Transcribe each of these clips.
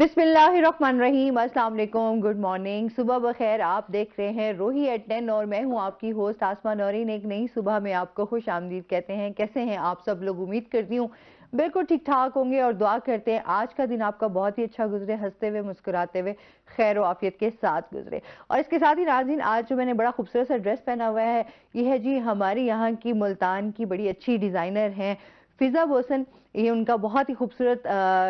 बिस्मिल्लाहिर्रहमानिर्रहीम, अस्सलाम वालेकुम, गुड मॉर्निंग, सुबह बखैर। आप देख रहे हैं रोही एट 10 और मैं हूं आपकी होस्ट आसमा नौरीन। एक नई सुबह में आपको खुश आमदीद कहते हैं। कैसे हैं आप सब लोग? उम्मीद करती हूँ बिल्कुल ठीक ठाक होंगे और दुआ करते हैं आज का दिन आपका बहुत ही अच्छा गुजरे, हंसते हुए मुस्कुराते हुए खैर व आफियत के साथ गुजरे। और इसके साथ ही नाज़रीन, आज जो मैंने बड़ा खूबसूरत सा ड्रेस पहना हुआ है, ये है जी हमारी यहाँ की मुल्तान की बड़ी अच्छी डिज़ाइनर हैं फिजा बोसन। ये उनका बहुत ही खूबसूरत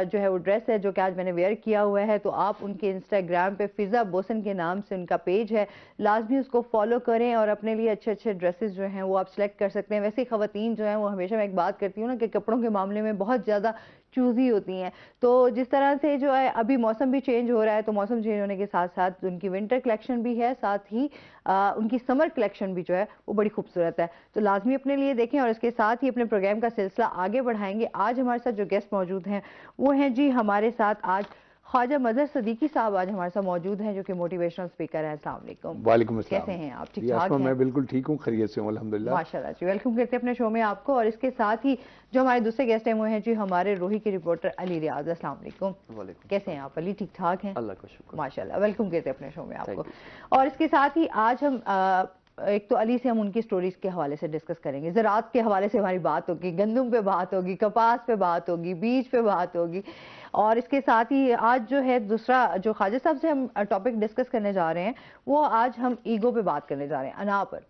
जो है वो ड्रेस है जो कि आज मैंने वेयर किया हुआ है। तो आप उनके इंस्टाग्राम पे फिजा बोसन के नाम से उनका पेज है, लाजमी उसको फॉलो करें और अपने लिए अच्छे अच्छे ड्रेसेस जो हैं वो आप सिलेक्ट कर सकते हैं। वैसे ही ख़वातीन जो हैं वो हमेशा मैं एक बात करती हूँ ना कि कपड़ों के मामले में बहुत ज़्यादा चूज़ी होती हैं। तो जिस तरह से जो है अभी मौसम भी चेंज हो रहा है, तो मौसम चेंज होने के साथ साथ उनकी विंटर कलेक्शन भी है, साथ ही उनकी समर कलेक्शन भी जो है वो बड़ी खूबसूरत है। तो लाजमी अपने लिए देखें और इसके साथ ही अपने प्रोग्राम का सिलसिला आगे बढ़ाएंगे। आज हमारे साथ जो गेस्ट मौजूद हैं वो हैं जी हमारे साथ आज ख्वाजा मजहर सदीकी साहब आज हमारे साथ मौजूद हैं, जो कि मोटिवेशनल स्पीकर हैं। अस्सलाम वालेकुम। वालेकुम अस्सलाम। कैसे हैं आप? ठीक ठाक हैं? मैं बिल्कुल ठीक हूँ, खैरियत से हूँ अल्हम्दुलिल्लाह। माशाल्लाह जी। वेलकम करते हैं अपने शो में आपको। और इसके साथ ही जो हमारे दूसरे गेस्ट हैं वो हैं जी हमारे रोही के रिपोर्टर अली रियाज। अस्सलाम वालेकुम। कैसे हैं आप अली? ठीक ठाक हैं? अल्लाह का शुक्र। माशाल्लाह। वेलकम करते हैं अपने शो में आपको। और इसके साथ ही आज हम एक तो अली से हम उनकी स्टोरीज के हवाले से डिस्कस करेंगे, ज़राअत के हवाले से हमारी बात होगी, गंदम पे बात होगी, कपास पे बात होगी, बीज पे बात होगी। और इसके साथ ही आज जो है दूसरा जो ख्वाजा साहब से हम टॉपिक डिस्कस करने जा रहे हैं वो आज हम ईगो पे बात करने जा रहे हैं, अना पर।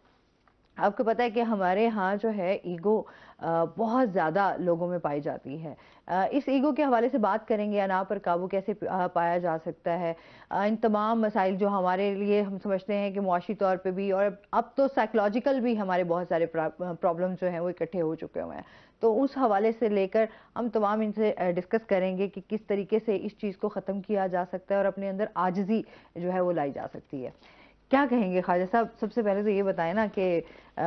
आपको पता है कि हमारे यहाँ जो है ईगो बहुत ज़्यादा लोगों में पाई जाती है। इस ईगो के हवाले से बात करेंगे, अना पर काबू कैसे पाया जा सकता है, इन तमाम मसाइल जो हमारे लिए हम समझते हैं कि मुआशी तौर पे भी और अब तो साइकोलॉजिकल भी हमारे बहुत सारे प्रॉब्लम जो हैं वो इकट्ठे हो चुके हुए हैं। तो उस हवाले से लेकर हम तमाम इनसे डिस्कस करेंगे कि किस तरीके से इस चीज़ को ख़त्म किया जा सकता है और अपने अंदर आजिज़ी जो है वो लाई जा सकती है। क्या कहेंगे ख्वाजा साहब? सबसे पहले तो ये बताएं ना कि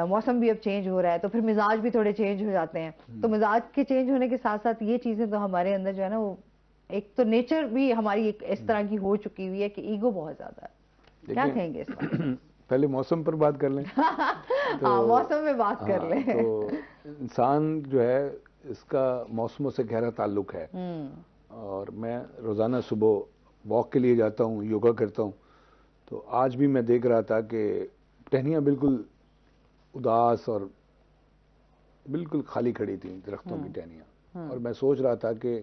मौसम भी अब चेंज हो रहा है तो फिर मिजाज भी थोड़े चेंज हो जाते हैं। तो मिजाज के चेंज होने के साथ साथ ये चीज़ें तो हमारे अंदर जो है ना वो एक तो नेचर भी हमारी एक इस तरह की हो चुकी हुई है कि ईगो बहुत ज़्यादा है। क्या कहेंगे इस बारे? पहले मौसम पर बात कर लें। तो हाँ, मौसम में बात कर लें। तो इंसान जो है इसका मौसमों से गहरा ताल्लुक है। और मैं रोज़ाना सुबह वॉक के लिए जाता हूँ, योगा करता हूँ। तो आज भी मैं देख रहा था कि टहनियाँ बिल्कुल उदास और बिल्कुल खाली खड़ी थी, दरख्तों की टहनियाँ। और मैं सोच रहा था कि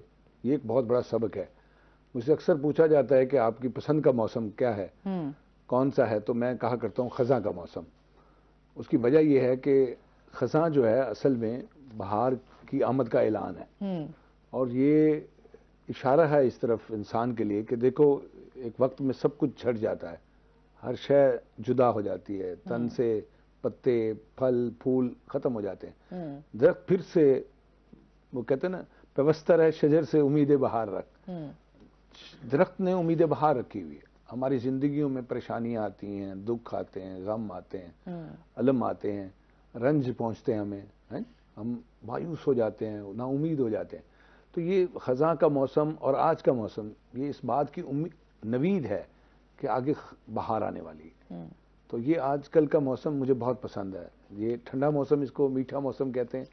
ये एक बहुत बड़ा सबक है। मुझसे अक्सर पूछा जाता है कि आपकी पसंद का मौसम क्या है, कौन सा है? तो मैं कहा करता हूँ ख़ज़ां का मौसम। उसकी वजह यह है कि ख़ज़ां जो है असल में बहार की आमद का ऐलान है। और ये इशारा है इस तरफ इंसान के लिए कि देखो एक वक्त में सब कुछ झड़ जाता है, हर शय जुदा हो जाती है, तन से पत्ते फल फूल खत्म हो जाते हैं। दरख्त फिर से, वो कहते हैं ना, पेवस्तर है शजर से उम्मीद बहार रख। दरख्त ने उम्मीद बहार रखी हुई है। हमारी जिंदगियों में परेशानियां आती हैं, दुख आते हैं, गम आते हैं, अलम आते हैं, रंज पहुंचते हैं हमें, हैं? हम मायूस हो जाते हैं, ना उम्मीद हो जाते हैं। तो ये ख़ज़ां का मौसम और आज का मौसम ये इस बात की नवीद है कि आगे बहार आने वाली है। तो ये आजकल का मौसम मुझे बहुत पसंद है। ये ठंडा मौसम, इसको मीठा मौसम कहते हैं,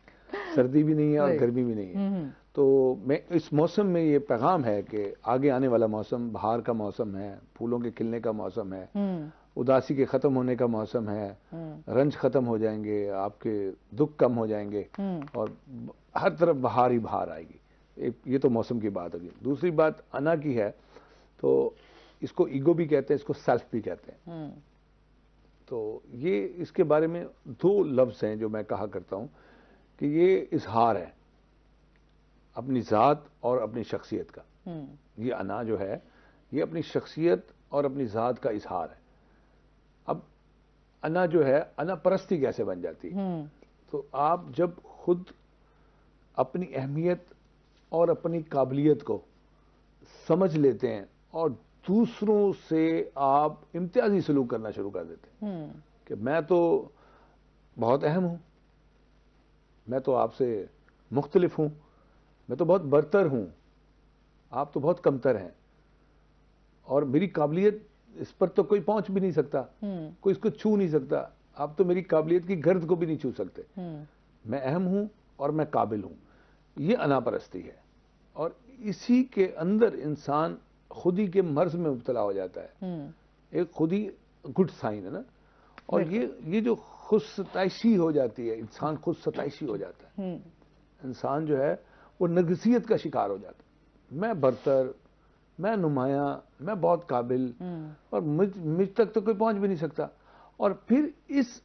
सर्दी भी नहीं है और गर्मी भी नहीं है। तो मैं इस मौसम में ये पैगाम है कि आगे आने वाला मौसम बहार का मौसम है, फूलों के खिलने का मौसम है, उदासी के ख़त्म होने का मौसम है, रंज ख़त्म हो जाएंगे, आपके दुख कम हो जाएंगे और हर तरफ बहार ही बहार आएगी। ये तो मौसम की बात होगी। दूसरी बात अना की है, तो इसको ईगो भी कहते हैं, इसको सेल्फ भी कहते हैं। तो ये इसके बारे में दो लफ्ज़ हैं जो मैं कहा करता हूँ कि ये इजहार है अपनी ज़ात और अपनी शख्सियत का। ये अना जो है ये अपनी शख्सियत और अपनी ज़ात का इजहार है। अब अना जो है, अना परस्ती कैसे बन जाती है? तो आप जब खुद अपनी अहमियत और अपनी काबिलियत को समझ लेते हैं और दूसरों से आप इम्तियाजी सलूक करना शुरू कर देते हैं कि मैं तो बहुत अहम हूं, मैं तो आपसे मुख्तलिफ हूं, मैं तो बहुत बरतर हूं, आप तो बहुत कमतर हैं और मेरी काबिलियत इस पर तो कोई पहुंच भी नहीं सकता, कोई इसको छू नहीं सकता, आप तो मेरी काबिलियत की गर्द को भी नहीं छू सकते। मैं अहम हूं और मैं काबिल हूं। ये अनापरस्ती है और इसी के अंदर इंसान खुद ही के मर्ज में मुब्तला हो जाता है, एक खुद ही गुड साइन है ना। और ये जो खुद सताइशी हो जाती है, इंसान खुद सताइशी हो जाता है, इंसान जो है वो नर्गिसियत का शिकार हो जाता है। मैं बरतर, मैं नुमाया, मैं बहुत काबिल, और मुझ तक तो कोई पहुंच भी नहीं सकता। और फिर इस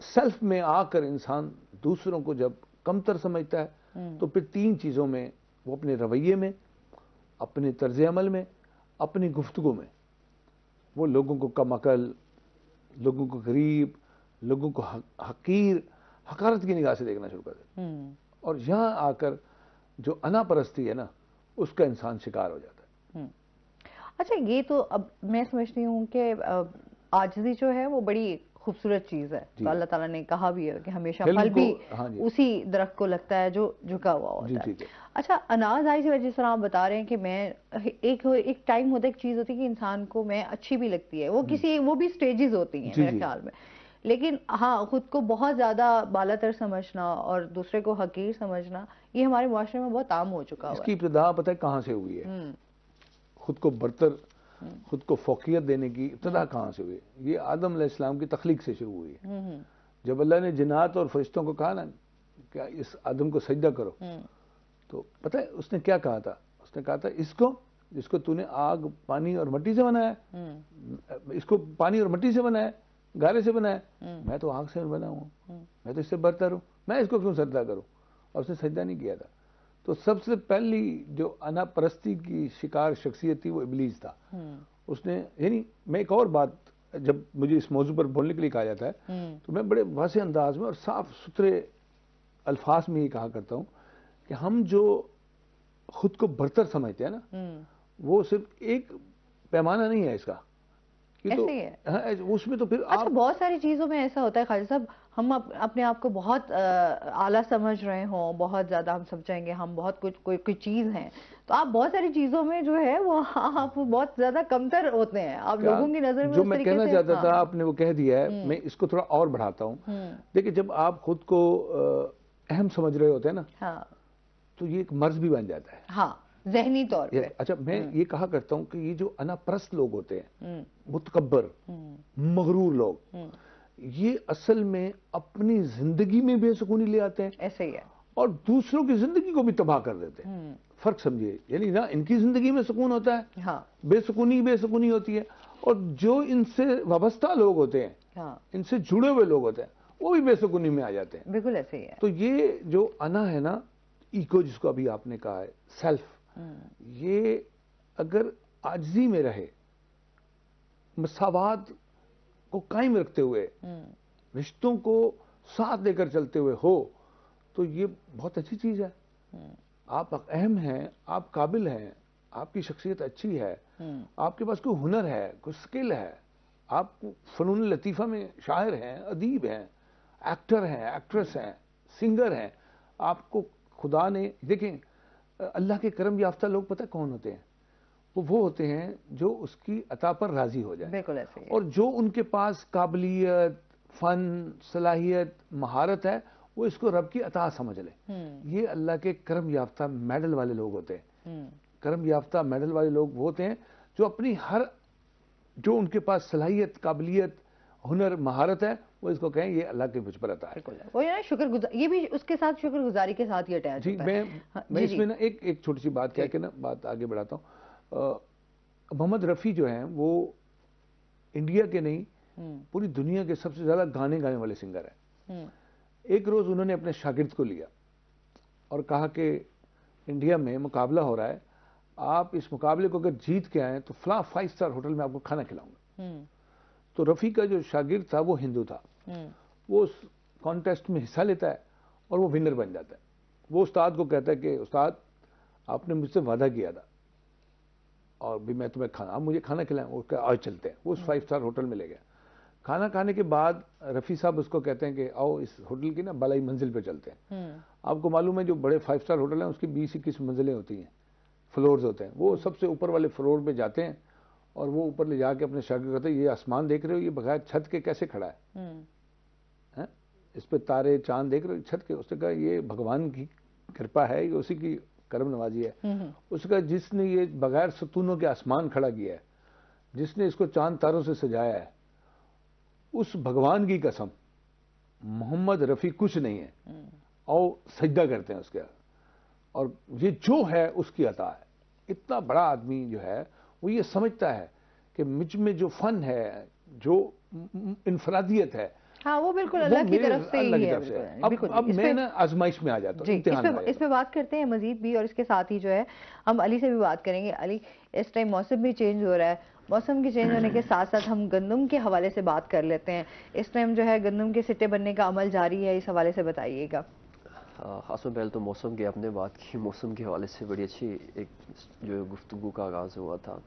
सेल्फ में आकर इंसान दूसरों को जब कमतर समझता है, तो फिर तीन चीजों में, वो अपने रवैये में, अपने तर्ज अमल में, अपनी गुफ्तगू में, वो लोगों को कम अकल, लोगों को गरीब, लोगों को हकीर, हकारत की निगाह से देखना शुरू कर देते। और यहां आकर जो अनापरस्ती है ना, उसका इंसान शिकार हो जाता है। अच्छा, ये तो अब मैं समझती हूँ कि आजिज़ी जो है वो बड़ी खूबसूरत चीज़ है। तो अल्लाह ताला ने कहा भी है कि हमेशा फल भी उसी दरख्त को लगता है जो झुका हुआ होता है। अच्छा, अनाज आई से जिस तरह आप बता रहे हैं कि मैं एक टाइम होता है, एक चीज़ होती है कि इंसान को मैं अच्छी भी लगती है, वो भी स्टेजेस होती हैं मेरे ख्याल में। लेकिन हाँ, खुद को बहुत ज़्यादा बालातर समझना और दूसरे को हकीर समझना, ये हमारे मुआशरे में बहुत आम हो चुका है। इसकी इब्तिदा पता है कहाँ से हुई है? खुद को बरतर, खुद को फौकियत देने की इब्तिदा कहाँ से हुई? ये आदम अलैहिस्सलाम की तख्लीक से शुरू हुई है। जब अल्लाह ने जिन्नात और फरिश्तों को कहा ना क्या इस आदम को सजदा करो, तो पता है उसने क्या कहा था? उसने कहा था इसको, जिसको तूने आग, पानी और मिट्टी से बनाया, इसको पानी और मिट्टी से बनाया, गारे से बनाया, मैं तो आग से बना हूँ, मैं तो इससे बरतर हूँ, मैं इसको क्यों सजदा करूँ? और उसने सजदा नहीं किया था। तो सबसे पहली जो अनापरस्ती की शिकार शख्सियत थी वो इब्लीस था। उसने, यानी मैं एक और बात, जब मुझे इस मौजू पर बोलने के लिए कहा जाता है तो मैं बड़े वाज़ेह अंदाज में और साफ सुथरे अल्फाज में ये कहा करता हूँ कि हम जो खुद को बरतर समझते हैं ना, वो सिर्फ एक पैमाना नहीं है इसका, ऐसे ही है। हाँ, उसमें तो फिर अच्छा, बहुत सारी चीजों में ऐसा होता है खालिद साहब, हम अपने आप को बहुत आला समझ रहे हों, बहुत ज्यादा हम समझेंगे हम बहुत कोई चीज है, तो आप बहुत सारी चीजों में जो है वो आप बहुत ज्यादा कमतर होते हैं, आप लोगों की नजर में जो उस मैं कहना चाहता था आपने वो कह दिया है। मैं इसको थोड़ा और बढ़ाता हूँ। देखिए, जब आप खुद को अहम समझ रहे होते हैं ना, तो ये एक मर्ज भी बन जाता है। हाँ, ज़हनी तौर पे। अच्छा, मैं ये कहा करता हूँ कि ये जो अनापरस्त लोग होते हैं, मुतकब्बर, मगरूर लोग, ये असल में अपनी जिंदगी में बेसुकूनी ले आते हैं, ऐसे ही है, और दूसरों की जिंदगी को भी तबाह कर देते हैं। फर्क समझिए, यानी ना इनकी जिंदगी में सुकून होता है, हाँ, बेसुकूनी होती है, और जो इनसे वाबस्ता लोग होते हैं, हाँ, इनसे जुड़े हुए लोग होते हैं, वो भी बेसुकूनी में आ जाते हैं। बिल्कुल ऐसे ही है। तो ये जो अना है ना, ईको जिसको अभी आपने कहा है, सेल्फ, ये अगर आजिज़ी में रहे, मसावात को कायम रखते हुए, रिश्तों को साथ लेकर चलते हुए हो, तो ये बहुत अच्छी चीज है। आप अहम हैं, आप काबिल हैं, आपकी शख्सियत अच्छी है, आपके पास कोई हुनर है, कोई स्किल है, आप फनून लतीफ़ा में शायर हैं, अदीब हैं, एक्टर हैं, एक्ट्रेस हैं, सिंगर हैं, आपको खुदा ने, देखें अल्लाह के करम याफ्ता लोग पता कौन होते हैं? वो होते हैं जो उसकी अता पर राजी हो जाए। बिल्कुल ऐसे ही है। और जो उनके पास काबिलियत, फन, सलाहियत, महारत है, वो इसको रब की अता समझ ले। ये अल्लाह के करम याफ्ता मेडल वाले लोग होते हैं। करम याफ्ता मेडल वाले लोग वो होते हैं जो अपनी जो उनके पास सलाहियत, काबिलियत, हुनर, महारत है, वो इसको कहें ये अल्लाह के मुझ पर अता है। वो ये शुक्रगुजार, ये भी उसके साथ शुक्रगुजारी के साथ ही अटैच होता है। मैं इसमें ना एक छोटी सी बात कह के ना बात आगे बढ़ाता हूँ। मोहम्मद रफ़ी जो हैं वो इंडिया के नहीं, पूरी दुनिया के सबसे ज्यादा गाने गाने वाले सिंगर हैं। एक रोज उन्होंने अपने शागिर्द को लिया और कहा कि इंडिया में मुकाबला हो रहा है, आप इस मुकाबले को अगर जीत के आए तो फला 5 स्टार होटल में आपको खाना खिलाऊंगा। तो रफ़ी का जो शागिर्द था वो हिंदू था, वो उस कॉन्टेस्ट में हिस्सा लेता है और वो विनर बन जाता है। वो उस्ताद को कहता है कि उस्ताद, आपने मुझसे वादा किया था और भी मैं तुम्हें आप मुझे खाना खिलाऊं। वो आज चलते हैं, वो उस 5 स्टार होटल में ले गया। खाना खाने के बाद रफ़ी साहब उसको कहते हैं कि आओ इस होटल की ना बालाई मंजिल पे चलते हैं। आपको मालूम है जो बड़े 5 स्टार होटल हैं उसकी 20-21 मंजिलें होती हैं, फ्लोर्स होते हैं। वो सबसे ऊपर वाले फ्लोर पे जाते हैं और वो ऊपर ले जाके अपने शागिर्द कहते हैं, ये आसमान देख रहे हो, ये बगैर छत के कैसे खड़ा है? इस पे तारे चांद देख रहे हो छत के? उसने कहा ये भगवान की कृपा है, ये उसी की करम नवाजी है, उसका जिसने ये बगैर सतूनों के आसमान खड़ा किया है, जिसने इसको चांद तारों से सजाया है, उस भगवान की कसम मोहम्मद रफ़ी कुछ नहीं है, और सजदा करते हैं उसके, और ये जो है उसकी अता है। इतना बड़ा आदमी जो है वो ये समझता है कि मुझ में जो फन है, जो इनफरादियत है, हाँ, वो बिल्कुल अल्लाह की तरफ से ही है। अब मैं ना आजमाइश में आ जाता हूँ, इस पे बात करते हैं मजीद भी, और इसके साथ ही जो है हम अली से भी बात करेंगे। अली, इस टाइम मौसम भी चेंज हो रहा है, मौसम के चेंज होने के साथ साथ हम गंदम के हवाले से बात कर लेते हैं। इस टाइम जो है गंदम के सिट्टे बनने का अमल जारी है, इस हवाले से बताइएगा। खास में पहले तो मौसम की आपने बात की, मौसम के हवाले से बड़ी अच्छी एक जो गुफ्तगू का आगाज़ हुआ था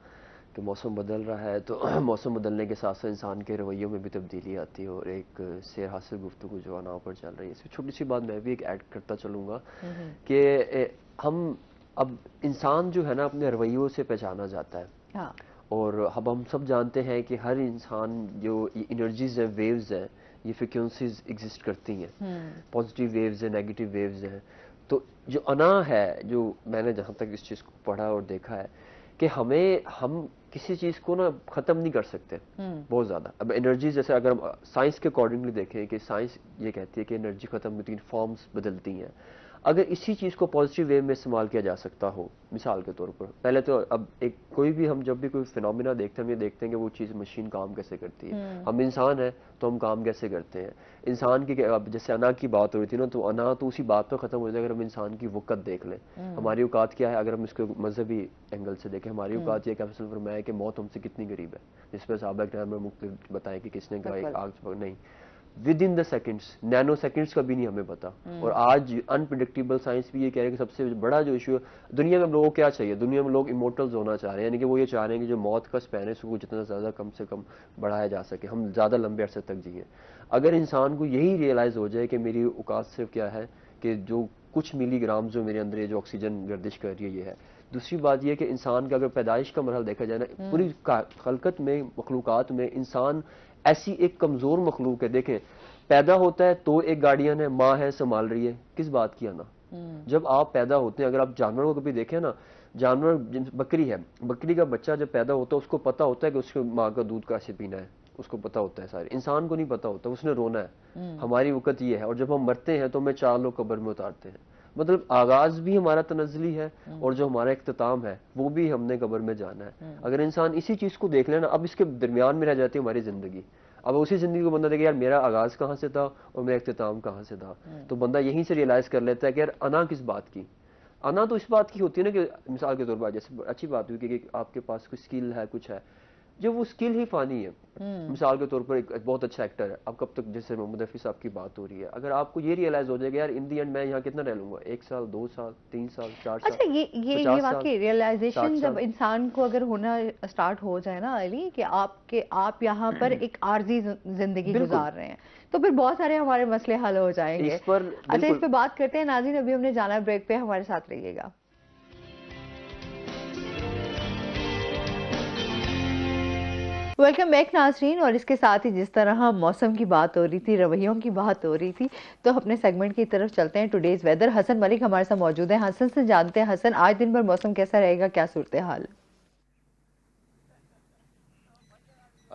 कि मौसम बदल रहा है, तो मौसम बदलने के साथ साथ इंसान के रवैयों में भी तब्दीली आती है, और एक सेर हासिल गुफ्तगू जो है ना पर चल रही है। इसमें छोटी सी बात मैं भी एक ऐड करता चलूँगा कि हम अब इंसान जो है ना अपने रवैयों से पहचाना जाता है। हाँ। और अब हम सब जानते हैं कि हर इंसान जो एनर्जीज है, वेव्स हैं, ये फ्रिक्वेंसीज एग्जिस्ट करती हैं, पॉजिटिव वेव्स हैं, नेगेटिव वेव्स हैं। तो जो अना है, जो मैंने जहाँ तक इस चीज़ को पढ़ा और देखा है कि हम किसी चीज़ को ना ख़त्म नहीं कर सकते बहुत ज़्यादा। अब एनर्जी जैसे अगर हम साइंस के अकॉर्डिंगली देखें कि साइंस ये कहती है कि एनर्जी ख़त्म होती है, फॉर्म्स बदलती हैं। अगर इसी चीज़ को पॉजिटिव वे में इस्तेमाल किया जा सकता हो, मिसाल के तौर पर, पहले तो अब एक कोई भी हम जब भी कोई फिनोमिना देखते हैं, हम ये देखते हैं कि वो चीज़ मशीन काम कैसे करती है, हम इंसान हैं तो हम काम कैसे करते हैं। इंसान की अब जैसे अना की बात हो रही थी ना, तो अना तो उसी बात पर ख़त्म हो जाए अगर हम इंसान की वक़्त देख लें। हमारी औकात क्या है, अगर हम इसको मजहबी एंगल से देखें, हमारी औकात ये क्या फरमाया है कि मौत हमसे कितनी करीब है, जिस पर साहबा के टाइम में मुख्तलिफ बताएं कि किसने कहा आग नहीं, with in the seconds, nano seconds का भी नहीं हमें पता। और आज अनप्रिडिक्टेबल साइंस भी ये कह रहे हैं कि सबसे बड़ा जो इशू है दुनिया में, लोगों को क्या चाहिए, दुनिया में लोग इमोर्टल्स होना चाह रहे हैं, यानी कि वो ये चाह रहे हैं कि जो मौत का स्पैन है उसको जितना ज़्यादा कम से कम बढ़ाया जा सके, हम ज़्यादा लंबे अरसे तक जिए। अगर इंसान को यही रियलाइज़ हो जाए कि मेरी औकात सिर्फ क्या है कि जो कुछ मिलीग्राम जो मेरे अंदर जो ऑक्सीजन गर्दिश कर रही है ये है। दूसरी बात यह कि इंसान का अगर पैदाइश का मरहल देखा जाए ना, पूरी खलकत में, मखलूकात में इंसान ऐसी एक कमजोर मखलूक है। देखें, पैदा होता है तो एक गार्डियन है, माँ है, संभाल रही है, किस बात की आना। जब आप पैदा होते हैं, अगर आप जानवरों को कभी देखें ना, जानवर बकरी है, बकरी का बच्चा जब पैदा होता है उसको पता होता है कि उसकी माँ का दूध कैसे पीना है, उसको पता होता है सारे। इंसान को नहीं पता होता, उसने रोना है। हमारी वक़्त ये है, और जब हम मरते हैं तो हमें 4 लोग कब्र में उतारते हैं। मतलब आगाज भी हमारा तनज़्ज़ुली है, और जो हमारा इख्तिताम है वो भी हमने कब्र में जाना है। अगर इंसान इसी चीज़ को देख लेना, अब इसके दरमियान में रह जाती है हमारी ज़िंदगी। अब उसी ज़िंदगी को बंदा देखे, यार मेरा आगाज़ कहाँ से था और मेरा इख्तिताम कहाँ से था, तो बंदा यहीं से रियलाइज़ कर लेता है कि यार अना किस बात की। अना तो इस बात की होती है ना कि मिसाल के तौर पर जैसे अच्छी बात हुई कि आपके पास कोई स्किल है, कुछ है, जो वो स्किल ही फानी है। मिसाल के तौर पर एक बहुत अच्छा एक्टर है, अब कब तक, जैसे मोहम्मद रफ़ी साहब की बात हो रही है, अगर आपको ये रियलाइज हो जाएगा यार इन दी एंड मैं यहाँ कितना रह लूंगा, 1 साल, 2 साल, 3 साल, 4 साल। अच्छा, ये वाकई रियलाइजेशन जब इंसान को अगर होना स्टार्ट हो जाए ना अली, कि आप यहाँ पर एक आर्जी जिंदगी गुजार रहे हैं, तो फिर बहुत सारे हमारे मसले हल हो जाएंगे। अच्छा, इस पर बात करते हैं नाज़रीन, अभी हमने जाना ब्रेक पे, हमारे साथ रहिएगा। वेलकम बैक नाज़रीन, और इसके साथ ही जिस तरह मौसम की बात हो रही थी, रवैयों की बात हो रही थी, तो अपने सेगमेंट की तरफ चलते हैं। टुडेज वेदर, हसन मलिक हमारे साथ मौजूद हैं। हसन से जानते हैं, हसन आज दिन भर मौसम कैसा रहेगा, क्या सूरत हाल?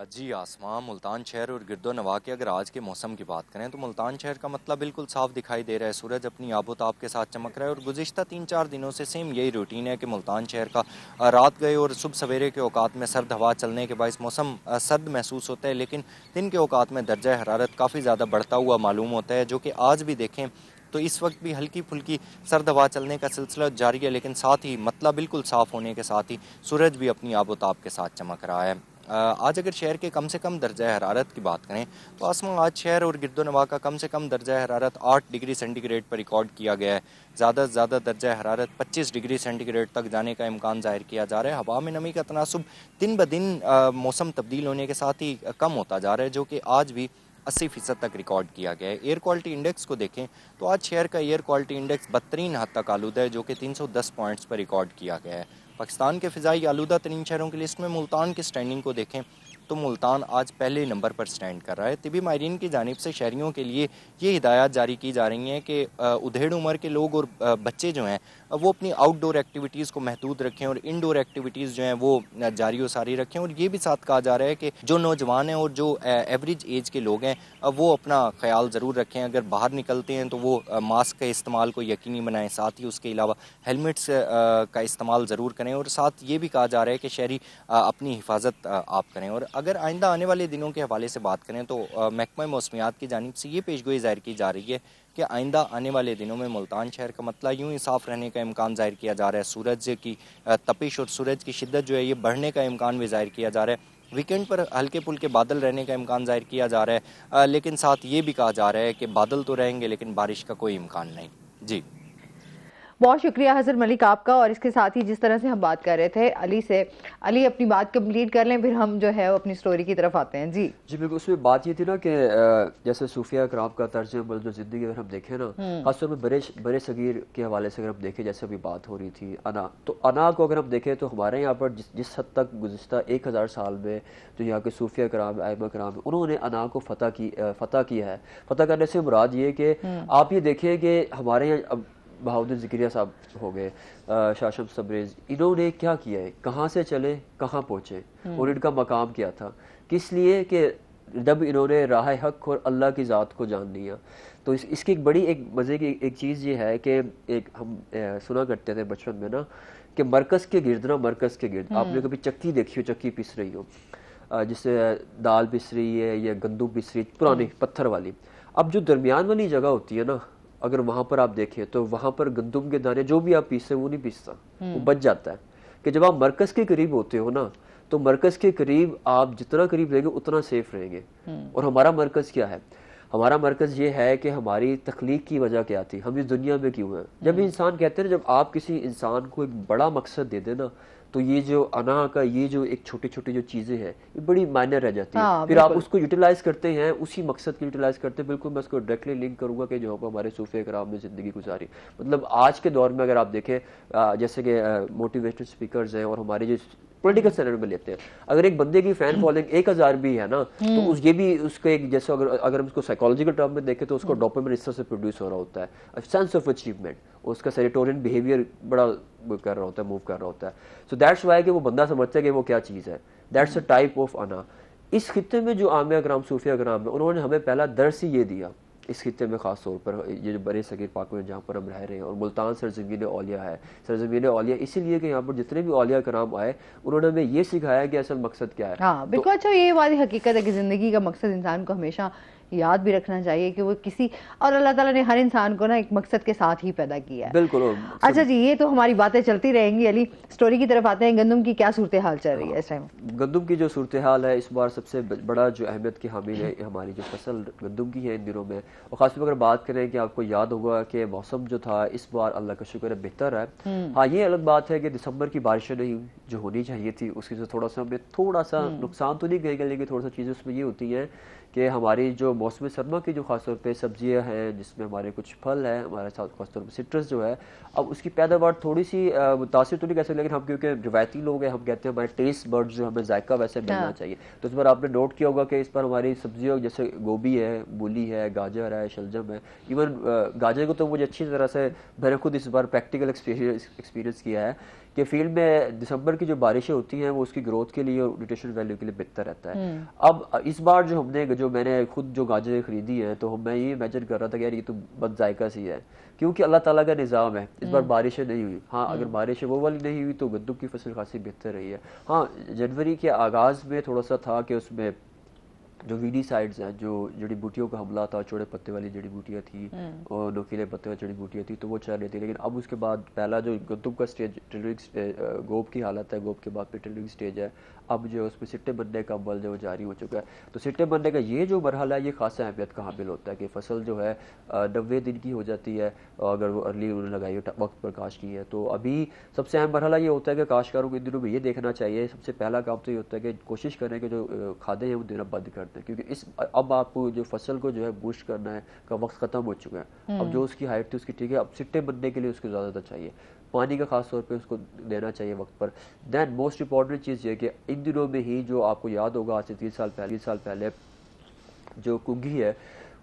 जी आसमां, मुल्तान शहर और गिरदो नवा के अगर आज के मौसम की बात करें तो मुल्तान शहर का मतलब बिल्कुल साफ दिखाई दे रहा है। सूरज अपनी आबोताब के साथ चमक रहा है, और गुज़िश्ता 3-4 दिनों से सेम यही रूटीन है कि मुल्तान शहर का रात गए और सुबह सवेरे के औकात में सर्द हवा चलने के बायस मौसम सर्द महसूस होता है, लेकिन दिन के औकात में दर्जा हरारत काफ़ी ज़्यादा बढ़ता हुआ मालूम होता है, जो कि आज भी देखें तो इस वक्त भी हल्की फुल्की सर्द हवा चलने का सिलसिला जारी है, लेकिन साथ ही मतलब बिल्कुल साफ़ होने के साथ ही सूरज भी अपनी आबोताब के साथ चमक रहा है। आज अगर शहर के कम से कम दर्जा हरारत की बात करें तो आसमान आज शहर और गिरदो नवा का कम से कम दर्जा हरारत 8 डिग्री सेंटीग्रेड पर रिकॉर्ड किया गया है। ज़्यादा से ज़्यादा दर्जा हरारत 25 डिग्री सेंटीग्रेड तक जाने का इम्कान जाहिर किया जा रहा है। हवा में नमी का तनासुब दिन ब दिन मौसम तब्दील होने के साथ ही कम होता जा रहा है, जो कि आज भी 80% तक रिकॉर्ड किया गया है। एयर क्वालिटी इंडेक्स को देखें तो आज शहर का एयर क्वालिटी इंडेक्स 72 हद तक आलूदा है, जो कि 310 पॉइंट्स पर रिकॉर्ड किया गया है। पाकिस्तान के फ़िज़ाई आलूदा तरीन शहरों की लिस्ट में मुल्तान की स्टैंडिंग को देखें तो मुल्तान आज पहले नंबर पर स्टैंड कर रहा है। तिबी माहिरीन की जानिब से शहरियों के लिए ये हिदायत जारी की जा रही हैं कि उधेड़ उम्र के लोग और बच्चे जो हैं वो अपनी आउटडोर एक्टिविटीज़ को महदूद रखें और इंडोर एक्टिविटीज़ जो हैं वो जारी व सारी रखें। और ये भी साथ कहा जा रहा है कि जो नौजवान हैं और जो एवरेज एज के लोग हैं वो अपना ख्याल ज़रूर रखें। अगर बाहर निकलते हैं तो वो मास्क के इस्तेमाल को यकीनी बनाएं, साथ ही उसके अलावा हेलमेट्स का इस्तेमाल ज़रूर करें। और साथ ये भी कहा जा रहा है कि शहरी अपनी हिफाजत आप करें। और अगर आइंदा आने वाले दिनों के हवाले से बात करें तो महकमा मौसमियात की जानिब से ये पेशगोई ज़ाहिर की जा रही है कि आइंदा आने वाले दिनों में मुल्तान शहर का मतला यूं ही साफ़ रहने का इम्कान ज़ाहिर किया जा रहा है। सूरज की तपिश और सूरज की शिद्दत जो है ये बढ़ने का इम्कान भी ज़ाहिर किया जा रहा है। वीकेंड पर हल्के फुल्के बादल रहने का इम्कान ज़ाहिर किया जा रहा है, लेकिन साथ ये भी कहा जा रहा है कि बादल तो रहेंगे लेकिन बारिश का कोई इम्कान नहीं। जी, बहुत शुक्रिया हज़र मलिक आपका। और इसके साथ ही जिस तरह से हम बात कर रहे थे अली से, अली अपनी बात कंप्लीट कर लें, फिर हम जो है अपनी स्टोरी की तरफ आते हैं। जी जी बिल्कुल, उसमें बात ये थी ना कि जैसे सूफिया कराम का तर्ज अमल जो ज़िंदगी अगर हम देखें ना, खासतौर पर बड़े सगीर के हवाले से अगर हम देखें, जैसे अभी बात हो रही थी अना, तो अना को अगर हम देखें तो हमारे यहाँ पर जिस हद तक गुज़िश्ता 1000 साल में जो यहाँ के सूफिया कराम आइमा कराम उन्होंने अना को फ़तह किया है। फ़तह करने से मुराद ये कि आप ये देखें कि हमारे यहाँ अब बहाउद्दीन ज़िक्रिया साहब हो गए, शाह शम्स तबरेज़, इन्होंने क्या किया है, कहाँ से चले कहाँ पहुँचे और इनका मकाम क्या था, किस लिए कि जब इन्होंने राह हक और अल्लाह की ज़ात को जान लिया। तो इसकी एक बड़ी एक मज़े की एक चीज़ ये है कि एक हम सुना करते थे बचपन में ना कि मरकज़ के गिर्द ना, मरकज़ के गिर्द आपने कभी चक्की देखी हो, चक्की पिस रही हो, जिससे दाल पिस रही है या गंदम पिस रही है, पुरानी पत्थर वाली। अब जो दरमियान वाली जगह होती है ना, अगर वहाँ पर आप देखें तो वहाँ पर गंदम के दाने जो भी आप पीसते वो नहीं पीसता, वो बच जाता है। कि जब आप मरकज़ के करीब होते हो ना, तो मरकज़ के करीब आप जितना करीब रहेंगे उतना सेफ रहेंगे। और हमारा मरकज़ क्या है? हमारा मरकज़ ये है कि हमारी तख्लीक की वजह क्या थी, हम इस दुनिया में क्यों हैं। जब इंसान कहते हैं, जब आप किसी इंसान को एक बड़ा मकसद दे देना, तो ये जो अना का ये जो एक छोटी छोटी जो चीज़ें हैं ये बड़ी मायने रह जाती है। फिर आप उसको यूटिलाइज करते हैं, उसी मकसद को यूटिलाइज करते हैं। बिल्कुल मैं उसको डायरेक्टली लिंक करूंगा कि जो हमारे सूफी कराम ने ज़िंदगी गुजारी, मतलब आज के दौर में अगर आप देखें, जैसे कि मोटिवेशनल स्पीकर्स हैं और हमारे जो पॉलिटिकल सेक्टर में लेते हैं, अगर एक बंदे की फैन फॉलोइंग 1000 भी है ना, तो ये भी उसका एक, जैसे अगर हम उसको साइकोलॉजिकल टर्म में देखें तो उसको डोपामिन इस तरह से प्रोड्यूस हो रहा होता है, सेंस ऑफ अचीवमेंट, उसका सेरोटोनिन बिहेवियर बड़ा कर रहा होता है, मूव कर रहा होता है। सो दैट्स वाई कि वो बंदा समझता है कि वो क्या चीज़ है। दैट्स अ टाइप ऑफ अना। इस खित्ते में जो आमिया कराम सूफिया कराम है, उन्होंने हमें पहला दर्स ही ये दिया इस खित्ते में, ख़ास तौर पर ये जो बड़े सगीर पाक में जहाँ पर हम रह रहे हैं। और मुल्तान सरजमीन औलिया है, सरजमीन औलिया इसीलिए कि यहाँ पर जितने भी औलिया कराम आए उन्होंने हमें ये सिखाया कि असल मकसद क्या है। हाँ बिल्कुल। अच्छा, ये वाली हकीकत है कि ज़िंदगी का मकसद इंसान को हमेशा याद भी रखना चाहिए कि वो किसी, और अल्लाह ताला ने हर इंसान को ना एक मकसद के साथ ही पैदा किया है। बिल्कुल। अच्छा जी, ये तो हमारी बातें चलती रहेंगी। अली, स्टोरी की तरफ आते हैं। गंदम की क्या सूरत हाल चल रही है इस टाइम? गंदम की जो सूरत हाल है इस बार सबसे बड़ा जो अहमियत की हामिल है हमारी जो फसल गंदम की है इन दिनों में। और खासतौर पर अगर बात करें कि आपको याद होगा कि मौसम जो था इस बार अल्लाह का शुक्र है बेहतर है। हाँ, ये अलग बात है कि दिसंबर की बारिशें नहीं जो होनी चाहिए थी उसकी से थोड़ा सा हमें थोड़ा सा नुकसान तो नहीं कहेंगे, लेकिन थोड़ा सा चीज़ें उसमें ये होती हैं कि हमारी जो मौसम सरमा की जो खासतौर पे सब्जियां हैं, जिसमें हमारे कुछ फल हैं, हमारे साथ खासतौर पे सिट्रस जो है, अब उसकी पैदावार थोड़ी सी मुतासिर तो नहीं कह सकते, लेकिन हम क्योंकि रिवायती लोग हैं, हम कहते हैं हमारे टेस्ट बर्ड जो हमें जायका वैसे मिलना चाहिए। तो इस बार आपने नोट किया होगा कि इस बार हमारी सब्जियों जैसे गोभी है, मूली है, गाजर है, शलजम है। इवन गाजर को तो मुझे अच्छी तरह से मैंने खुद इस बार प्रैक्टिकल एक्सपीरियंस किया है कि फील्ड में दिसंबर की जो बारिशें होती हैं वो उसकी ग्रोथ के लिए और न्यूट्रिशन वैल्यू के लिए बेहतर रहता है। अब इस बार जो मैंने खुद जो गाजरें खरीदी हैं, तो मैं ये इमेजिन कर रहा था कि यार ये तो बद जायका सी है, क्योंकि अल्लाह ताला का निज़ाम है। इस बार बारिशें नहीं हुई। हाँ, अगर बारिशें वो वाली नहीं हुई तो गंदम की फसल खासी बेहतर रही है। हाँ, जनवरी के आगाज़ में थोड़ा सा था कि उसमें जो वीडीसाइड्स हैं, जो जड़ी बूटियों का हमला था, चौड़े पत्ते वाली जड़ी बूटियाँ थी और नोकीले पत्ते वाली जड़ी बूटियाँ थी, तो वो चल रही थी। लेकिन अब उसके बाद पहला जो गंदम का स्टेज गोब की हालत है, गोब के बाद फिर टिलरिंग स्टेज है। अब जो उसमें सिट्टे बनने का अमल जो जारी हो चुका है, तो सिट्टे बनने का ये जो मरहला है ये खास अहमियत का हामिल होता है कि फसल जो है 90 दिन की हो जाती है अगर वो अर्ली उन्होंने लगाई वक्त पर काश की है। तो अभी सबसे अहम मरहला ये होता है कि काश्तकारों को इन दिनों में ये देखना चाहिए, सबसे पहला काम तो ये होता है कि कोशिश करें कि जो खादें हैं वो देना बंद कर दें, क्योंकि अब आपको जो फसल को जो है बूस्ट करना है का वक्त खत्म हो चुका है। अब जो उसकी हाइट थी उसकी ठीक है, अब सिट्टे बनने के लिए उसको ज़्यादा चाहिए, पानी का खास तौर पे उसको देना चाहिए वक्त पर। दैन मोस्ट इंपॉर्टेंट चीज़ ये कि इन दिनों में ही जो आपको याद होगा आज से 3 साल पहले जो कुंगी है,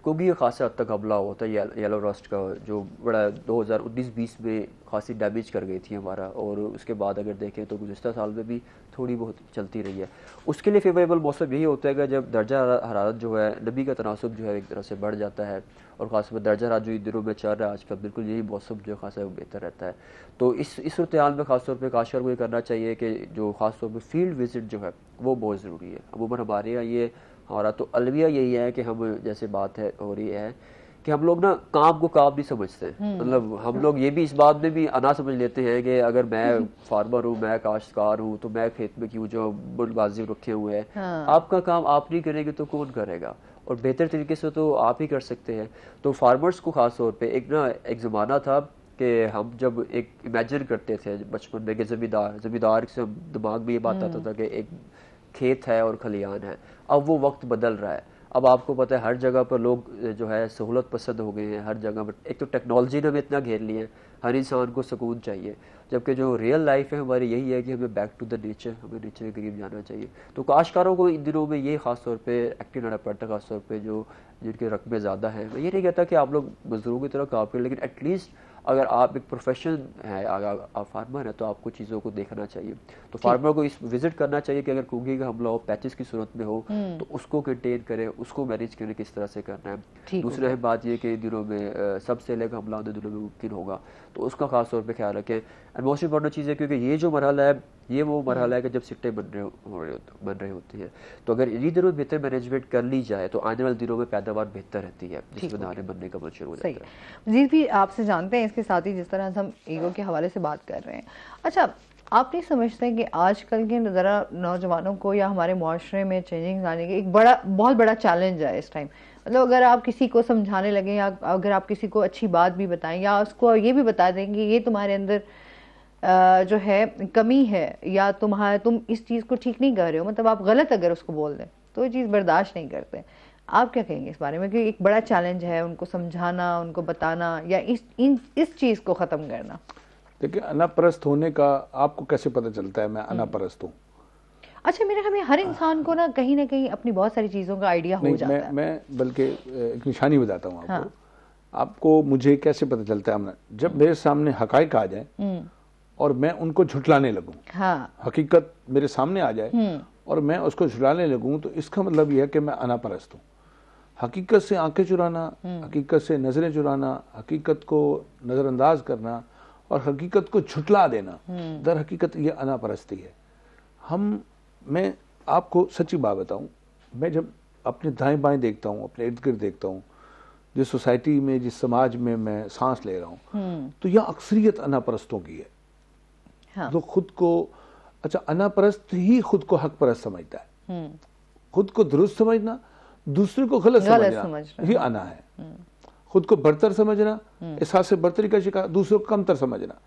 क्योंकि ये खासा हद तक हमला हुआ था येलो रस्ट का, जो बड़ा 2019-20 में खासी डैमेज कर गई थी हमारा, और उसके बाद अगर देखें तो गुज़िश्ता साल में भी थोड़ी बहुत चलती रही है। उसके लिए फेवरेबल मौसम यही होता है कि जब दर्जा हरारत जो है, नमी का तनासब जो है एक तरह से बढ़ जाता है, और ख़ासतौर पर दर्जा हरारत जो इन दिनों में चल रहा है आजकल, बिल्कुल यही मौसम जो खासा बेहतर रहता है। तो इस सूरत-ए-हाल में ख़ासतौर पर काश्तकार को ये करना चाहिए कि जो ख़ासतौर पर फील्ड विजिट जो है वो बहुत ज़रूरी है। अमूमन हमारे यहाँ ये हमारा तो अलविया यही है कि हम, जैसे बात है हो रही है कि हम लोग ना काम को काम नहीं समझते। मतलब हम लोग ये भी इस बात में भी अना समझ लेते हैं कि अगर मैं फार्मर हूँ, मैं काश्तकार हूँ, तो मैं खेत में क्यों जो बुलबाजी रखे हुए हैं। आपका काम आप नहीं करेंगे तो कौन करेगा, और बेहतर तरीके से तो आप ही कर सकते हैं। तो फार्मर्स को खास तौर पे एक ज़माना था कि हम जब एक इमेजिन करते थे बचपन में कि ज़मींदार से दिमाग में ये बात आता था कि एक खेत है और खलियान है। अब वो वक्त बदल रहा है। अब आपको पता है हर जगह पर लोग जो है सहूलत पसंद हो गए हैं। हर जगह पर एक तो टेक्नोलॉजी ने हमें इतना घेर लिया है, हर इंसान को सुकून चाहिए, जबकि जो रियल लाइफ है हमारी यही है कि हमें बैक टू द नेचर, हमें नेचर के करीब जाना चाहिए। तो काश्तकारों को इन दिनों में ये खास तौर पे एक्टिव रहना पड़ता है, खास तौर पे जो जिनके रकबे ज़्यादा हैं। मैं ये नहीं कहता कि आप लोग मजदूरों की तरह काम करें, लेकिन एटलीस्ट अगर आप एक प्रोफेशन है, अगर आप फार्मर है, तो आपको चीज़ों को देखना चाहिए। तो फार्मर को इस विजिट करना चाहिए कि अगर कुंगी का हमला हो, पैचेस की सूरत में हो, तो उसको कंटेन करें, उसको मैनेज करें किस तरह से करना है। दूसरा है बात ये कि दिनों में सबसे लेकर हमला होने दिनों में मुमकिन होगा, तो उसका खास तौर पे ख्याल रखें। एंड मोस्ट इंपॉर्टेंट चीज़ है, क्योंकि ये जो मरहला है ये वो मरहला है कि जब सिट्टें बन रहे होती हैं। तो अगर इन्हीं दिनों में बेहतर मैनेजमेंट कर ली जाए तो आने वाले दिनों में पैदावार बेहतर रहती है, जिसमें दाने बनने का शुरू हो जाता है। जी भी आपसे जानते हैं इसके साथ ही, जिस तरह हम ईगो के हवाले से बात कर रहे हैं, अच्छा आप नहीं समझते कि आजकल के ज़रा नौजवानों को या हमारे मुआशरे में चेंजिंग लाने के एक बहुत बड़ा चैलेंज है इस टाइम। मतलब अगर आप किसी को समझाने लगे, या अगर आप किसी को अच्छी बात भी बताएं, या उसको ये भी बता दें कि ये तुम्हारे अंदर जो है कमी है, या तुम इस चीज़ को ठीक नहीं कर रहे हो, मतलब आप गलत अगर उसको बोल दें तो ये चीज़ बर्दाश्त नहीं करते। आप क्या कहेंगे इस बारे में कि एक बड़ा चैलेंज है उनको समझाना, उनको बताना, या इस चीज़ को ख़त्म करना? देखिए, अनापरस्त होने का आपको कैसे पता चलता है मैं अनापरस्त हूँ? अच्छा, मेरे ख्याल में हर इंसान को ना कहीं अपनी बहुत सारी चीज़ों का आइडिया हो जाता है। मैं बल्कि एक निशानी बताता हूँ आपको। हाँ। आपको मुझे कैसे पता चलता है? जब मेरे सामने हकाइक आ जाए और मैं उनको झुटलाने लगूं। हाँ। हकीकत मेरे सामने आ जाए और मैं उसको झुटलाने लगूं, तो इसका मतलब यह है कि मैं अनापरस्त हूँ। हकीकत से आंखें चुराना, हकीकत से नजरें चुराना, हकीकत को नजरअंदाज करना और हकीकत को झुटला देना, दर हकीकत ये अनापरस्ती है। मैं आपको सच्ची बात बताऊं, मैं जब अपने दाएं बाएं देखता हूं, अपने इर्द गिर्द देखता हूं, जिस सोसाइटी में, जिस समाज में मैं सांस ले रहा हूं, तो यह अक्सरियत अनापरस्तों की है। हाँ। तो खुद को, अच्छा, अनापरस्त ही खुद को हक परस्त समझता है। खुद को दुरुस्त समझना, दूसरे को गलत समझना, ये अना है। खुद को बरतर समझना, एहसास से बरतरी का शिकार, दूसरों को कमतर समझना।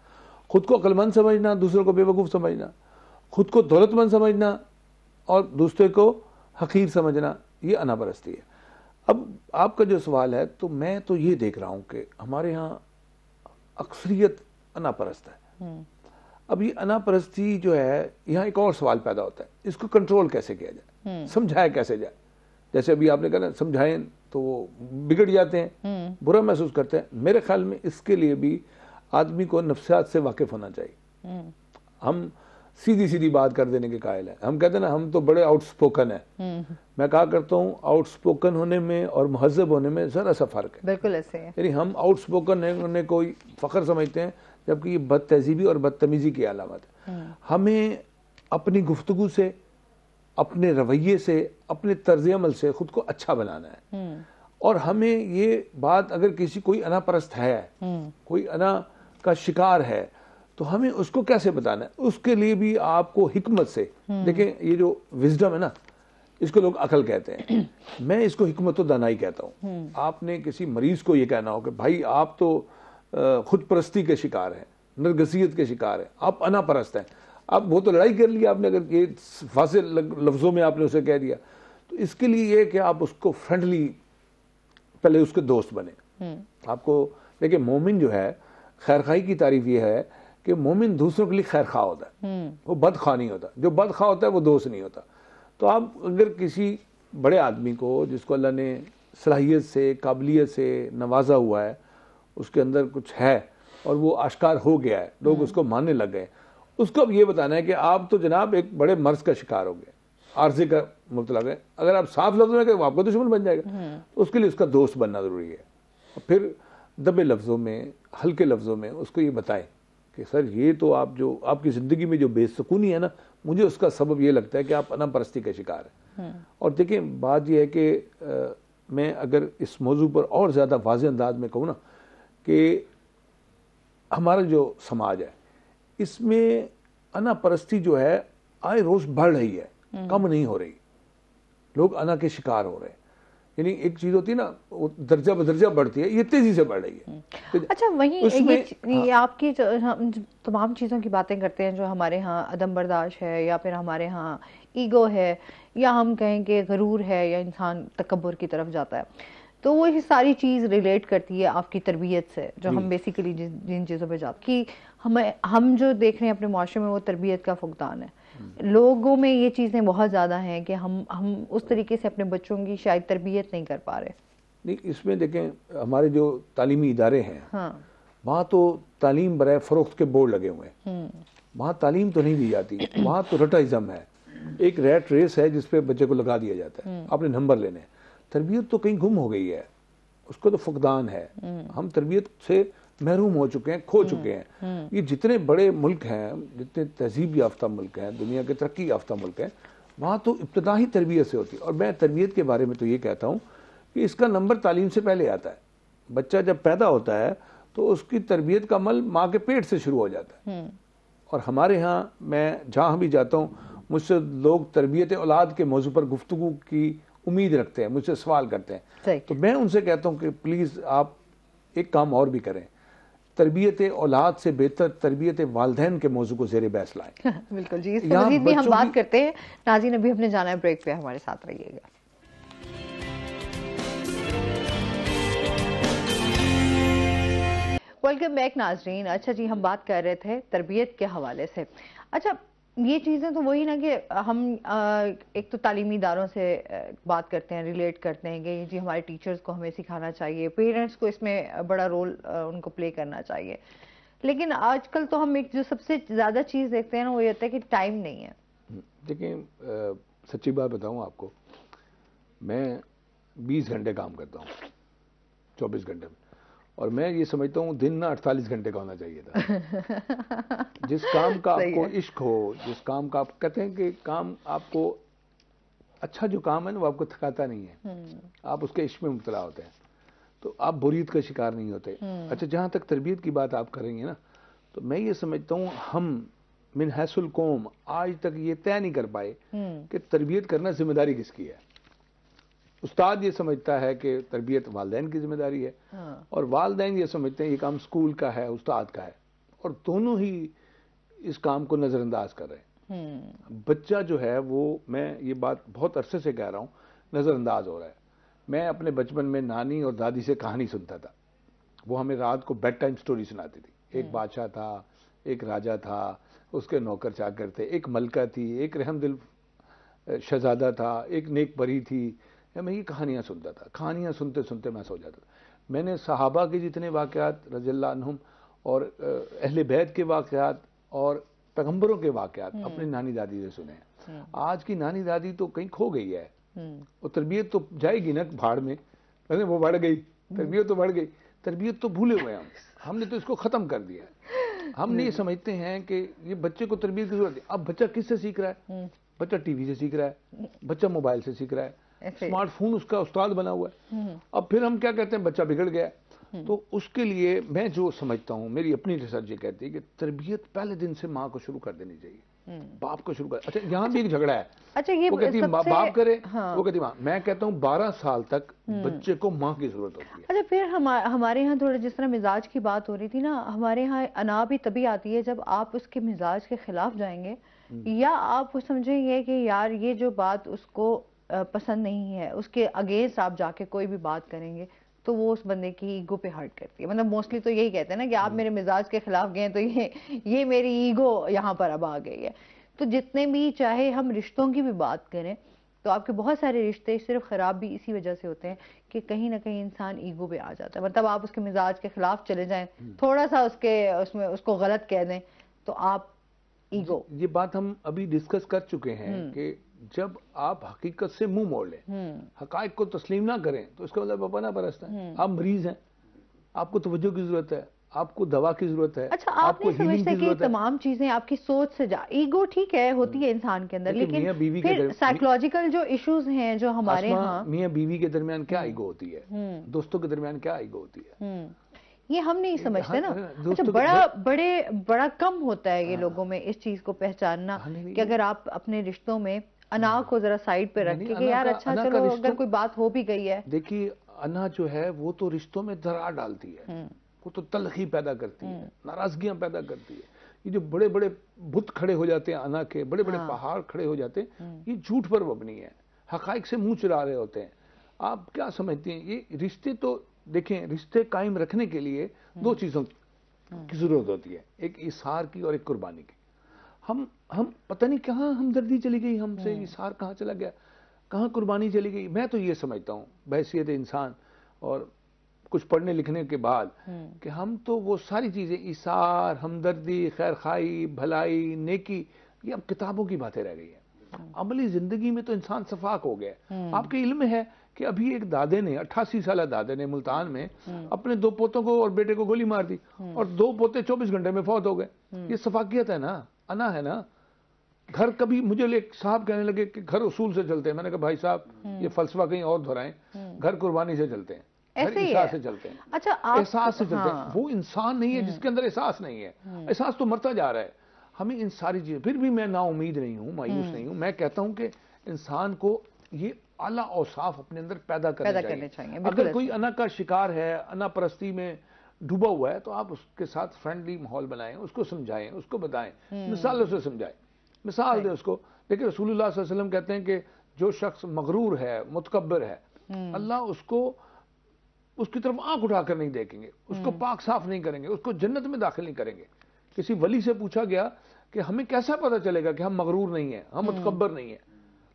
खुद को अक्लमंद समझना, दूसरों को बेवकूफ समझना। खुद को दौलतमंद समझना और दूसरे को हकीर समझना, ये अनापरस्ती है। अब आपका जो सवाल है, तो मैं तो ये देख रहा हूं कि हमारे यहाँ अक्सरियत अनापरस्त है। अब ये अनापरस्ती जो है, यहाँ एक और सवाल पैदा होता है, इसको कंट्रोल कैसे किया जाए, समझाया कैसे जाए। जैसे अभी आपने कहा समझाएं तो वो बिगड़ जाते हैं, बुरा महसूस करते हैं। मेरे ख्याल में इसके लिए भी आदमी को नफ्सियात से वाकिफ होना चाहिए। हम सीधी सीधी बात कर देने के कायल है। हम कहते हैं ना, हम तो बड़े आउटस्पोकन है। मैं कहा करता हूँ, आउटस्पोकन होने में और मुहज़्ज़ब होने में जरा सा फर्क है। बिल्कुल ऐसे है। यानी हम आउटस्पोकन होने को फख्र समझते हैं, जबकि ये बदतहजीबी और बदतमीजी की अलामत है। हमें अपनी गुफ्तगू से, अपने रवैये से, अपने तर्ज अमल से खुद को अच्छा बनाना है। और हमें ये बात, अगर किसी कोई अनापरस्त है, कोई अना का शिकार है, तो हमें उसको कैसे बताना है, उसके लिए भी आपको हिकमत से, देखें ये जो विजडम है ना, इसको लोग अकल कहते हैं, मैं इसको हिकमत व दानाई कहता हूँ। आपने किसी मरीज को ये कहना हो कि भाई आप तो खुद परस्ती के शिकार हैं, नरगसियत के शिकार हैं, आप अनापरस्त हैं। आप वो तो लड़ाई कर लिया आपने, अगर ये फासिल लफ्जों में आपने उसे कह दिया, तो इसके लिए ये कि आप उसको फ्रेंडली, पहले उसके दोस्त बने। आपको देखिए, मोमिन जो है, खैरखाई की तारीफ ये है कि मोमिन दूसरों के लिए खैरखा होता है, वो बदखा नहीं होता। जो बदखा होता है वो दोस्त नहीं होता। तो आप अगर किसी बड़े आदमी को, जिसको अल्लाह ने सलाहियत से, काबिलियत से नवाजा हुआ है, उसके अंदर कुछ है और वो आश्कार हो गया है, लोग उसको मानने लग गए, उसको अब ये बताना है कि आप तो जनाब एक बड़े मर्ज का शिकार हो गए, आर्जी का मुब्तला गए। अगर आप साफ लफ्जों में कहें आपका दुश्मन बन जाएगा, तो उसके लिए उसका दोस्त बनना जरूरी है। और फिर दबे लफ्जों में, हल्के लफ्जों में उसको ये बताएं कि सर ये तो आप जो आपकी ज़िंदगी में जो बेसुकूनी है ना, मुझे उसका सबब ये लगता है कि आप अनापरस्ती का शिकार है। और देखें बात यह है कि मैं अगर इस मौजू पर और ज़्यादा वाज़ेह अंदाज में कहूँ ना कि हमारा जो समाज है इसमें अनापरस्ती जो है आए रोज़ बढ़ रही है, कम नहीं हो रही। लोग अना के शिकार हो रहे हैं। यानी एक चीज होती है ना, वो दर्जा बदर्जा बढ़ती है, ये तेजी से बढ़ रही है। तो अच्छा वहीं ये आपकी हम तमाम चीज़ों की बातें करते हैं जो हमारे यहाँ अदम बर्दाश्त है, या फिर हमारे यहाँ ईगो है, या हम कहें कि गरूर है, या इंसान तकब्बुर की तरफ जाता है, तो वो ये सारी चीज़ रिलेट करती है आपकी तरबियत से, जो हम बेसिकली जिन चीज़ों पे जाते कि हम जो देख रहे हैं अपने माशरे में वो तरबियत का फुकदान है। लोगों में ये चीज़ें बहुत ज़्यादा हैं कि हम उस तरीके से अपने बच्चों की शायद तरबियत नहीं कर पा रहे। नहीं, इसमें देखें हमारे जो तालीमी इदारे हैं, हाँ, वहाँ तो तालीम बराए फ़रोख्त के बोर्ड लगे हुए हैं, वहाँ तालीम तो नहीं दी जाती, वहाँ तो रटाइज़म है, एक रैट रेस है जिसपे बच्चे को लगा दिया जाता है, आपने नंबर लेने। तरबियत तो कहीं गुम हो गई है, उसको तो फुकदान है। हम तरबियत से महरूम हो चुके हैं, खो चुके हैं। ये जितने बड़े मुल्क हैं, जितने तहजीब याफ्ता मुल्क हैं, दुनिया के तरक्की याफ्ता मुल्क हैं, वहाँ तो इब्तदाही तरबियत से होती है। और मैं तरबियत के बारे में तो ये कहता हूँ कि इसका नंबर तालीम से पहले आता है। बच्चा जब पैदा होता है तो उसकी तरबियत का अमल माँ के पेट से शुरू हो जाता है। और हमारे यहाँ, मैं जहाँ भी जाता हूँ, मुझसे लोग तरबियत औलाद के मौजू पर गुफ्तगू की उम्मीद रखते हैं, मुझसे सवाल करते हैं। तो मैं उनसे कहता हूँ कि प्लीज़ आप एक काम और भी करें, तरबियत औलाद से बेहतर तरबियत वालदैन के मौजू को ज़ेरे बहस लाएं। बिल्कुल जी, इस पर मज़ीद भी हम बात करते हैं। नाज़रीन अभी हमने जाना है ब्रेक पे, हमारे साथ रहिएगा। वेलकम बैक नाज़रीन। अच्छा जी, हम बात कर रहे थे तरबियत के हवाले से। अच्छा, ये चीज़ें तो वही ना कि हम एक तो तालीमी इदारों से बात करते हैं, रिलेट करते हैं कि जी हमारे टीचर्स को हमें सिखाना चाहिए, पेरेंट्स को इसमें बड़ा रोल उनको प्ले करना चाहिए। लेकिन आजकल तो हम एक जो सबसे ज़्यादा चीज़ देखते हैं ना, वो ये होता है कि टाइम नहीं है। देखिए सच्ची बात बताऊँ आपको, मैं 20 घंटे काम करता हूँ 24 घंटे में, और मैं ये समझता हूँ दिन ना 48 घंटे का होना चाहिए था। जिस काम का आपको इश्क हो, जिस काम का आप कहते हैं कि काम आपको अच्छा, जो काम है ना वो आपको थकाता नहीं है, आप उसके इश्क में मुब्तला होते हैं, तो आप बोरियत का शिकार नहीं होते। अच्छा, जहाँ तक तरबियत की बात आप करेंगे ना, तो मैं ये समझता हूँ हम मिन हैसुल कौम आज तक ये तय नहीं कर पाए कि तरबियत करना जिम्मेदारी किसकी है। उस्ताद ये समझता है कि तरबियत वालदैन की जिम्मेदारी है, और वालदैन ये समझते हैं ये काम स्कूल का है, उस्ताद का है, और दोनों ही इस काम को नज़रअंदाज कर रहे हैं। बच्चा जो है वो, मैं ये बात बहुत अरसे से कह रहा हूँ, नज़रअंदाज हो रहा है। मैं अपने बचपन में नानी और दादी से कहानी सुनता था, वो हमें रात को बेड टाइम स्टोरी सुनाती थी। एक बादशाह था, एक राजा था, उसके नौकर चाकर थे, एक मलका थी, एक रहमदिल शहजादा था, एक नेक परी थी। मैं ये कहानियाँ सुनता था, कहानियाँ सुनते सुनते मैं सो जाता था। मैंने सहाबा के जितने वाक़यात रज़ियल्लाहु अन्हुम और अहले बैत के वाक़यात और पैगंबरों के वाक़यात अपनी नानी दादी से सुने हैं। आज की नानी दादी तो कहीं खो गई है, और तरबियत तो जाएगी ना भाड़ में, वो बढ़ गई, तरबियत तो बढ़ गई, तरबियत तो भूले हुए हमने तो इसको ख़त्म कर दिया है। हम नहीं समझते हैं कि ये बच्चे को तरबियत की जरूरत है। अब बच्चा किससे सीख रहा है? बच्चा टीवी से सीख रहा है, बच्चा मोबाइल से सीख रहा है, स्मार्टफोन उसका उस्ताद बना हुआ है। अब फिर हम क्या कहते हैं, बच्चा बिगड़ गया। तो उसके लिए मैं जो समझता हूँ, मेरी अपनी रिसर्च ये कहती है कि तरबियत पहले दिन से माँ को शुरू कर देनी चाहिए, बाप को शुरू कर। अच्छा, यहाँ भी एक झगड़ा है। अच्छा, ये वो कहती है बाप करे, हाँ। वो कहती माँ। मैं कहता हूँ 12 साल तक बच्चे को माँ की जरूरत होती है। अच्छा, फिर हमारे यहाँ थोड़ा जिस तरह मिजाज की बात हो रही थी ना, हमारे यहाँ अना भी तभी आती है जब आप उसके मिजाज के खिलाफ जाएंगे, या आप समझेंगे कि यार ये जो बात उसको पसंद नहीं है, उसके अगेंस्ट आप जाके कोई भी बात करेंगे तो वो उस बंदे की ईगो पे हर्ट करती है। मतलब मोस्टली तो यही कहते हैं ना कि आप मेरे मिजाज के खिलाफ गए तो ये मेरी ईगो यहाँ पर अब आ गई है। तो जितने भी चाहे हम रिश्तों की भी बात करें, तो तो आपके बहुत सारे रिश्ते सिर्फ ख़राब भी इसी वजह से होते हैं कि कहीं ना कहीं इंसान ईगो पे आ जाता है। मतलब आप उसके मिजाज के खिलाफ चले जाएं, थोड़ा सा उसमें उसको गलत कह दें तो आप ईगो। ये बात हम अभी डिस्कस कर चुके हैं कि जब आप हकीकत से मुंह मोड़ लें, हकायक को तस्लीम ना करें, तो इसका मतलब अपना बरसता है। आप मरीज हैं, आपको तवज्जो की जरूरत है, आपको दवा की जरूरत है। अच्छा, आप नहीं समझते कि तमाम चीजें आपकी सोच से ईगो ठीक है होती है इंसान के अंदर, लेकिन फिर साइकोलॉजिकल जो इश्यूज हैं जो हमारे यहाँ मियां बीवी के दरमियान क्या ईगो होती है, दोस्तों के दरमियान क्या ईगो होती है, ये हम नहीं समझते ना। अच्छा, बड़ा कम होता है ये लोगों में इस चीज को पहचानना कि अगर आप अपने रिश्तों में अना को जरा साइड पे रख के यार अच्छा चलो अगर कोई बात हो भी गई है। देखिए अना जो है वो तो रिश्तों में दरार डालती है, वो तो तलखी पैदा करती है, नाराजगियां पैदा करती है। ये जो बड़े बड़े बुत खड़े हो जाते हैं अना के, बड़े बड़े पहाड़ खड़े हो जाते हैं, ये झूठ पर मबनी है, हकाइक से मुंह चुरा रहे होते हैं। आप क्या समझते हैं ये रिश्ते? तो देखें, रिश्ते कायम रखने के लिए दो चीजों की जरूरत होती है, एक इसार की और एक कुर्बानी की। हम पता नहीं कहाँ हमदर्दी चली गई हमसे, इसार कहाँ चला गया, कहाँ कुर्बानी चली गई। मैं तो ये समझता हूँ बहैसियत इंसान और कुछ पढ़ने लिखने के बाद कि हम तो वो सारी चीजें इसार, हमदर्दी, खैर खाई, भलाई, नेकी, ये अब किताबों की बातें रह गई है। अमली जिंदगी में तो इंसान सफाक हो गया। आपके इल्म है कि अभी एक दादे ने, 88 साल दादे ने मुल्तान में अपने 2 पोतों को और बेटे को गोली मार दी और 2 पोते 24 घंटे में फौत हो गए। ये सफाकियत है ना, अना है ना। घर कभी मुझे एक साहब कहने लगे कि घर उसूल से चलते हैं। मैंने कहा भाई साहब ये फलसफा कहीं और दोहराएं, घर कुर्बानी से चलते हैं, घर एहसास से चलते हैं। अच्छा, एहसास से चलते हैं। वो इंसान नहीं है जिसके अंदर एहसास नहीं है। एहसास तो मरता जा रहा है। हमें इन सारी चीजें, फिर भी मैं नाउमीद नहीं हूं, मायूस नहीं हूं। मैं कहता हूं कि इंसान को ये आला औसाफ अपने अंदर पैदा करने चाहिए। अगर कोई अना का शिकार है, अना परस्ती में डूबा हुआ है, तो आप उसके साथ फ्रेंडली माहौल बनाएं, उसको समझाएं, उसको बताएं, मिसालों से समझाएं, मिसाल दे उसको। देखिए रसूलुल्लाह सल्लल्लाहु अलैहि वसल्लम कहते हैं कि जो शख्स मगरूर है, मुतकब्बिर है, अल्लाह उसको उसकी तरफ आंख उठाकर नहीं देखेंगे, उसको पाक साफ नहीं करेंगे, उसको जन्नत में दाखिल नहीं करेंगे। किसी वली से पूछा गया कि हमें कैसा पता चलेगा कि हम मगरूर नहीं है, हम मुतकब्बिर नहीं है?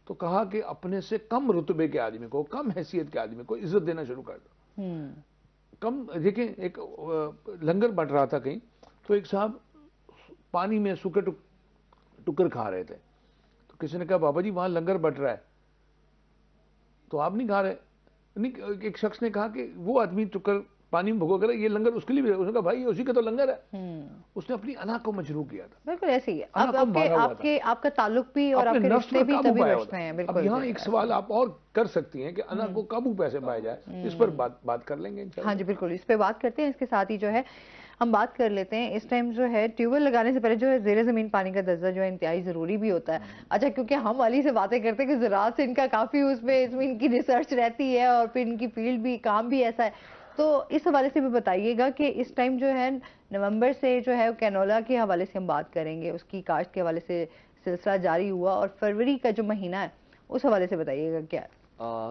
तो कहा कि अपने से कम रुतबे के आदमी को, कम हैसियत के आदमी को इज्जत देना शुरू कर दो। कम देखिए, एक लंगर बंट रहा था कहीं, तो एक साहब पानी में सूखे टुकर खा रहे थे। तो किसी ने कहा बाबा जी वहां लंगर बंट रहा है तो आप नहीं खा रहे? नहीं, एक शख्स ने कहा कि वो आदमी टुकर पानी में भगो कर ये लंगर उसके लिए भी है। उसने कहा भाई उसी का तो लंगर है। उसने अपनी अना को मजरूह किया था। बिल्कुल ऐसे ही है। अब आपका ताल्लुक भी और आपके रिश्ते भी तभी बढ़ते हैं। बिल्कुल। अब यहाँ एक सवाल आप और कर सकती हैं कि अना को काबू कैसे पाया जाए, इस पर बात कर लेंगे। हाँ जी बिल्कुल, इस पर बात करते हैं। इसके साथ ही जो है हम बात कर लेते हैं, इस टाइम जो है ट्यूबवेल लगाने से पहले जो है ज़ेरे ज़मीन पानी का दर्जा जो है इंतहाई ज़रूरी भी होता है। अच्छा, क्योंकि हम वाली से बातें करते हैं कि ज़राअत से इनका काफ़ी उसमें इनकी रिसर्च रहती है और फिर इनकी फील्ड भी, काम भी ऐसा है। तो इस हवाले से भी बताइएगा कि इस टाइम जो है नवंबर से जो है कैनोला के हवाले से हम बात करेंगे, उसकी काश्त के हवाले से सिलसिला जारी हुआ और फरवरी का जो महीना है उस हवाले से बताइएगा क्या।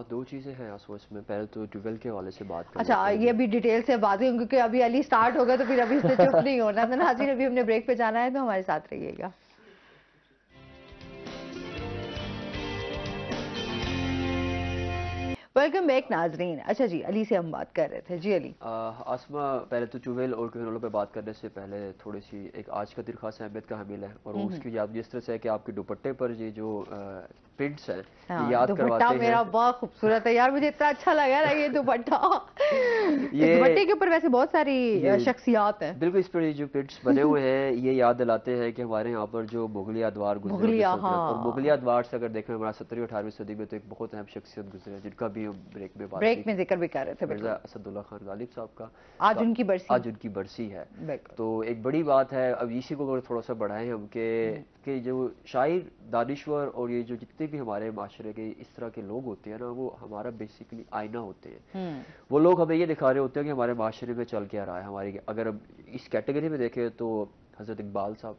2 चीज़ें हैं इसमें। पहले तो ट्यूबवेल के हवाले से बात करें। अच्छा, ये अभी डिटेल से बात है क्योंकि अभी अली स्टार्ट होगा तो फिर अभी इससे चुप नहीं होना। तो नाज़रीन अभी हमने ब्रेक पे जाना है, तो हमारे साथ रहिएगा। वेलकम बैक नाजरीन। अच्छा जी, अली से हम बात कर रहे थे। जी अली। आसमा, पहले तो ट्यूबवेल और कैनोला पे बात करने से पहले थोड़ी सी एक आज का दिन खास अहमियत का हामिल है और उसकी याद जिस तरह से है कि आपके दुपट्टे पर ये जो प्रिंट्स हैं, हाँ, याद करवाते हैं। मेरा बहुत खूबसूरत है यार, मुझे इतना अच्छा लगा ना ये दुपट्टा। ये दुपट्टे के ऊपर वैसे बहुत सारी शख्सियात हैं। बिल्कुल, इस पर जो प्रिंट्स बने हुए हैं ये याद दिलाते हैं कि हमारे यहाँ पर जो मुगलिया द्वार गुजरे, और मुगलिया द्वार से अगर देखें हमारा 17वीं 18वीं सदी में तो एक बहुत अहम शख्सियत गुजरे जिनका भी हम ब्रेक में जिक्र भी कर रहे थे, मिर्जा असदुल्ला खान गालिब साहब का। आज उनकी बरसी है। तो एक बड़ी बात है। अब इसी को थोड़ा सा बढ़ाएं हम कि जो शायर, दानिश्वर और ये जो जितने भी हमारे माशरे के इस तरह के लोग होते हैं ना, वो हमारा बेसिकली आईना होते हैं। वो लोग हमें ये दिखा रहे होते हैं कि हमारे माशरे में चल क्या रहा है। हमारी अगर अब इस कैटेगरी में देखें तो हजरत इकबाल साहब,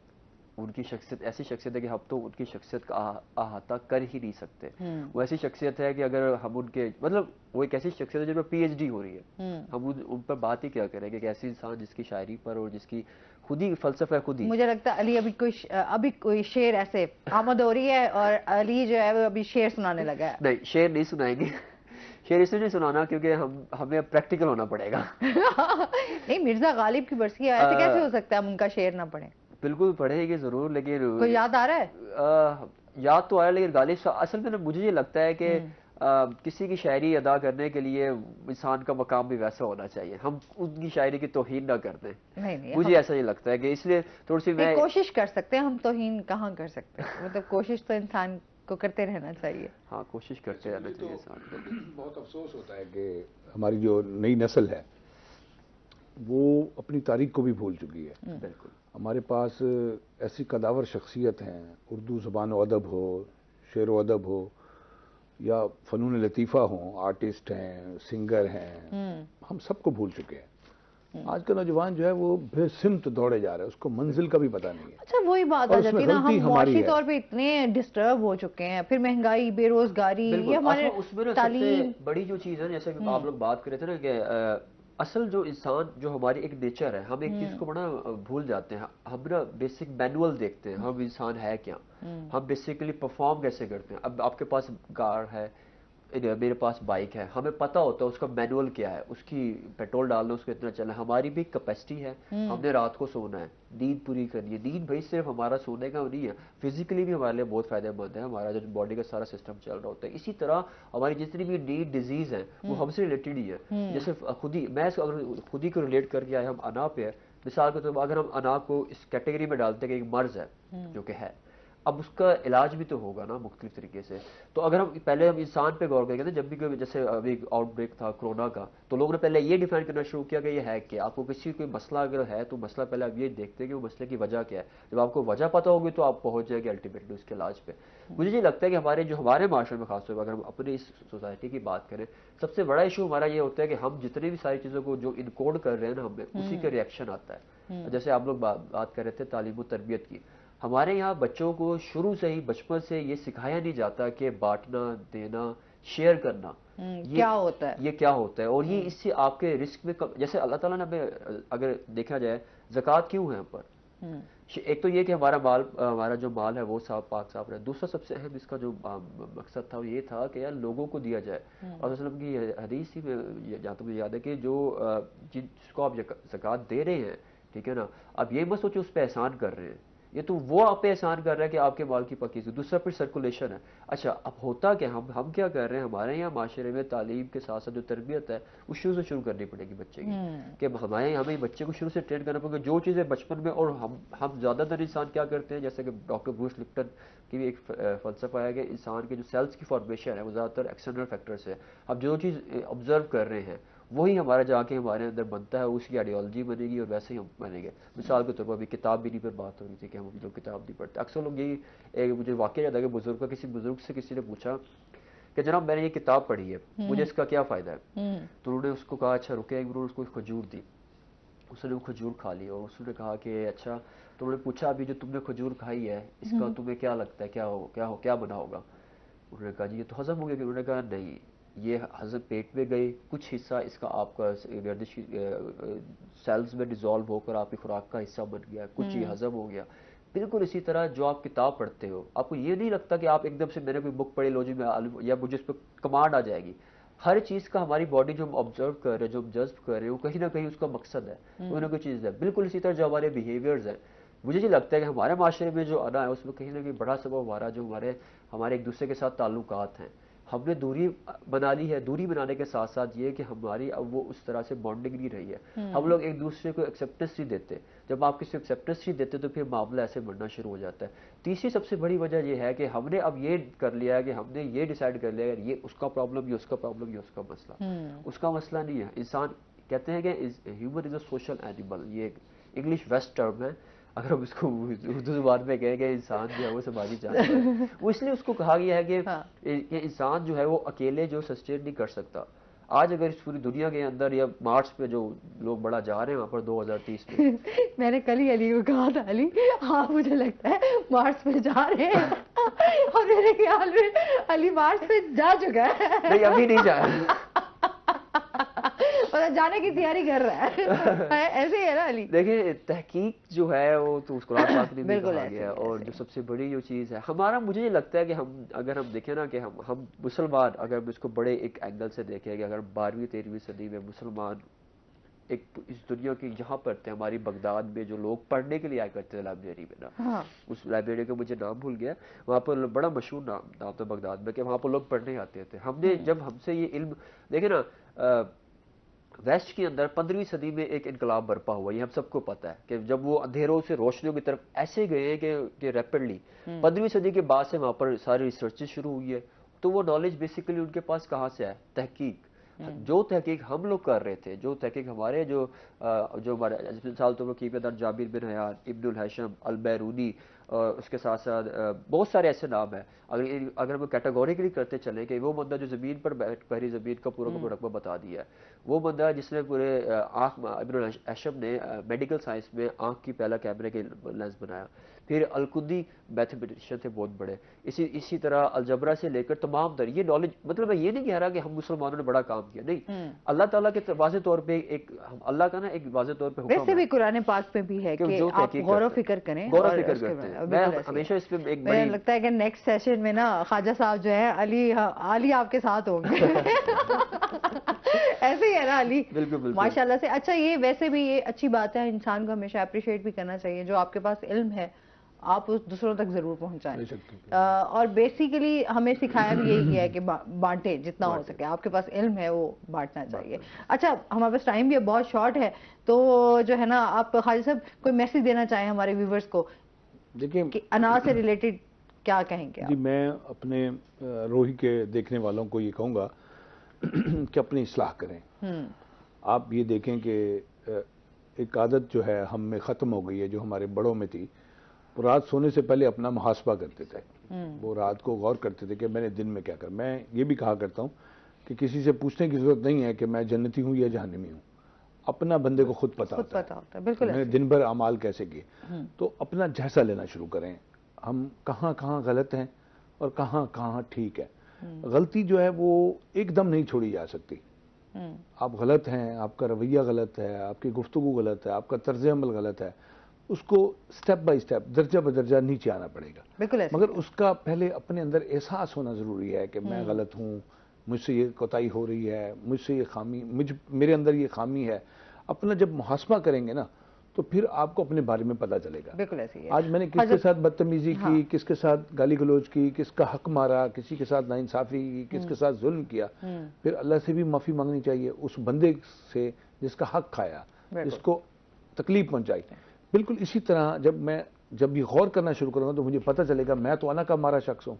उनकी शख्सियत ऐसी शख्सियत है कि हम तो उनकी शख्सियत का अहाता कर ही नहीं सकते। वो ऐसी शख्सियत है कि अगर हम उनके मतलब वो एक ऐसी शख्सियत है जिसमें PhD हो रही है, हम उन पर बात ही क्या करेंगे कि ऐसी इंसान जिसकी शायरी पर और जिसकी खुद ही फलसफा है खुद ही। मुझे लगता है अली अभी कोई शेर ऐसे आमद हो रही है और अली जो है वो अभी शेर सुनाने लगा है। नहीं, शेर नहीं सुनाएंगे। शेर इसलिए नहीं सुनाना क्योंकि हमें प्रैक्टिकल होना पड़ेगा। नहीं, मिर्जा गालिब की बरसी है, ऐसे कैसे हो सकता है हम उनका शेर ना पढ़े? बिल्कुल पढ़ेंगे जरूर, लेकिन कोई याद आ रहा है? याद तो आया, लेकिन गालिब असल में मुझे ये लगता है कि किसी की शायरी अदा करने के लिए इंसान का मकाम भी वैसा होना चाहिए, हम उनकी शायरी की तौहीन ना कर दें। नहीं, मुझे ऐसा ही लगता है कि इसलिए थोड़ी सी मैं कोशिश कर सकते हैं, हम तौहीन कहाँ कर सकते हैं, मतलब कोशिश तो इंसान को करते रहना चाहिए। हाँ, कोशिश करते रहना चाहिए इंसान को। बहुत अफसोस होता है कि हमारी जो नई नस्ल है वो अपनी तारीख को भी भूल चुकी है। बिल्कुल, हमारे पास ऐसी कदावर शख्सियत हैं, उर्दू ज़बान व अदब हो, शेर व अदब हो या फ़नून लतीफ़ा हो, आर्टिस्ट हैं, सिंगर हैं, हम सबको भूल चुके हैं। आज का नौजवान जो है वो बेसिमत दौड़े जा रहा है, उसको मंजिल का भी पता नहीं है। अच्छा, वही बात आ जाती है ना, हम माशी तौर पे इतने डिस्टर्ब हो चुके हैं, फिर महंगाई, बेरोजगारी, ये हमारे उसमें तालीम। सबसे बड़ी जो चीज़ है, जैसे आप लोग बात कर रहे थे ना कि असल जो इंसान जो हमारी एक नेचर है, हम एक चीज को बड़ा भूल जाते हैं। हम ना बेसिक मैनुअल देखते हैं, हम इंसान है क्या, हम बेसिकली परफॉर्म कैसे करते हैं। अब आपके पास कार है, मेरे पास बाइक है, हमें पता होता है उसका मैनुअल क्या है, उसकी पेट्रोल डालना, उसको इतना चलना है। हमारी भी कैपेसिटी है, हमने रात को सोना है, नींद पूरी करनी है। नींद भाई सिर्फ हमारा सोने का नहीं है, फिजिकली भी हमारे लिए बहुत फायदेमंद है, हमारा जो बॉडी का सारा सिस्टम चल रहा होता है। इसी तरह हमारी जितनी भी नींद डिजीज है वो हमसे रिलेटेड ही है। जैसे खुद ही मैं अगर खुद ही को रिलेट करके आए, हम अना पे है, मिसाल के तौर पर अगर हम अना को इस कैटेगरी में डालते हैं कि एक मर्ज है जो कि है, अब उसका इलाज भी तो होगा ना मुख्तलिफ तरीके से। तो अगर हम पहले हम इंसान पे गौर करेंगे ना, जब भी कोई जैसे अभी आउटब्रेक था कोरोना का, तो लोगों ने पहले ये डिफाइन करना शुरू किया कि ये है कि आपको किसी कोई मसला अगर है तो मसला पहले आप ये देखते हैं कि वो मसले की वजह क्या है। जब आपको वजह पता होगी तो आप पहुंच जाएंगे अल्टीमेटली उसके इलाज पे। मुझे ये लगता है कि हमारे माशरे में खासतौर पर अगर हम अपनी इस सोसाइटी की बात करें, सबसे बड़ा इशू हमारा ये होता है कि हम जितनी भी सारी चीज़ों को जो इनकोड कर रहे हैं ना हमें, उसी का रिएक्शन आता है। जैसे आप लोग बात कर रहे थे तालीम और तरबियत की, हमारे यहाँ बच्चों को शुरू से ही बचपन से ये सिखाया नहीं जाता कि बांटना, देना, शेयर करना क्या होता है, ये क्या होता है। और ये इससे आपके रिस्क में जैसे अल्लाह ताला ने हमें अगर देखा जाए ज़कात क्यों है पर, एक तो ये कि हमारा जो माल है वो साफ पाक साफ रहे। दूसरा सबसे अहम इसका जो मकसद था वो ये था कि यार लोगों को दिया जाए। और वसल्लम की हदीस ही में जहाँ तक मुझे याद है कि जो जिसको आप ज़कात दे रहे हैं, ठीक है ना, अब ये मत सोचो उस पर एहसान कर रहे हैं, ये तो वो आप पे एहसान कर रहा है कि आपके माल की पक्की। दूसरा फिर सर्कुलेशन है। अच्छा, अब होता क्या, हम क्या कर रहे हैं, हमारे यहाँ माशरे में तालीम के साथ साथ जो तरबियत है वो शुरू से शुरू करनी पड़ेगी बच्चे की। कि हमारे यहाँ हमें बच्चे को शुरू से ट्रेन करना पड़ेगा जो चीज़ें बचपन में। और हम ज़्यादातर इंसान क्या करते हैं, जैसे कि डॉक्टर ब्रूस लिप्टन की भी एक फलसफा है कि इंसान के जो सेल्स की फॉर्मेशन है वो ज़्यादातर एक्सटर्नल फैक्टर से है। अब जो चीज़ ऑब्जर्व कर रहे हैं वही हमारा जाके हमारे अंदर बनता है, उसकी आइडियोलॉजी बनेगी और वैसे ही हम बनेंगे। मिसाल के तौर पर अभी किताब भी नहीं पर बात हो रही थी कि हम लोग किताब नहीं पढ़ते। अक्सर लोग यही, मुझे वाकई याद है कि बुजुर्ग का, किसी बुजुर्ग से किसी ने पूछा कि जनाब मैंने ये किताब पढ़ी है, मुझे इसका क्या फ़ायदा है। तो उन्होंने उसको कहा अच्छा रुके, उन्होंने उसको खजूर दी, उसने वो खजूर खा ली और उसने कहा कि अच्छा, तो उन्होंने पूछा अभी जो तुमने खजूर खाई है इसका तुम्हें क्या लगता है क्या बना होगा। उन्होंने कहा जी ये तो हजम हो गया। उन्होंने कहा नहीं, ये हजम पेट में गई, कुछ हिस्सा इसका आपका गर्दिश सेल्स में डिजॉल्व होकर आपकी खुराक का हिस्सा बन गया, कुछ ये हजम हो गया। बिल्कुल इसी तरह जो आप किताब पढ़ते हो, आपको ये नहीं लगता कि आप एकदम से मैंने कोई बुक पढ़ी लो जी मैं या मुझे इस पर कमांड आ जाएगी। हर चीज़ का हमारी बॉडी जो हम ऑब्जर्व कर रहे हैं, जो हम जज्ब कर रहे हैं, वो कहीं ना कहीं उसका मकसद है, कोई ना कोई चीज़ है। बिल्कुल इसी तरह जो हमारे बिहेवियर्स हैं, मुझे ये लगता है कि हमारे माशरे में जो अना है उसमें कहीं ना कहीं बड़ा सबब हमारा जो हमारे एक दूसरे के साथ ताल्लुकात हैं, हमने दूरी बना ली है। दूरी बनाने के साथ साथ ये कि हमारी अब वो उस तरह से बॉन्डिंग नहीं रही है। हम लोग एक दूसरे को एक्सेप्टेंस नहीं देते। जब आप किसी को एक्सेप्टेंस नहीं देते तो फिर मामला ऐसे बढ़ना शुरू हो जाता है। तीसरी सबसे बड़ी वजह यह है कि हमने अब ये कर लिया है कि हमने ये डिसाइड कर लिया है ये उसका प्रॉब्लम, ये उसका प्रॉब्लम, ये उसका मसला। उसका मसला नहीं है। इंसान कहते हैं कि human is a social animal, ये इंग्लिश वेस्ट टर्म है। अगर हम इसको उर्दू जुबान में कहें कि इंसान जो है वो समाजी जानवर है, वो इसलिए उसको कहा गया है कि इंसान जो है वो अकेले जो सस्टेन नहीं कर सकता। आज अगर इस पूरी दुनिया के अंदर या मार्स पे जो लोग बड़ा जा रहे हैं वहाँ पर 2030 में मैंने कल ही अली को कहा था, अली हाँ मुझे लगता है मार्स पे जा रहे हैं और मेरे ख्याल में अली मार्स पे जा चुका है। नहीं अभी नहीं जाया और जाने की तैयारी कर रहा है ऐसे ही है ना अली। देखिए तहकीक जो है वो तो उसको कुरान पाक में भी बिल्कुल कहा ऐसे गया है, ही, और ऐसे जो ही। सबसे बड़ी जो चीज़ है हमारा, मुझे ये लगता है कि हम अगर हम देखें ना कि हम मुसलमान, अगर हम इसको बड़े एक एंगल से देखें कि अगर 12वीं-13वीं सदी में मुसलमान एक इस दुनिया की जहाँ पर थे, हमारी बगदाद में जो लोग पढ़ने के लिए आया करते थे लाइब्रेरी में ना, हाँ। उस लाइब्रेरी का मुझे नाम भूल गया, वहाँ पर बड़ा मशहूर नाम था बगदाद में कि वहाँ पर लोग पढ़ने आते थे। हमने जब हमसे ये इल्म देखे ना, वेस्ट के अंदर 15वीं सदी में एक इनकलाब बरपा हुआ, ये हम सबको पता है कि जब वो अंधेरों से रोशनियों की तरफ ऐसे गए हैं कि रैपिडली 15वीं सदी के बाद से वहाँ पर सारी रिसर्चेज शुरू हुई है। तो वो नॉलेज बेसिकली उनके पास कहाँ से है? तहकीक। जो तहकीक हम लोग कर रहे थे, जो तहकीक हमारे जो हमारे मिसाल तौर पर कीमतदार जाबिर बिन हयान, इब्नुल हैशम, अल बैरूनी, उसके साथ साथ बहुत सारे ऐसे नाम हैं। अगर हम कैटेगोरिकली करते चले कि वो बंदा जो ज़मीन पर पहली ज़मीन का पूरा रकबा बता दिया है, वो बंदा जिसने पूरे आँख, इब्नुल हैशम ने मेडिकल साइंस में आँख की पहला कैमरे के लेंस बनाया। फिर अलकुदी मैथमेटिशियन थे बहुत बड़े। इसी तरह अलजबरा से लेकर तमाम तर ये नॉलेज, मतलब मैं ये नहीं कह रहा कि हम मुसलमानों ने बड़ा काम किया, नहीं, अल्लाह ताला के वाज़े तौर पे एक अल्लाह का ना एक वाज़े तौर पे हुक्म वैसे भी कुरान पाक में भी है कि जो आप गौर फिक्र करें, गौर और फिक्र उसके करते हैं। बाद- मैं बिल्कुल ऐसे ही हमेशा है। इस पे एक मुझे बड़ी लगता है कि नेक्स्ट सेशन में ना ख्वाजा साहब जो है अली आपके साथ होंगे ऐसे ही है ना अली। बिल्कुल बिल्कुल माशाल्लाह से। अच्छा, ये वैसे भी ये अच्छी बात है, इंसान को हमेशा अप्रिशिएट भी करना चाहिए। जो आपके पास इल्म है आप उस दूसरों तक जरूर पहुंचाएं। और बेसिकली हमें सिखाया भी यही गया है कि बांटे जितना हो सके, आपके पास इल्म है वो बांटना चाहिए। अच्छा, हमारे पास टाइम भी बहुत शॉर्ट है, तो जो है ना आप खालिद साहब कोई मैसेज देना चाहें हमारे व्यूवर्स को? देखिए कि अनाज से रिलेटेड क्या कहेंगे आप? जी, मैं अपने रोही के देखने वालों को ये कहूँगा कि अपनी इस्लाह करें। आप ये देखें कि एक आदत जो है हम में ख़त्म हो गई है, जो हमारे बड़ों में थी। वो रात सोने से पहले अपना मुहासबा करते थे, वो रात को गौर करते थे कि मैंने दिन में क्या कर। मैं ये भी कहा करता हूँ कि किसी से पूछने की जरूरत नहीं है कि मैं जन्नती हूँ या जहन्नमी हूँ, अपना बंदे को खुद पता होता है। बिल्कुल मैंने दिन भर अमाल कैसे किए। तो अपना जायजा लेना शुरू करें, हम कहाँ कहाँ गलत हैं और कहाँ कहाँ ठीक है। गलती जो है वो एकदम नहीं छोड़ी जा सकती। आप गलत हैं, आपका रवैया गलत है, आपकी गुफ्तगू गलत है, आपका तर्ज अमल गलत है, उसको स्टेप बाय स्टेप, दर्जा बदर्जा नीचे आना पड़ेगा। बिल्कुल। मगर उसका पहले अपने अंदर एहसास होना जरूरी है कि मैं गलत हूँ, मुझसे ये कोताही हो रही है, मुझसे ये खामी, मेरे अंदर ये खामी है। अपना जब मुहासबा करेंगे ना, तो फिर आपको अपने बारे में पता चलेगा। बिल्कुल ऐसे ही है। आज मैंने किसके साथ बदतमीजी की, किसके साथ गाली गलौज की, किसका हक मारा, किसी के साथ नाइंसाफी की, किसके साथ जुल्म किया, फिर अल्लाह से भी माफी मांगनी चाहिए उस बंदे से जिसका हक खाया, जिसको तकलीफ पहुंचाई। बिल्कुल इसी तरह जब ये गौर करना शुरू करूंगा तो मुझे पता चलेगा मैं तो अना का मारा शख्स हूँ,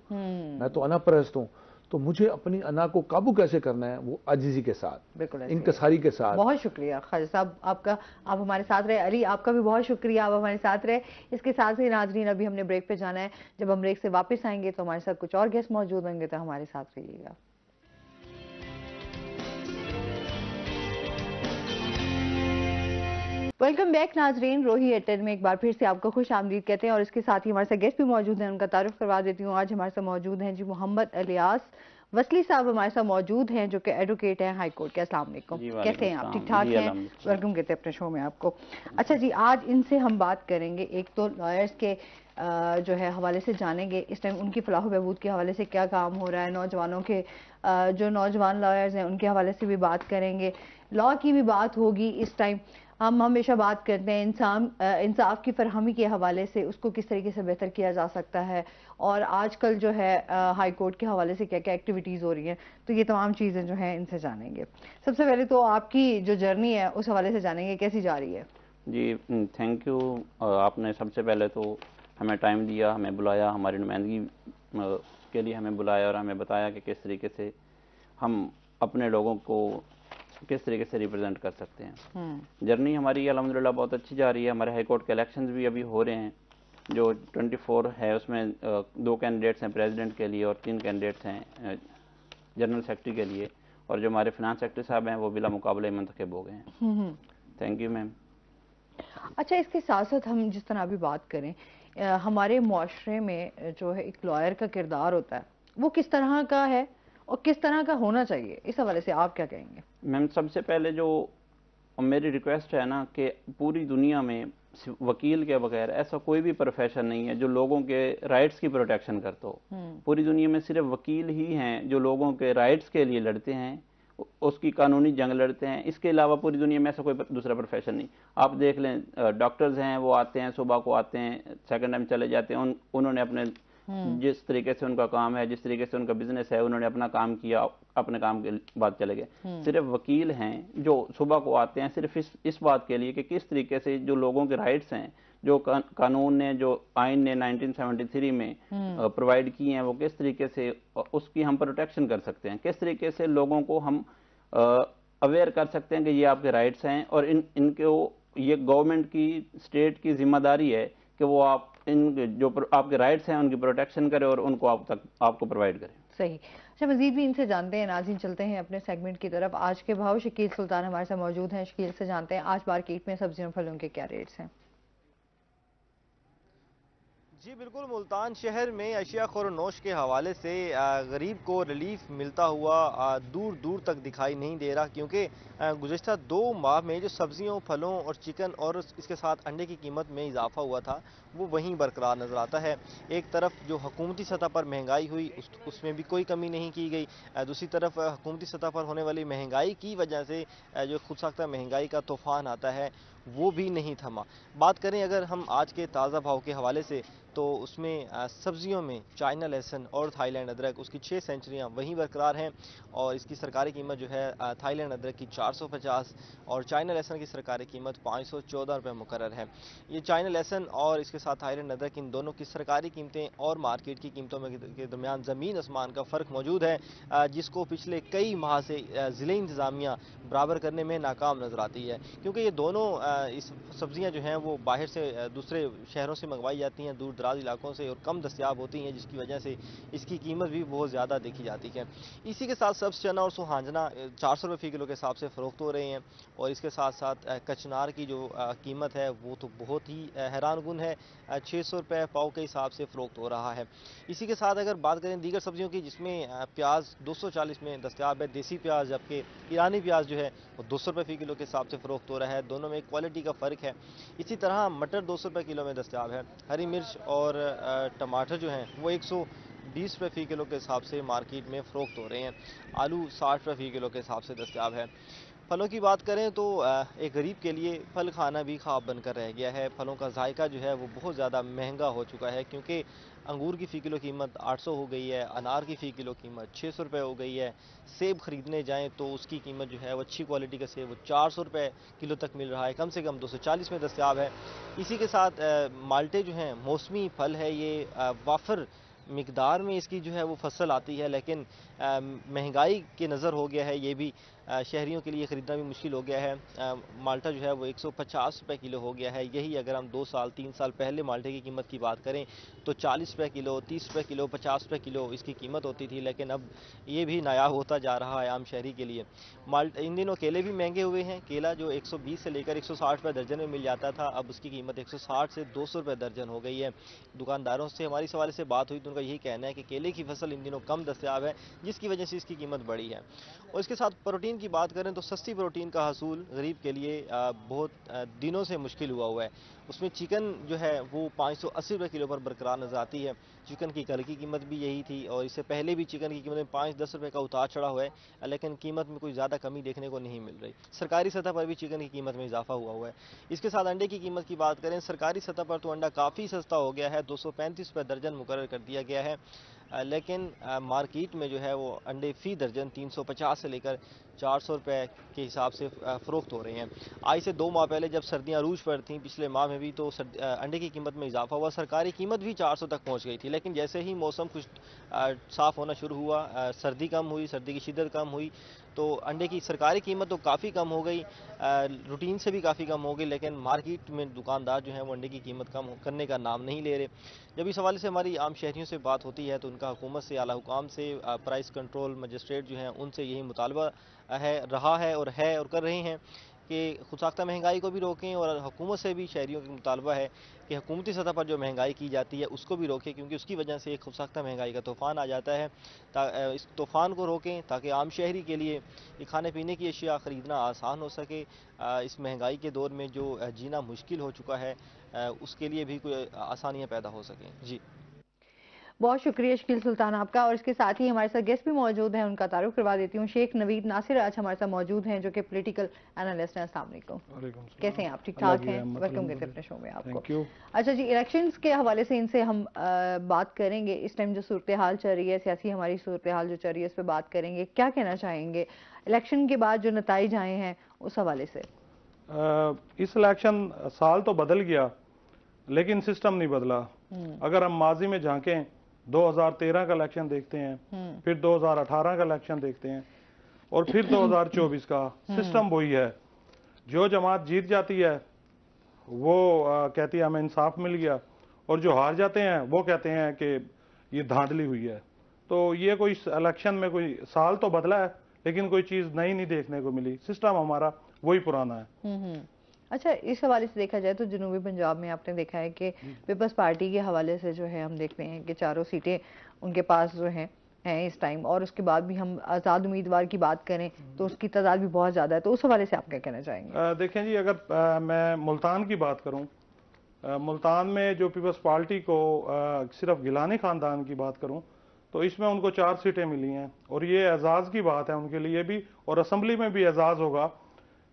मैं तो अना परस्त हूँ। तो मुझे अपनी अना को काबू कैसे करना है, वो आजिज़ी के साथ, बिल्कुल इंकसारी के साथ। बहुत शुक्रिया खालिद साहब आपका, आप हमारे साथ रहे। अली आपका भी बहुत शुक्रिया, आप हमारे साथ रहे। इसके साथ ही नाजरीन अभी हमने ब्रेक पे जाना है। जब हम ब्रेक से वापस आएंगे तो हमारे साथ कुछ और गेस्ट मौजूद होंगे, तो हमारे साथ रहिएगा। वेलकम बैक नाजरीन, रोही एटेन में एक बार फिर से आपको खुश आमदीद कहते हैं। और इसके साथ ही हमारे साथ गेस्ट भी मौजूद हैं, उनका तारुफ करवा देती हूँ। आज हमारे साथ मौजूद हैं जी मोहम्मद इलियास वसली साहब हमारे साथ मौजूद हैं, जो कि एडवोकेट हैं हाई कोर्ट के। अस्सलाम वालेकुम, कैसे हैं आप? ठीक ठाक हैं? वेलकम कहते हैं अपने शो में आपको। अच्छा जी, आज इनसे हम बात करेंगे, एक तो लॉयर्स के जो है हवाले से जानेंगे इस टाइम उनकी फलाह बहबूद के हवाले से क्या काम हो रहा है, नौजवानों के जो नौजवान लॉयर्स हैं उनके हवाले से भी बात करेंगे, लॉ की भी बात होगी। इस टाइम हम हमेशा बात करते हैं इंसाफ की फरहमी के हवाले से, उसको किस तरीके से बेहतर किया जा सकता है, और आजकल जो है हाई कोर्ट के हवाले से क्या क्या एक्टिविटीज़ हो रही हैं। तो ये तमाम चीज़ें जो हैं इनसे जानेंगे। सबसे पहले तो आपकी जो जर्नी है उस हवाले से जानेंगे, कैसी जा रही है? जी थैंक यू। आपने सबसे पहले तो हमें टाइम दिया, हमें बुलाया, हमारी नुमाइंदगी के लिए हमें बुलाया और हमें बताया कि किस तरीके से हम अपने लोगों को किस तरीके से रिप्रेजेंट कर सकते हैं। जर्नी हमारी अल्हम्दुलिल्लाह बहुत अच्छी जा रही है। हमारे हाई कोर्ट के इलेक्शंस भी अभी हो रहे हैं, जो 24 है उसमें 2 कैंडिडेट्स हैं प्रेसिडेंट के लिए और 3 कैंडिडेट्स हैं जनरल सेक्रेटरी के लिए, और जो हमारे फिनांस सेक्रेटरी साहब हैं वो बिला मुकाबले मुंतखब हो गए हैं। Thank you ma'am. अच्छा, इसके साथ साथ हम जिस तरह अभी बात करें, हमारे मुआशरे में जो है एक लॉयर का किरदार होता है, वो किस तरह का है और किस तरह का होना चाहिए, इस हवाले से आप क्या कहेंगे? मैम सबसे पहले जो मेरी रिक्वेस्ट है ना कि पूरी दुनिया में वकील के बगैर ऐसा कोई भी प्रोफेशन नहीं है जो लोगों के राइट्स की प्रोटेक्शन करता हो। पूरी दुनिया में सिर्फ वकील ही हैं जो लोगों के राइट्स के लिए लड़ते हैं, उसकी कानूनी जंग लड़ते हैं। इसके अलावा पूरी दुनिया में ऐसा कोई दूसरा प्रोफेशन नहीं। आप देख लें, डॉक्टर्स हैं, वो आते हैं, सुबह को आते हैं, सेकंड टाइम चले जाते हैं। उन्होंने अपने जिस तरीके से उनका काम है, जिस तरीके से उनका बिजनेस है, उन्होंने अपना काम किया, अपने काम के बाद चले गए। सिर्फ वकील हैं जो सुबह को आते हैं सिर्फ इस बात के लिए कि किस तरीके से जो लोगों के राइट्स हैं, जो कानून ने, जो आइन ने 1973 में प्रोवाइड किए हैं, वो किस तरीके से उसकी हम प्रोटेक्शन कर सकते हैं, किस तरीके से लोगों को हम अवेयर कर सकते हैं कि ये आपके राइट्स हैं और इनको ये गवर्नमेंट की, स्टेट की जिम्मेदारी है कि वो आप इन जो आपके राइट्स हैं उनकी प्रोटेक्शन करे और उनको आपको प्रोवाइड करें। सही। अच्छा, मजीद भी इनसे जानते हैं। नाज़रीन, चलते हैं अपने सेगमेंट की तरफ। आज के भाव, शकील सुल्तान हमारे साथ मौजूद हैं। शकील से जानते हैं आज मार्केट में सब्जियों फलों के क्या रेट्स हैं। जी बिल्कुल, मुल्तान शहर में अशिया खोर-ओ-नोश के हवाले से गरीब को रिलीफ मिलता हुआ दूर दूर तक दिखाई नहीं दे रहा, क्योंकि गुज़िश्ता 2 माह में जो सब्जियों, फलों और चिकन और इसके साथ अंडे की कीमत में इजाफा हुआ था वो वहीं बरकरार नज़र आता है। एक तरफ जो हुकूमती सतह पर महंगाई हुई उसमें भी कोई कमी नहीं की गई, दूसरी तरफ हुकूमती सतह पर होने वाली महंगाई की वजह से जो खुद साख्ता महंगाई का तूफ़ान आता है वो भी नहीं थमा। बात करें अगर हम आज के ताज़ा भाव के हवाले से, तो उसमें सब्जियों में चाइना लहसुन और थाईलैंड अदरक, उसकी 6 सेंचुरियाँ वहीं बरकरार हैं और इसकी सरकारी कीमत जो है थाईलैंड अदरक की 450 और चाइना लहसुन की सरकारी कीमत 514 रुपये मुकर्रर है। ये चाइना लहसुन और इसके साथ थाईलैंड अदरक, इन दोनों की सरकारी कीमतें और मार्केट की कीमतों में के दरमियान ज़मीन आसमान का फ़र्क मौजूद है, जिसको पिछले कई माह से ज़िले इंतज़ामिया बराबर करने में नाकाम नज़र आती है, क्योंकि ये दोनों इस सब्जियां जो हैं वो बाहर से दूसरे शहरों से मंगवाई जाती हैं, दूर दराज इलाकों से, और कम दस्तियाब होती हैं, जिसकी वजह से इसकी कीमत भी बहुत ज़्यादा देखी जाती है। इसी के साथ सब्ज़ चना और सुहांजना 400 रुपये फ़ी किलो के हिसाब से फ़रोख्त हो रहे हैं और इसके साथ साथ कचनार की जो कीमत है वो तो बहुत ही हैरान कुन है, 600 रुपये पाव के हिसाब से फ़रोख्त हो रहा है। इसी के साथ अगर बात करें दीगर सब्जियों की, जिसमें प्याज 240 में दस्तियाब है, देसी प्याज, जबकि ईरानी प्याज जो है वो 200 रुपये फ़ी किलो के हिसाब से फ़रोख्त हो रहा है। दोनों में क्वालिटी का फ़र्क है। इसी तरह मटर 200 रुपये किलो में दस्तियाब है। हरी मिर्च और टमाटर जो हैं वो 120 रुपये फ़ी किलो के हिसाब से मार्केट में फ़रोख्त हो रहे हैं। आलू 60 रुपये फ़ी किलो के हिसाब से दस्तियाब है। फलों की बात करें तो एक गरीब के लिए फल खाना भी ख्वाब बनकर रह गया है। फलों का जायका जो है वो बहुत ज़्यादा महंगा हो चुका है, क्योंकि अंगूर की फ़ी किलो कीमत 800 हो गई है, अनार की फ़ी किलो कीमत 600 रुपये हो गई है। सेब ख़रीदने जाएं तो उसकी कीमत जो है वो अच्छी क्वालिटी का सेब वो 400 रुपये किलो तक मिल रहा है, कम से कम 240 में दस्तियाब है। इसी के साथ माल्टे जो हैं मौसमी फल है, ये वाफर मिकदार में इसकी जो है वो फसल आती है, लेकिन महंगाई के नज़र हो गया है, ये भी शहरियों के लिए ख़रीदना भी मुश्किल हो गया है। माल्टा जो है वो 150 रुपये किलो हो गया है। यही अगर हम 2 साल 3 साल पहले माल्टे की कीमत की बात करें तो 40 रुपये किलो, 30 रुपये किलो, 50 रुपये किलो इसकी कीमत होती थी, लेकिन अब ये भी नायाब होता जा रहा है आम शहरी के लिए। इन दिनों केले भी महंगे हुए हैं। केला जो 120 से लेकर 160 रुपये दर्जन में मिल जाता था, अब उसकी कीमत 160 से 200 रुपये दर्जन हो गई है। दुकानदारों से हमारी इस हवाले से बात हुई तो उनका यही कहना है कि केले की फसल इन दिनों कम दस्तियाब है, जिसकी वजह से इसकी कीमत बढ़ी है। और इसके साथ प्रोटीन की बात करें तो सस्ती प्रोटीन का हसूल गरीब के लिए बहुत दिनों से मुश्किल हुआ है। उसमें चिकन जो है वो 580 रुपये किलो पर बरकरार नज़र आती है। चिकन की कल की कीमत भी यही थी और इससे पहले भी चिकन की कीमत में 5-10 रुपये का उतार चढ़ा हुआ है, लेकिन कीमत में कोई ज़्यादा कमी देखने को नहीं मिल रही। सरकारी सतह पर भी चिकन की कीमत में इजाफा हुआ है। इसके साथ अंडे की कीमत की बात करें, सरकारी सतह पर तो अंडा काफ़ी सस्ता हो गया है, 235 रुपये दर्जन मुकर्रर कर दिया गया है, लेकिन मार्केट में जो है वो अंडे फ़ी दर्जन 350 से लेकर 400 रुपये के हिसाब से फ़रोख्त हो रहे हैं। आज से 2 माह पहले जब सर्दियां अरूज पर थीं, पिछले माह में भी तो अंडे की कीमत में इजाफा हुआ, सरकारी कीमत भी 400 तक पहुंच गई थी, लेकिन जैसे ही मौसम कुछ साफ़ होना शुरू हुआ, सर्दी कम हुई, सर्दी की शिद्दत कम हुई, तो अंडे की सरकारी कीमत तो काफ़ी कम हो गई, रूटीन से भी काफ़ी कम हो गई, लेकिन मार्केट में दुकानदार जो हैं वो अंडे की कीमत कम करने का नाम नहीं ले रहे। जब इस हवाले से हमारी आम शहरियों से बात होती है तो उनका हुकूमत से, आला हुकाम से, प्राइस कंट्रोल मजिस्ट्रेट जो हैं उनसे यही मुतालबा रहा है और कर रहे हैं कि खुदसाख्ता महंगाई को भी रोकें, और हुकूमत से भी शहरियों का मुतालबा है कि हुकूमती सतह पर जो महंगाई की जाती है उसको भी रोकें, क्योंकि उसकी वजह से एक खुदसाख्ता महंगाई का तूफ़ान आ जाता है। इस तूफ़ान को रोकें ताकि आम शहरी के लिए ये खाने पीने की अशिया ख़रीदना आसान हो सके। इस महंगाई के दौर में जो जीना मुश्किल हो चुका है, उसके लिए भी कोई आसानियाँ पैदा हो सकें। जी, बहुत शुक्रिया शकील सुल्तान आपका। और इसके साथ ही हमारे साथ गेस्ट भी मौजूद हैं, उनका तारुफ करवा देती हूँ। शेख नवीद नासिर आज हमारे साथ मौजूद हैं, जो कि पॉलिटिकल एनालिस्ट हैं। अस्सलाम वालेकुम। कैसे हैं आप? ठीक ठाक हैं? वेलकम करते हैं अपने शो में आपको। अच्छा जी, इलेक्शंस के हवाले से इनसे हम बात करेंगे। इस टाइम जो सूरत हाल चल रही है, सियासी हमारी सूरत हाल जो चल रही है, इस पर बात करेंगे। क्या कहना चाहेंगे इलेक्शन के बाद जो नताइज आए हैं उस हवाले से? इस इलेक्शन साल तो बदल गया लेकिन सिस्टम नहीं बदला। अगर हम माजी में झांकें, 2013 का इलेक्शन देखते हैं, फिर 2018 का इलेक्शन देखते हैं और फिर 2024 का, सिस्टम वही है। जो जमात जीत जाती है वो कहती है हमें इंसाफ मिल गया, और जो हार जाते हैं वो कहते हैं कि ये धांधली हुई है। तो ये कोई इलेक्शन में कोई साल तो बदला है लेकिन कोई चीज नई नहीं देखने को मिली। सिस्टम हमारा वही पुराना है। अच्छा, इस हवाले से देखा जाए तो जनूबी पंजाब में आपने देखा है कि पीपल्स पार्टी के हवाले से जो है हम देखते हैं कि 4 सीटें उनके पास जो हैं इस टाइम। और उसके बाद भी हम आज़ाद उम्मीदवार की बात करें तो उसकी तादाद भी बहुत ज़्यादा है। तो उस हवाले से आप क्या कहना चाहेंगे? देखें जी, अगर मैं मुल्तान की बात करूं, मुल्तान में जो पीपल्स पार्टी को सिर्फ गिलानी खानदान की बात करूं तो इसमें उनको 4 सीटें मिली हैं, और ये एजाज़ की बात है उनके लिए भी, और असम्बली में भी एजाज़ होगा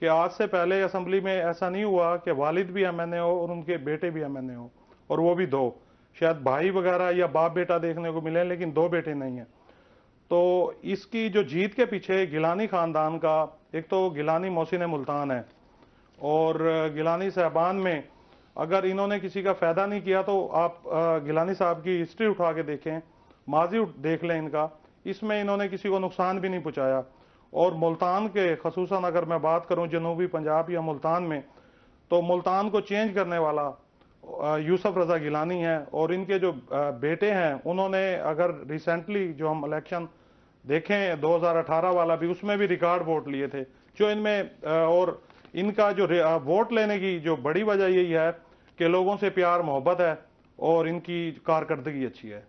कि आज से पहले असेंबली में ऐसा नहीं हुआ कि वालिद भी एमएनए हो और उनके बेटे भी एमएनए हो, और वो भी 2। शायद भाई वगैरह या बाप बेटा देखने को मिले लेकिन 2 बेटे नहीं है। तो इसकी जो जीत के पीछे गिलानी खानदान का, एक तो गिलानी मोहसिन मुल्तान है, और गिलानी साहबान में अगर इन्होंने किसी का फायदा नहीं किया तो आप गिलानी साहब की हिस्ट्री उठा के देखें, माजी देख लें इनका, इसमें इन्होंने किसी को नुकसान भी नहीं पहुंचाया। और मुल्तान के खसूसन अगर मैं बात करूं जनूबी पंजाब या मुल्तान में, तो मुल्तान को चेंज करने वाला यूसुफ रजा गिलानी है, और इनके जो बेटे हैं उन्होंने, अगर रिसेंटली जो हम इलेक्शन देखें 2018 वाला भी, उसमें भी रिकॉर्ड वोट लिए थे जो इनमें। और इनका जो वोट लेने की जो बड़ी वजह यही है कि लोगों से प्यार मोहब्बत है और इनकी कारकर्दगी अच्छी है।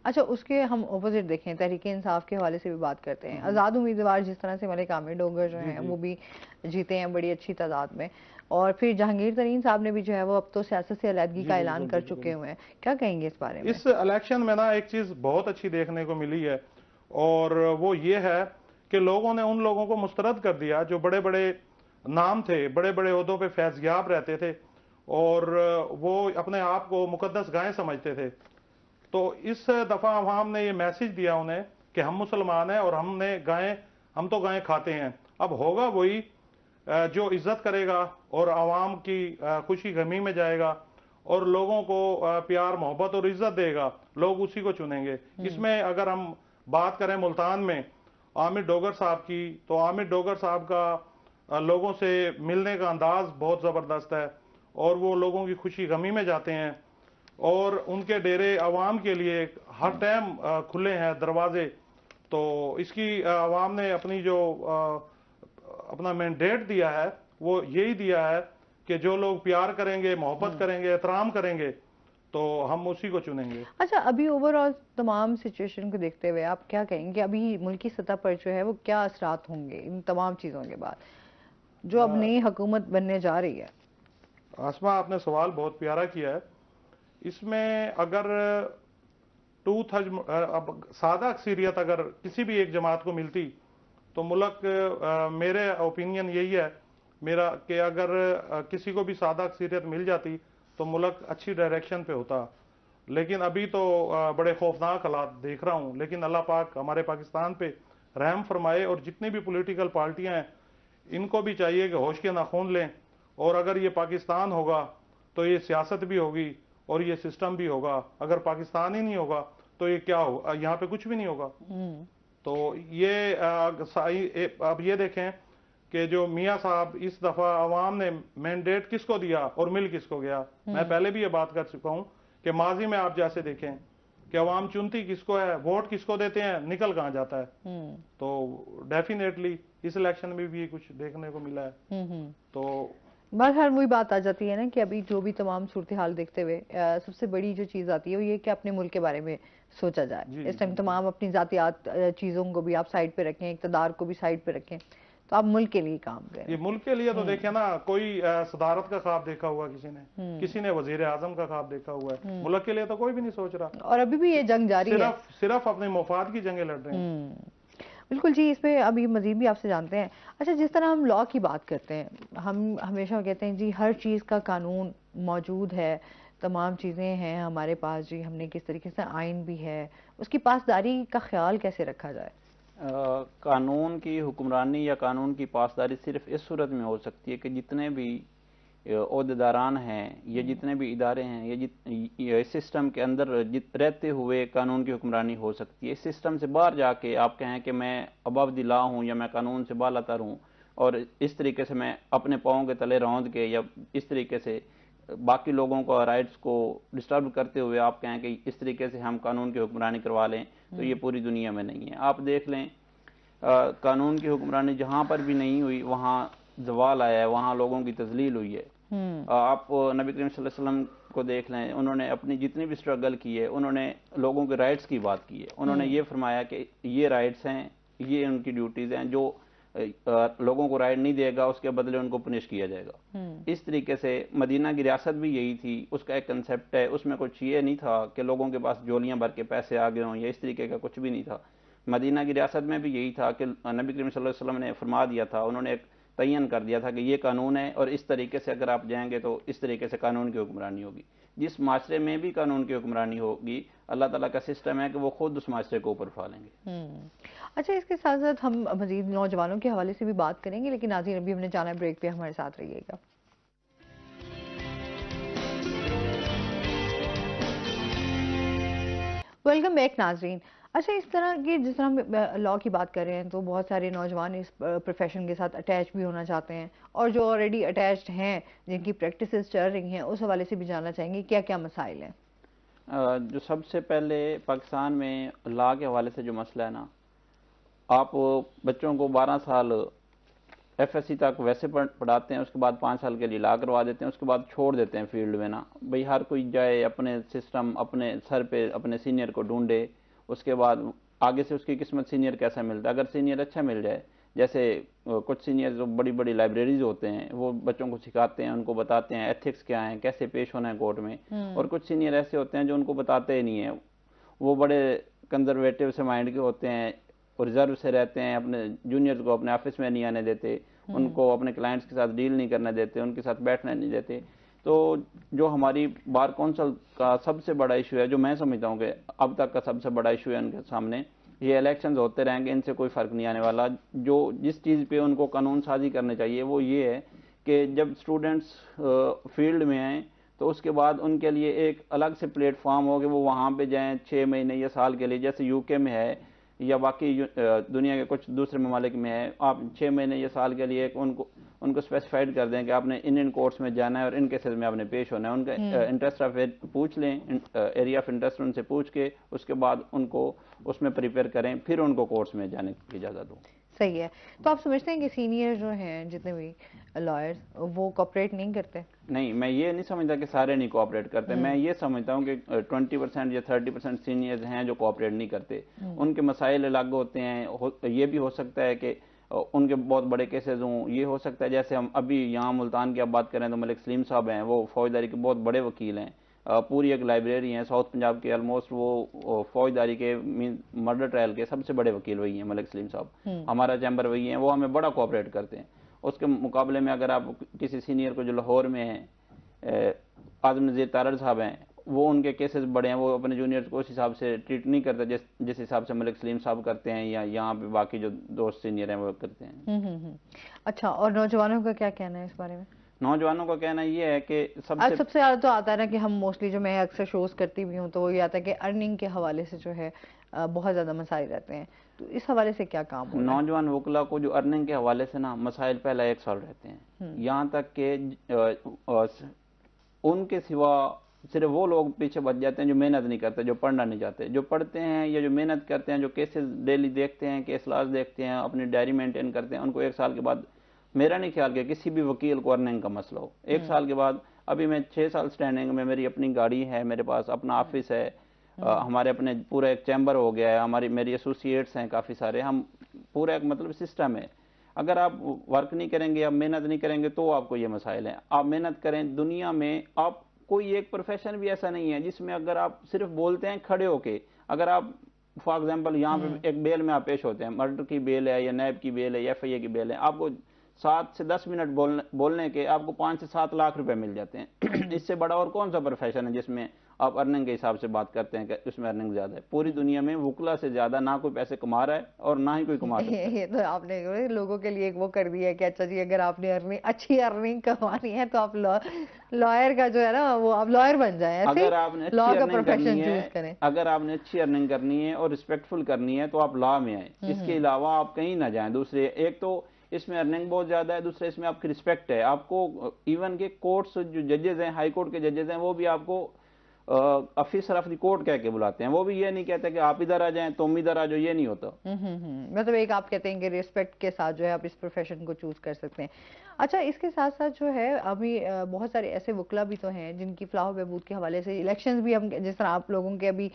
अच्छा, उसके हम ऑपोजिट देखें, तहरीक इंसाफ के हवाले से भी बात करते हैं। आज़ाद उम्मीदवार जिस तरह से मलिक आमिर डोगर जो हैं वो भी जीते हैं बड़ी अच्छी तादाद में, और फिर जहांगीर तरीन साहब ने भी जो है वो अब तो सियासत से अलहदगी का ऐलान कर चुके हुए हैं। क्या कहेंगे इस बारे में? इस इलेक्शन में ना एक चीज बहुत अच्छी देखने को मिली है, और वो ये है कि लोगों ने उन लोगों को मुस्तरद कर दिया जो बड़े बड़े नाम थे, बड़े बड़े ओहदों पे फैज़याब रहते थे, और वो अपने आप को मुकद्दस गायें समझते थे। तो इस दफा अवाम ने ये मैसेज दिया उन्हें कि हम मुसलमान हैं और हम तो गायें खाते हैं। अब होगा वही जो इज्जत करेगा और आवाम की खुशी गमी में जाएगा और लोगों को प्यार मोहब्बत और इज्जत देगा, लोग उसी को चुनेंगे। इसमें अगर हम बात करें मुल्तान में आमिर डोगर साहब की, तो आमिर डोगर साहब का लोगों से मिलने का अंदाज बहुत ज़बरदस्त है, और वो लोगों की खुशी गमी में जाते हैं, और उनके डेरे आवाम के लिए हर टाइम खुले हैं दरवाजे। तो इसकी आवाम ने अपनी जो अपना मैंडेट दिया है वो यही दिया है कि जो लोग प्यार करेंगे, मोहब्बत करेंगे, एहतराम करेंगे, तो हम उसी को चुनेंगे। अच्छा, अभी ओवरऑल तमाम सिचुएशन को देखते हुए आप क्या कहेंगे अभी मुल्की सतह पर जो है वो क्या असरात होंगे इन तमाम चीज़ों के बाद जो अब नई हुकूमत बनने जा रही है? आसमा, आपने सवाल बहुत प्यारा किया है। इसमें अगर अब सादा अक्सरियत अगर किसी भी एक जमात को मिलती तो मुल्क, मेरे ओपिनियन यही है मेरा, कि अगर किसी को भी सादा अक्सरियत मिल जाती तो मुल्क अच्छी डायरेक्शन पे होता। लेकिन अभी तो बड़े खौफनाक हालात देख रहा हूँ। लेकिन अल्लाह पाक हमारे पाकिस्तान पे रहम फरमाए, और जितनी भी पॉलिटिकल पार्टियां हैं इनको भी चाहिए कि होश के नाखून लें, और अगर ये पाकिस्तान होगा तो ये सियासत भी होगी और ये सिस्टम भी होगा। अगर पाकिस्तान ही नहीं होगा तो ये क्या होगा? यहाँ पे कुछ भी नहीं होगा। तो ये अब ये देखें कि जो मियाँ साहब इस दफा अवाम ने मैंडेट किसको दिया और मिल किसको गया। मैं पहले भी ये बात कर चुका हूं कि माजी में आप जैसे देखें कि अवाम चुनती किसको है, वोट किसको देते हैं, निकल कहां जाता है। तो डेफिनेटली इस इलेक्शन में भी कुछ देखने को मिला है। तो बहरहाल वही बात आ जाती है ना कि अभी जो भी तमाम सूरत हाल देखते हुए सबसे बड़ी जो चीज़ आती है वो ये कि अपने मुल्क के बारे में सोचा जाए। इस टाइम तमाम अपनी ज़ातियात चीज़ों को भी आप साइड पे रखें, इक़्तिदार को भी साइड पे रखें, तो आप मुल्क के लिए काम करें। ये मुल्क के लिए तो देखें ना, कोई सदारत का ख्वाब देखा हुआ किसी ने वजीर आजम का ख्वाब देखा हुआ है। मुल्क के लिए तो कोई भी नहीं सोच रहा, और अभी भी ये जंग जारी है, सिर्फ अपने मुफाद की जंगें लड़ रहे हैं। बिल्कुल जी। इसमें अभी मजीद भी आपसे जानते हैं। अच्छा, जिस तरह हम लॉ की बात करते हैं, हम हमेशा कहते हैं जी हर चीज़ का कानून मौजूद है, तमाम चीज़ें हैं हमारे पास जी, हमने किस तरीके से आइन भी है, उसकी पासदारी का ख्याल कैसे रखा जाए? कानून की हुक्मरानी या कानून की पासदारी सिर्फ इस सूरत में हो सकती है कि जितने भी ओहदेदारान हैं, ये जितने भी इदारे हैं, ये इस सिस्टम के अंदर रहते हुए कानून की हुक्मरानी हो सकती है। इस सिस्टम से बाहर जाके आप कहें कि मैं अबव द लॉ हूँ या मैं कानून से बालातर हूँ और इस तरीके से मैं अपने पाँव के तले रौंद के या इस तरीके से बाकी लोगों को राइट्स को डिस्टर्ब करते हुए आप कहें कि इस तरीके से हम कानून की हुक्मरानी करवा लें, तो ये पूरी दुनिया में नहीं है। आप देख लें, कानून की हुक्मरानी जहाँ पर भी नहीं हुई वहाँ जवाल आया है, वहाँ लोगों की तजलील हुई है। आप नबी करीम सल्लल्लाहु अलैहि वसल्लम को देख लें, उन्होंने अपनी जितनी भी स्ट्रगल की है, उन्होंने लोगों के राइट्स की बात की है। उन्होंने ये फरमाया कि ये राइट्स हैं, ये उनकी ड्यूटीज़ हैं, जो लोगों को राइट नहीं देगा उसके बदले उनको पनिश किया जाएगा। इस तरीके से मदीना की रियासत भी यही थी, उसका एक कंसेप्ट है, उसमें कुछ ये नहीं था कि लोगों के पास जोलियां भर के पैसे आ गए हों या इस तरीके का कुछ भी नहीं था। मदीना की रियासत में भी यही था कि नबी करीम सल्लल्लाहु अलैहि वसल्लम ने फरमा दिया था, उन्होंने एक तयन कर दिया था कि ये कानून है और इस तरीके से अगर आप जाएंगे तो इस तरीके से कानून की हुक्मरानी होगी। जिस माशरे में भी कानून की हुक्मरानी होगी, अल्लाह ताला का सिस्टम है कि वो खुद उस माशरे को ऊपर उठा लेंगे। अच्छा, इसके साथ साथ हम मजीद नौजवानों के हवाले से भी बात करेंगे, लेकिन नाज़रीन अभी हमने जाना है ब्रेक पे, हमारे साथ रहिएगा। वेलकम बैक नाज़रीन। अच्छा, इस तरह की जिस तरह हम लॉ की बात कर रहे हैं तो बहुत सारे नौजवान इस प्रोफेशन के साथ अटैच भी होना चाहते हैं, और जो ऑलरेडी अटैच्ड हैं, जिनकी प्रैक्टिसेस चल रही हैं, उस हवाले से भी जानना चाहेंगे क्या क्या मसाइल हैं। जो सबसे पहले पाकिस्तान में लॉ के हवाले से जो मसला है ना, आप बच्चों को 12 साल FSC तक वैसे पढ़ाते हैं, उसके बाद 5 साल के लिए लॉ करवा देते हैं, उसके बाद छोड़ देते हैं फील्ड में ना। भाई हर कोई जाए अपने सिस्टम, अपने सर पे अपने सीनियर को ढूंढे, उसके बाद आगे से उसकी किस्मत सीनियर कैसा मिलता है। अगर सीनियर अच्छा मिल जाए, जैसे कुछ सीनियर जो बड़ी बड़ी लाइब्रेरीज होते हैं वो बच्चों को सिखाते हैं, उनको बताते हैं एथिक्स क्या है, कैसे पेश होना है कोर्ट में। और कुछ सीनियर ऐसे होते हैं जो उनको बताते ही नहीं है, वो बड़े कंजर्वेटिव से माइंड के होते हैं और रिजर्व से रहते हैं, अपने जूनियर्स को अपने ऑफिस में नहीं आने देते, उनको अपने क्लाइंट्स के साथ डील नहीं करने देते, उनके साथ बैठने नहीं देते। तो जो हमारी बार कौंसिल का सबसे बड़ा इशू है, जो मैं समझता हूँ कि अब तक का सबसे बड़ा इशू है उनके सामने, ये इलेक्शंस होते रहेंगे, इनसे कोई फ़र्क नहीं आने वाला। जो जिस चीज़ पे उनको कानून साजी करनी चाहिए वो ये है कि जब स्टूडेंट्स फील्ड में आएँ तो उसके बाद उनके लिए एक अलग से प्लेटफॉर्म हो कि वो वहाँ पे जाएँ 6 महीने या साल के लिए, जैसे UK में है या बाकी दुनिया के कुछ दूसरे ममालिक में है। आप 6 महीने या साल के लिए उनको स्पेसिफाइड कर दें कि आपने इन कोर्ट्स में जाना है और इन केसेस में आपने पेश होना है। उनका इंटरेस्ट ऑफ पूछ लें, एरिया ऑफ इंटरेस्ट उनसे पूछ के उसके बाद उनको उसमें प्रिपेयर करें, फिर उनको कोर्ट्स में जाने की इजाज़त हो। सही है। तो आप समझते हैं कि सीनियर जो हैं जितने भी लॉयर्स वो कोऑपरेट नहीं करते? नहीं, मैं ये नहीं समझता कि सारे नहीं कोऑपरेट करते। मैं ये समझता हूँ कि 20% या 30% सीनियर्स हैं जो कोऑपरेट नहीं करते। उनके मसाइल अलग होते हैं। ये भी हो सकता है कि उनके बहुत बड़े केसेस हों। ये हो सकता है जैसे हम अभी यहाँ मुल्तान की आप बात करें तो मलिक सलीम साहब हैं, वो फौजदारी के बहुत बड़े वकील हैं। पूरी एक लाइब्रेरी है साउथ पंजाब के, ऑलमोस्ट वो फौजदारी के मर्डर ट्रायल के सबसे बड़े वकील वही हैं मलिक सलीम साहब। हमारा चैम्बर वही है, वो हमें बड़ा कोऑपरेट करते हैं। उसके मुकाबले में अगर आप किसी सीनियर को जो लाहौर में है, आजम नज़ीर तारड़ साहब हैं, वो उनके केसेस बड़े हैं, वो अपने जूनियर्स को उस हिसाब से ट्रीट नहीं करते जिस हिसाब से मलिक सलीम साहब करते हैं या यहाँ पे बाकी जो दोस्त सीनियर हैं वो करते हैं। अच्छा, और नौजवानों का क्या कहना है इस बारे में? नौजवानों का कहना ये है कि सबसे ज़्यादा तो आता है ना कि हम मोस्टली, जो मैं अक्सर शोज करती भी हूँ, तो वो ये आता है कि अर्निंग के हवाले से जो है बहुत ज़्यादा मसाइल रहते हैं, तो इस हवाले से क्या काम हो रहा है? नौजवान वकला को जो अर्निंग के हवाले से ना मसाइल पहला एक साल रहते हैं, यहाँ तक कि उनके सिवा सिर्फ वो लोग पीछे बच जाते हैं जो मेहनत नहीं करते, जो पढ़ना नहीं चाहते। जो पढ़ते हैं या जो मेहनत करते हैं, जो केसेस डेली देखते हैं, केस लॉज देखते हैं, अपनी डायरी मेंटेन करते हैं, उनको एक साल के बाद, मेरा नहीं ख्याल कि किसी भी वकील को अर्निंग का मसला हो। एक साल के बाद, अभी मैं 6 साल स्टैंडिंग में, मेरी अपनी गाड़ी है, मेरे पास अपना ऑफिस है, हमारे अपने पूरा एक चैम्बर हो गया है, हमारी मेरी एसोसिएट्स हैं काफ़ी सारे, हम पूरा एक मतलब सिस्टम है। अगर आप वर्क नहीं करेंगे, आप मेहनत नहीं करेंगे, तो आपको ये मसाइल हैं। आप मेहनत करें। दुनिया में आप कोई एक प्रोफेशन भी ऐसा नहीं है जिसमें अगर आप सिर्फ बोलते हैं खड़े होके, अगर आप फॉर एग्जांपल यहाँ पे एक बेल में आप पेश होते हैं, मर्डर की बेल है या नैब की बेल है या एफआईए की बेल है, आपको 7 से 10 मिनट बोलने के आपको 5 से 7 लाख रुपए मिल जाते हैं। इससे बड़ा और कौन सा प्रोफेशन है जिसमें आप अर्निंग के हिसाब से बात करते हैं कि उसमें अर्निंग ज्यादा है? पूरी दुनिया में वुकला से ज्यादा ना कोई पैसे कमा रहा है और ना ही कोई कमा सकता है। ये तो आपने लोगों के लिए एक वो कर दिया है कि अच्छा जी, अगर आपने अच्छी अर्निंग कमानी है तो आप लॉयर का जो है ना, वो आप लॉयर बन जाएं, अगर आपने अच्छी लॉ का अर्निंग करनी प्रोफेशन है, चूज करें। अगर आपने अच्छी अर्निंग करनी है और रिस्पेक्टफुल करनी है तो आप लॉ में आए। इसके अलावा आप कहीं ना जाएं। दूसरे, एक तो इसमें अर्निंग बहुत ज्यादा है, दूसरे इसमें आपकी रिस्पेक्ट है। आपको इवन के कोर्ट्स जो जजेस हैं, हाई कोर्ट के जजेस हैं, वो भी आपको ऑफिसर ऑफ द कोर्ट कह के बुलाते हैं। वो भी ये नहीं कहते कि आप इधर आ जाएं, तुम इधर आ जाओ, ये नहीं होता। मतलब एक आप कहते हैं कि रिस्पेक्ट के साथ जो है आप इस प्रोफेशन को चूज कर सकते हैं। अच्छा, इसके साथ साथ जो है अभी बहुत सारे ऐसे वकला भी तो हैं जिनकी फलाह व बहबूद के हवाले से इलेक्शंस भी, हम जिस तरह आप लोगों के अभी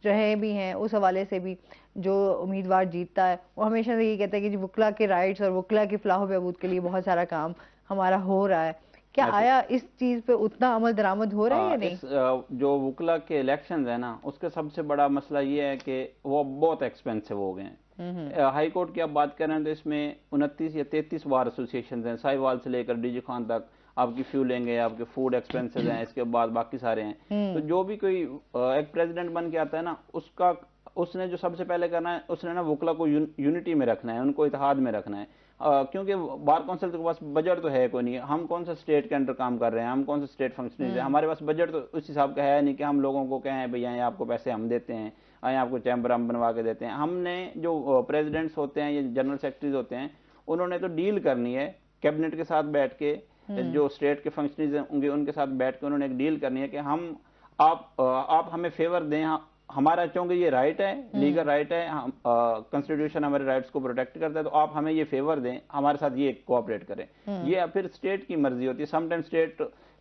जो है भी हैं, उस हवाले से भी जो उम्मीदवार जीतता है वो हमेशा से ये कहता है कि जी वकला के राइट्स और वकला की फलाह व बहबूद के लिए बहुत सारा काम हमारा हो रहा है। क्या आया इस चीज पे उतना अमल दरामद हो रहा है या नहीं? जो वकला के इलेक्शंस है ना, उसका सबसे बड़ा मसला ये है कि वो बहुत एक्सपेंसिव हो गए हैं। हाई कोर्ट की आप बात करें तो इसमें 29 या 33 बार एसोसिएशन हैं, साहिवाल से लेकर डीजी खान तक। आपकी फ्यूलिंग है, आपके फूड एक्सपेंसेस हैं, इसके बाद बाकी सारे हैं। तो जो भी कोई एक प्रेसिडेंट बन के आता है ना, उसने जो सबसे पहले करना है, उसने ना वकला को यूनिटी में रखना है, उनको इत्तेहाद में रखना है। क्योंकि बार काउंसिल के पास बजट तो है कोई नहीं। हम कौन सा स्टेट के अंडर काम कर रहे हैं, हम कौन सा स्टेट फंक्शनरीज है, हमारे पास बजट तो उस हिसाब का है नहीं कि हम लोगों को कहें भैया ये आपको पैसे हम देते हैं, आए आपको चैम्बर हम बनवा के देते हैं। हमने जो प्रेसिडेंट्स होते हैं या जनरल सेक्रेटरीज होते हैं, उन्होंने तो डील करनी है कैबिनेट के साथ बैठ के, जो स्टेट के फंक्शनरीज होंगे उनके साथ बैठ के उन्होंने एक डील करनी है कि हम आप हमें फेवर दें, हमारा चूंकि ये राइट है, लीगल राइट है, कॉन्स्टिट्यूशन हमारे राइट्स को प्रोटेक्ट करता है, तो आप हमें ये फेवर दें, हमारे साथ ये कोऑपरेट करें। ये फिर स्टेट की मर्जी होती है। समटाइम स्टेट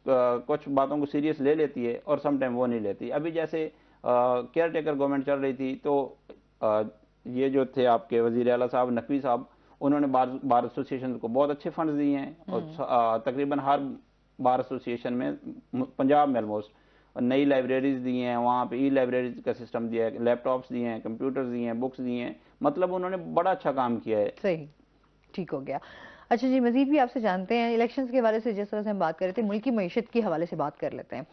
कुछ बातों को सीरियस ले लेती है और समटाइम वो नहीं लेती। अभी जैसे केयर टेकर गवर्नमेंट चल रही थी, तो ये जो थे आपके वजीर आला साहब नकवी साहब, उन्होंने बार एसोसिएशन को बहुत अच्छे फंड दिए हैं और तकरीबन हर बार एसोसिएशन में, पंजाब में ऑलमोस्ट, नई लाइब्रेरीज दी हैं, वहाँ पे ई लाइब्रेरीज का सिस्टम दिया है, लैपटॉप्स दिए हैं, कंप्यूटर्स दिए हैं, बुक्स दिए हैं। मतलब उन्होंने बड़ा अच्छा काम किया है। सही, ठीक हो गया। अच्छा जी, मजीद भी आपसे जानते हैं इलेक्शंस के हवाले से, जिस तरह से हम बात कर रहे थे, मुल्क की मईशत के हवाले से बात कर लेते हैं।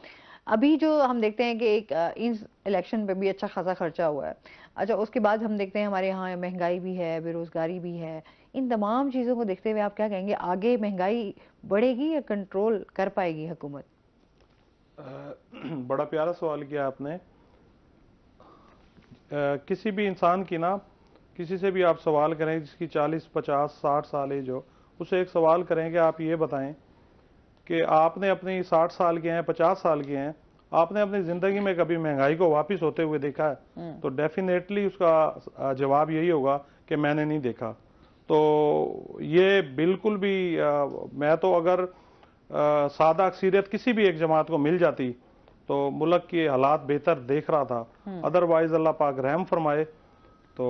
अभी जो हम देखते हैं कि एक इस इलेक्शन पे भी अच्छा खासा खर्चा हुआ है। अच्छा, उसके बाद हम देखते हैं हमारे यहाँ महंगाई भी है, बेरोजगारी भी है। इन तमाम चीज़ों को देखते हुए आप क्या कहेंगे, आगे महंगाई बढ़ेगी या कंट्रोल कर पाएगी हुकूमत? बड़ा प्यारा सवाल किया आपने। किसी भी इंसान की ना, किसी से भी आप सवाल करें जिसकी 40, 50, 60 साल एज हो, उसे एक सवाल करें कि आप ये बताएं कि आपने अपनी 60 साल के हैं, 50 साल के हैं, आपने अपनी ज़िंदगी में कभी महंगाई को वापस होते हुए देखा है? तो डेफिनेटली उसका जवाब यही होगा कि मैंने नहीं देखा। तो ये बिल्कुल भी मैं तो अगर सादा अक्सरियत किसी भी एक जमात को मिल जाती तो मुल्क के हालात बेहतर देख रहा था। अदरवाइज अल्लाह पाक रहम फरमाए। तो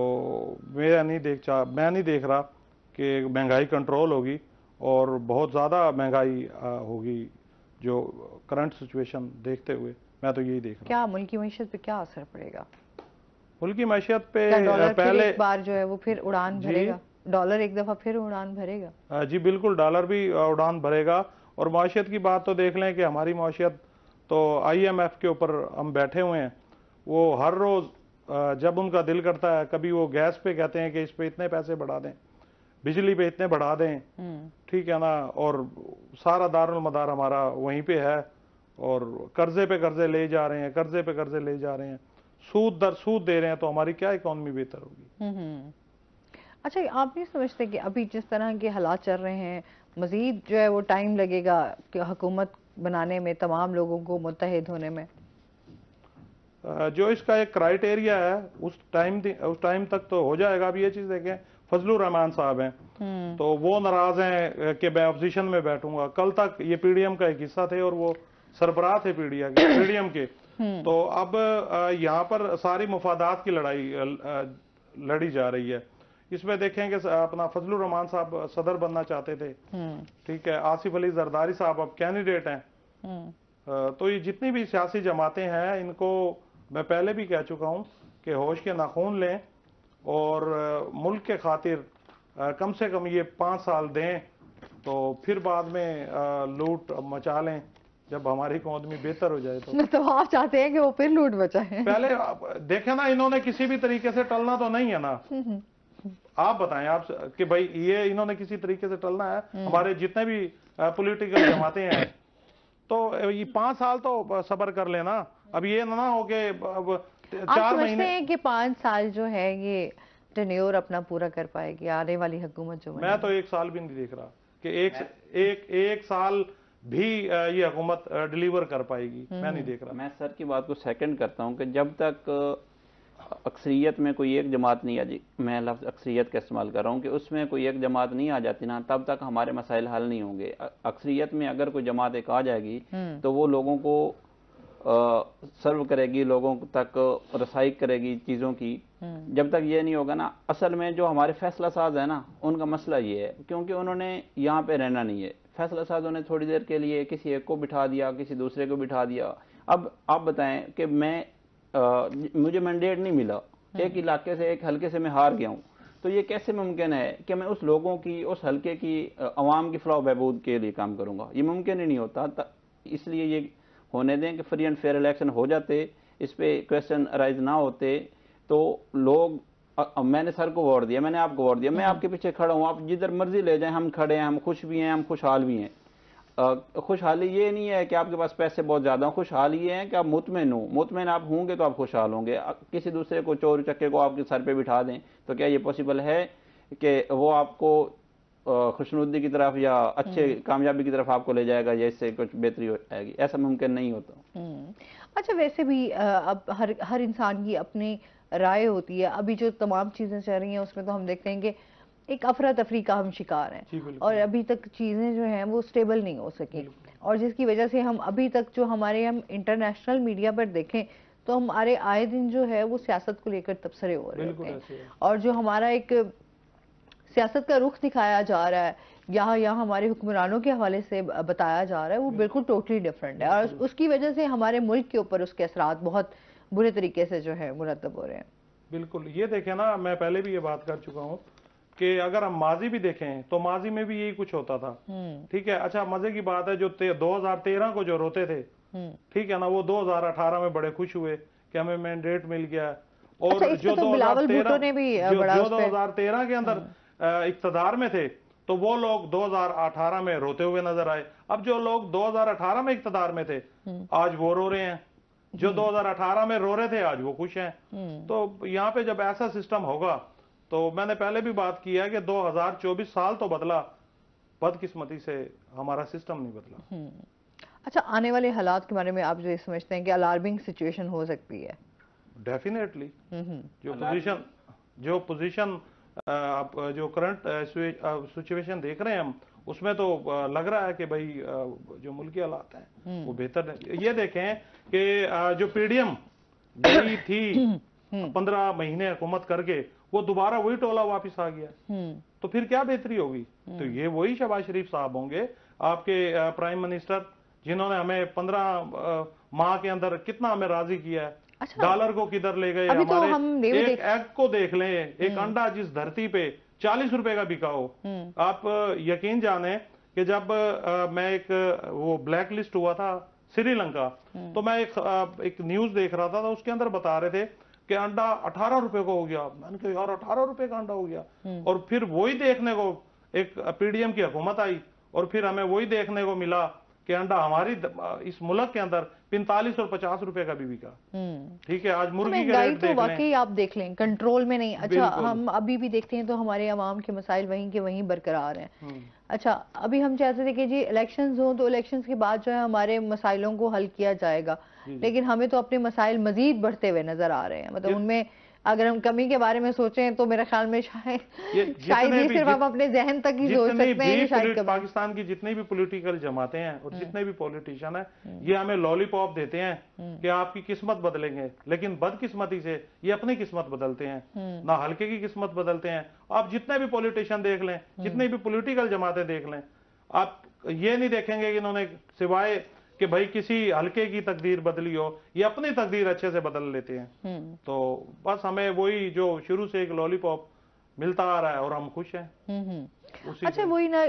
मैं नहीं देख रहा कि महंगाई कंट्रोल होगी और बहुत ज़्यादा महंगाई होगी जो करंट सिचुएशन देखते हुए। मैं तो यही देख रहा हूँ। क्या मुल्क की मईशत पे क्या असर पड़ेगा? मुल्क की मईशत पे पहले एक बार जो है वो फिर उड़ान भरेगा, डॉलर एक दफा फिर उड़ान भरेगा? जी बिल्कुल, डॉलर भी उड़ान भरेगा। और माशियत की बात तो देख लें कि हमारी माशियत तो IMF के ऊपर हम बैठे हुए हैं। वो हर रोज़ जब उनका दिल करता है, कभी वो गैस पे कहते हैं कि इस पे इतने पैसे बढ़ा दें, बिजली पे इतने बढ़ा दें, ठीक है ना, और सारा दारुल मदार हमारा वहीं पे है और कर्जे पे कर्जे ले जा रहे हैं, कर्जे पे कर्जे ले जा रहे हैं। सूद दर सूद दे रहे हैं, तो हमारी क्या इकोनॉमी बेहतर होगी। अच्छा, आप नहीं समझते कि अभी जिस तरह के हालात चल रहे हैं, मजीद जो है वो टाइम लगेगा कि हुकूमत बनाने में, तमाम लोगों को मुत्तहिद होने में? जो इसका एक क्राइटेरिया है उस टाइम तक तो हो जाएगा। अब ये चीज देखें, फजलुर रहमान साहब हैं तो वो नाराज हैं कि मैं अपोजिशन में बैठूंगा। कल तक ये पीडीएम का एक हिस्सा थे और वो सरबराह थे पीडीएम के। तो अब यहाँ पर सारी मुफादात की लड़ाई लड़ी जा रही है। इसमें देखेंगे अपना फजलुर रहमान साहब सदर बनना चाहते थे, ठीक है, आसिफ अली जरदारी साहब अब कैंडिडेट हैं। तो ये जितनी भी सियासी जमातें हैं, इनको मैं पहले भी कह चुका हूं कि होश के नाखून लें और मुल्क के खातिर कम से कम ये 5 साल दें, तो फिर बाद में लूट मचा लें जब हमारी इकोनॉमी बेहतर हो जाए। तो आप चाहते हैं कि वो फिर लूट मचाएं? पहले देखें ना, इन्होंने किसी भी तरीके से टलना तो नहीं है ना। आप बताएं आप कि भाई ये इन्होंने किसी तरीके से टलना है। हमारे जितने भी पॉलिटिकल जमातें हैं, तो ये 5 साल तो सब्र कर लेना। अब ये ना हो कि 4 महीने हैं कि 5 साल जो है ये टेन्योर अपना पूरा कर पाएगी आने वाली हुकूमत जो? मैं तो 1 साल भी नहीं देख रहा कि एक साल भी ये हुकूमत डिलीवर कर पाएगी। मैं नहीं देख रहा। मैं सर की बात को सेकंड करता हूं कि जब तक अक्सरियत में कोई एक जमात नहीं आ जाती, मैं लफ्ज़ अक्सरियत का इस्तेमाल कर रहा हूँ, कि उसमें कोई एक जमात नहीं आ जाती ना, तब तक हमारे मसाइल हल नहीं होंगे। अक्सरियत में अगर कोई जमात एक आ जाएगी तो वो लोगों को सर्व करेगी, लोगों तक रसाई करेगी चीज़ों की। जब तक ये नहीं होगा ना, असल में जो हमारे फैसला साज है ना, उनका मसला ये है क्योंकि उन्होंने यहाँ पे रहना नहीं है। फैसला साजों ने थोड़ी देर के लिए किसी एक को बिठा दिया, किसी दूसरे को बिठा दिया। अब आप बताएं कि मुझे मैंडेट नहीं मिला, एक इलाके से, एक हल्के से मैं हार गया हूँ, तो ये कैसे मुमकिन है कि मैं उस लोगों की, उस हल्के की अवाम की फलाह बहबूद के लिए काम करूंगा? ये मुमकिन ही नहीं होता। इसलिए ये होने दें कि फ्री एंड फेयर इलेक्शन हो जाते, इस पे क्वेश्चन अराइज ना होते, तो लोग मैंने सर को वोट दिया, मैंने आपको वोट दिया, मैं आपके पीछे खड़ा हूँ, आप जिधर मर्जी ले जाएं, हम खड़े हैं, हम खुश भी हैं, हम खुशहाल भी हैं। खुशहाली ये नहीं है कि आपके पास पैसे बहुत ज्यादा हो, खुशहाल ये है कि आप मुतमईन हो। मुतमईन आप होंगे तो आप खुशहाल होंगे। किसी दूसरे को, चोर चक्के को आपके सर पे बिठा दें तो क्या ये पॉसिबल है कि वो आपको खुशनुदी की तरफ या अच्छे कामयाबी की तरफ आपको ले जाएगा या इससे कुछ बेहतरी हो जाएगी? ऐसा मुमकिन नहीं होता। अच्छा, वैसे भी अब हर इंसान की अपनी राय होती है। अभी जो तमाम चीजें चल रही हैं उसमें तो हम देखते हैं कि एक अफरा तफरी का हम शिकार हैं और अभी तक चीज़ें जो हैं वो स्टेबल नहीं हो सकी, और जिसकी वजह से हम अभी तक जो हम इंटरनेशनल मीडिया पर देखें तो हमारे आए दिन जो है वो सियासत को लेकर तबसरे हो रहे हैं, और जो हमारा एक सियासत का रुख दिखाया जा रहा है या हमारे हुक्मरानों के हवाले से बताया जा रहा है, वो बिल्कुल टोटली डिफरेंट है, और उसकी वजह से हमारे मुल्क के ऊपर उसके असरात बहुत बुरे तरीके से जो है मुरतब हो रहे हैं। बिल्कुल, ये देखें ना, मैं पहले भी ये बात कर चुका हूँ कि अगर हम माजी भी देखें तो माजी में भी यही कुछ होता था, ठीक है। अच्छा, मजे की बात है, जो 2013 को जो रोते थे, ठीक है ना, वो 2018 में बड़े खुश हुए कि हमें मैंडेट मिल गया। और अच्छा, जो तो 2013 के अंदर इक्तदार में थे तो वो लोग 2018 में रोते हुए नजर आए। अब जो लोग 2018 में इक्तदार में थे आज वो रो रहे हैं, जो 2018 में रो रहे थे आज वो खुश हैं। तो यहाँ पे जब ऐसा सिस्टम होगा, तो मैंने पहले भी बात की है कि 2024 साल तो बदला, बदकिस्मती से हमारा सिस्टम नहीं बदला। अच्छा, आने वाले हालात के बारे में आप जो समझते हैं कि अलार्मिंग सिचुएशन हो सकती है? डेफिनेटली। जो पोजीशन जो करंट सिचुएशन देख रहे हैं हम, उसमें तो लग रहा है कि भाई जो मुल्की हालात हैं वो बेहतर है। ये देखें कि जो पीडीएम गई थी 15 महीने हुकूमत करके, वो दोबारा वही टोला वापस आ गया, तो फिर क्या बेहतरी होगी? तो ये वही शहबाज शरीफ साहब होंगे, आपके प्राइम मिनिस्टर, जिन्होंने हमें 15 माह के अंदर कितना हमें राजी किया है। अच्छा, डॉलर को किधर ले गए हमारे। तो एक एग को देख लें, एक अंडा जिस धरती पे 40 रुपए का बिका हो, आप यकीन जाने कि जब मैं वो ब्लैक लिस्ट हुआ था श्रीलंका, तो मैं एक न्यूज देख रहा था, उसके अंदर बता रहे थे कि अंडा 18 रुपए को हो गया। मैंने कहा यार 18 रुपए का अंडा हो गया। और फिर वही देखने को एक पीडीएम की हुकूमत आई और फिर हमें वही देखने को मिला कि अंडा हमारी इस मुल्क के अंदर 45 और 50 रुपए का भी बिका। ठीक है, आज मुर्गी के रेट तो देख वाकई लें, आप देख लें कंट्रोल में नहीं। अच्छा, हम अभी भी देखते हैं तो हमारे अवाम के मसाइल वहीं के वहीं बरकरार हैं। अच्छा, अभी हम चाहते थे कि जी इलेक्शंस हो तो इलेक्शंस के बाद जो है हमारे मसाइलों को हल किया जाएगा, लेकिन हमें तो अपने मसाइल मजीद बढ़ते हुए नजर आ रहे हैं। मतलब उनमें अगर हम कमी के बारे में सोचें तो मेरे ख्याल में शायद ये सिर्फ हम अपने जहन तक ही सोच सकते हैं। शायद पाकिस्तान की जितनी भी पॉलिटिकल जमातें हैं और जितने भी पॉलिटिशियन हैं, ये हमें लॉलीपॉप देते हैं कि आपकी किस्मत बदलेंगे, लेकिन बदकिस्मती से ये अपनी किस्मत बदलते हैं, ना हल्के की किस्मत बदलते हैं। आप जितने भी पॉलिटिशियन देख लें, जितनी भी पॉलिटिकल जमातें देख लें, आप ये नहीं देखेंगे कि इन्होंने सिवाय कि भाई किसी हल्के की तकदीर बदली हो, ये अपनी तकदीर अच्छे से बदल लेते हैं। तो बस हमें वही जो शुरू से एक लॉलीपॉप मिलता आ रहा है और हम खुश हैं। अच्छा, वही ना,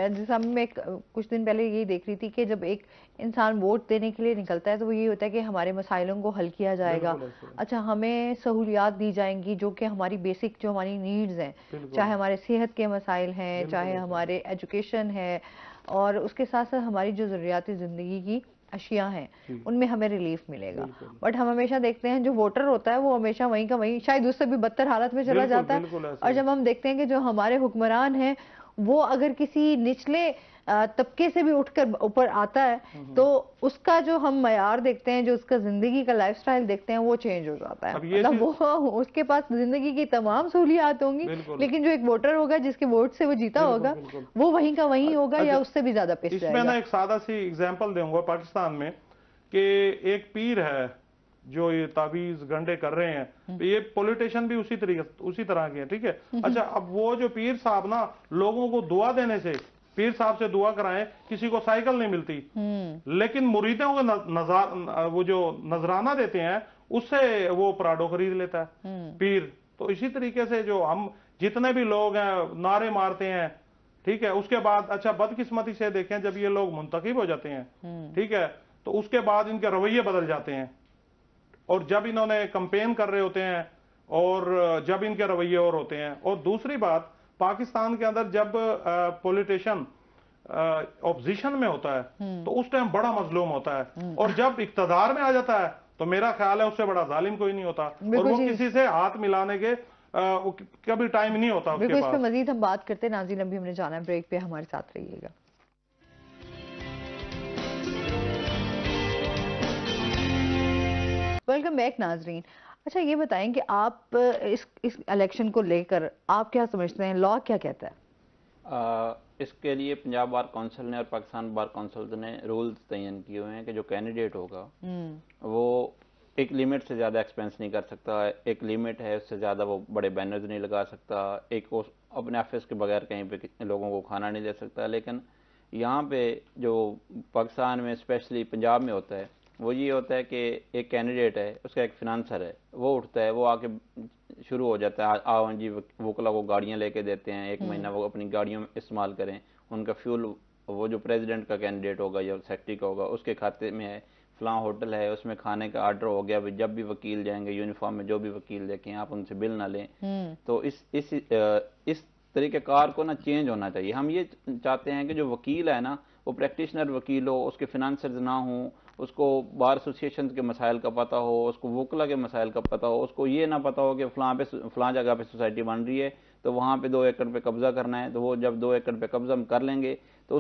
जैसे मैं कुछ दिन पहले यही देख रही थी कि जब एक इंसान वोट देने के लिए निकलता है तो वो यही होता है कि हमारे मसाइलों को हल किया जाएगा। अच्छा, हमें सहूलियात दी जाएंगी जो कि हमारी बेसिक जो हमारी नीड्स हैं, चाहे हमारे सेहत के मसाइल हैं, चाहे हमारे एजुकेशन है, और उसके साथ साथ हमारी जो ज़रूरियाती ज़िंदगी की अशिया हैं उनमें हमें रिलीफ मिलेगा। बट हम हमेशा देखते हैं जो वोटर होता है वो हमेशा वहीं का वहीं, शायद उससे भी बदतर हालत में चला जाता है। और जब हम देखते हैं कि जो हमारे हुक्मरान हैं वो अगर किसी निचले तबके से भी उठकर ऊपर आता है तो उसका जो हम मयार देखते हैं, जो उसका जिंदगी का लाइफस्टाइल देखते हैं, वो चेंज हो जाता है। मतलब वो उसके पास जिंदगी की तमाम सहूलियात होंगी, लेकिन जो एक वोटर होगा जिसके वोट से वो जीता होगा वो वहीं का वहीं होगा या उससे भी ज्यादा पिस जाएगा। इसमें ना एक सादा सी एग्जांपल दूंगा पाकिस्तान में कि एक पीर है जो ये ताबीज गंडे कर रहे हैं, तो ये पॉलिटिशियन भी उसी तरह के हैं। ठीक है, अच्छा, अब वो जो पीर साहब ना लोगों को दुआ देने से, पीर साहब से दुआ कराएं, किसी को साइकिल नहीं मिलती, लेकिन मुरीदों को वो जो नजराना देते हैं उससे वो पराडो खरीद लेता है पीर। तो इसी तरीके से जो हम जितने भी लोग हैं नारे मारते हैं, ठीक है, उसके बाद अच्छा बदकिस्मती से देखें जब ये लोग मुंतखब हो जाते हैं, ठीक है, तो उसके बाद इनके रवैये बदल जाते हैं, और जब इन्होंने कैंपेन कर रहे होते हैं और जब इनके रवैये और होते हैं। और दूसरी बात, पाकिस्तान के अंदर जब पॉलिटिशियन ऑपोजिशन में होता है तो उस टाइम बड़ा मजलूम होता है, और जब इक्तदार में आ जाता है तो मेरा ख्याल है उससे बड़ा जालिम कोई नहीं होता, और वो किसी से हाथ मिलाने के कभी टाइम नहीं होता उसके पास। मजीद हम बात करते हैं नाज़रीन, अभी हमने जाना है ब्रेक पे, हमारे साथ रहिएगा। वेलकम बैक नाजरीन। अच्छा, ये बताएं कि आप इस इलेक्शन को लेकर आप क्या समझते हैं, लॉ क्या कहता है? इसके लिए पंजाब बार काउंसिल ने और पाकिस्तान बार काउंसिल ने रूल्स तयन किए हुए हैं कि जो कैंडिडेट होगा वो एक लिमिट से ज़्यादा एक्सपेंस नहीं कर सकता, एक लिमिट है, उससे ज़्यादा वो बड़े बैनर्स नहीं लगा सकता, एक अपने ऑफिस के बगैर कहीं पे लोगों को खाना नहीं दे सकता। लेकिन यहाँ पे जो पाकिस्तान में स्पेशली पंजाब में होता है वो ये होता है कि एक कैंडिडेट है, उसका एक फिनांसर है, वो उठता है, वो आके शुरू हो जाता है, आओ जी वकला को गाड़ियाँ लेके देते हैं, एक महीना वो अपनी गाड़ियों में इस्तेमाल करें, उनका फ्यूल वो जो प्रेसिडेंट का कैंडिडेट होगा या सेक्रेटरी का होगा उसके खाते में है, फलां होटल है उसमें खाने का ऑर्डर हो गया, जब भी वकील जाएंगे यूनिफॉर्म में जो भी वकील देखें आप उनसे बिल ना लें। तो इस तरीक़ेकार को ना चेंज होना चाहिए। हम ये चाहते हैं कि जो वकील है ना वो प्रैक्टिशनर वकील हो, उसके फिनांसर्स ना हो, उसको बार एसोसिएशन के मसाइल का पता हो, उसको वकला के मसाइल का पता हो, उसको ये ना पता हो कि फलां जगह पे सोसाइटी बन रही है तो वहाँ पे 2 एकड़ पे कब्जा करना है, तो वो जब 2 एकड़ पे कब्जा कर लेंगे तो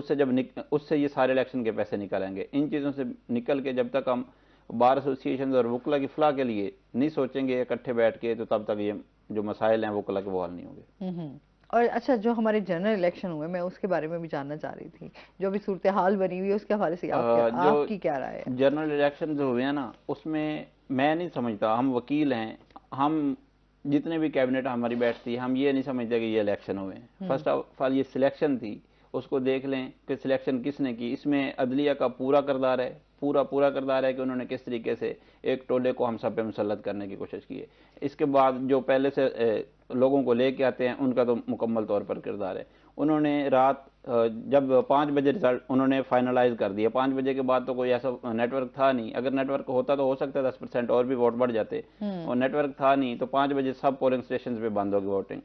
उससे ये सारे इलेक्शन के पैसे निकलेंगे। इन चीज़ों से निकल के जब तक हम बार एसोसिएशन और वकला की फलाह के लिए नहीं सोचेंगे इकट्ठे बैठ के, तो तब तक ये जो मसाइल हैं वकला के वो हल नहीं होंगे। और अच्छा, जो हमारे जनरल इलेक्शन हुए मैं उसके बारे में भी जानना चाह रही थी, जो भी सूरत हाल बनी हुई है उसके हवाले से आपकी क्या राय है? जनरल इलेक्शन जो हुए हैं ना उसमें मैं नहीं समझता, हम वकील हैं, हम जितने भी कैबिनेट हमारी बैठती है हम ये नहीं समझते कि ये इलेक्शन हुए हैं। फर्स्ट ऑफ ऑल ये सिलेक्शन थी, उसको देख लें कि सिलेक्शन किसने की। इसमें अदलिया का पूरा किरदार है, पूरा किरदार है कि उन्होंने किस तरीके से एक टोले को हम सब पे मुसल्लत करने की कोशिश की है। इसके बाद जो पहले से लोगों को लेके आते हैं उनका तो मुकम्मल तौर पर किरदार है। उन्होंने रात जब 5 बजे रिजल्ट उन्होंने फाइनलाइज कर दिया, 5 बजे के बाद तो कोई ऐसा नेटवर्क था नहीं। अगर नेटवर्क होता तो हो सकता है 10% और भी वोट बढ़ जाते, और नेटवर्क था नहीं, तो 5 बजे सब पोलिंग स्टेशन पे बंद होगी वोटिंग।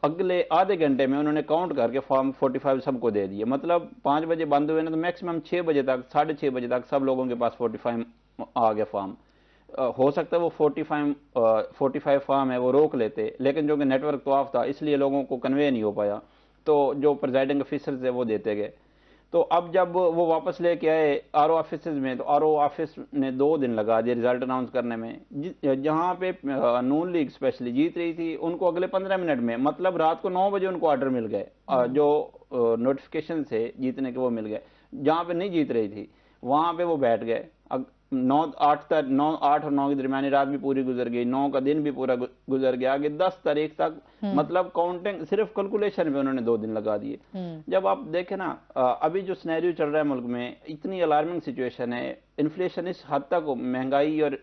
अगले आधे घंटे में उन्होंने काउंट करके फॉर्म 45 सबको दे दिए। मतलब 5 बजे बंद हुए ना, तो मैक्सिमम 6 बजे तक, 6:30 बजे तक सब लोगों के पास 45 आ गया फॉर्म। हो सकता है वो 45 फॉर्म है वो रोक लेते, लेकिन जो कि नेटवर्क तो ऑफ था इसलिए लोगों को कन्वे नहीं हो पाया, तो जो प्रिजाइडिंग ऑफिसर्स है वो देते गए। तो अब जब वो वापस लेके आए आरओ ऑफिस में, तो आरओ ऑफिस ने 2 दिन लगा दिए रिजल्ट अनाउंस करने में। जहां पे नून लीग स्पेशली जीत रही थी, उनको अगले 15 मिनट में, मतलब रात को 9 बजे उनको ऑर्डर मिल गए, जो नोटिफिकेशन से जीतने के वो मिल गए। जहां पे नहीं जीत रही थी वहां पे वो बैठ गए। 8 और 9 की दरमियानी रात भी पूरी गुजर गई, 9 का दिन भी पूरा गुजर गया, आगे 10 तारीख तक मतलब काउंटिंग सिर्फ कैलकुलेशन में उन्होंने 2 दिन लगा दिए। जब आप देखें ना, अभी जो सिनेरियो चल रहा है मुल्क में, इतनी अलार्मिंग सिचुएशन है, इन्फ्लेशन इस हद तक, महंगाई, और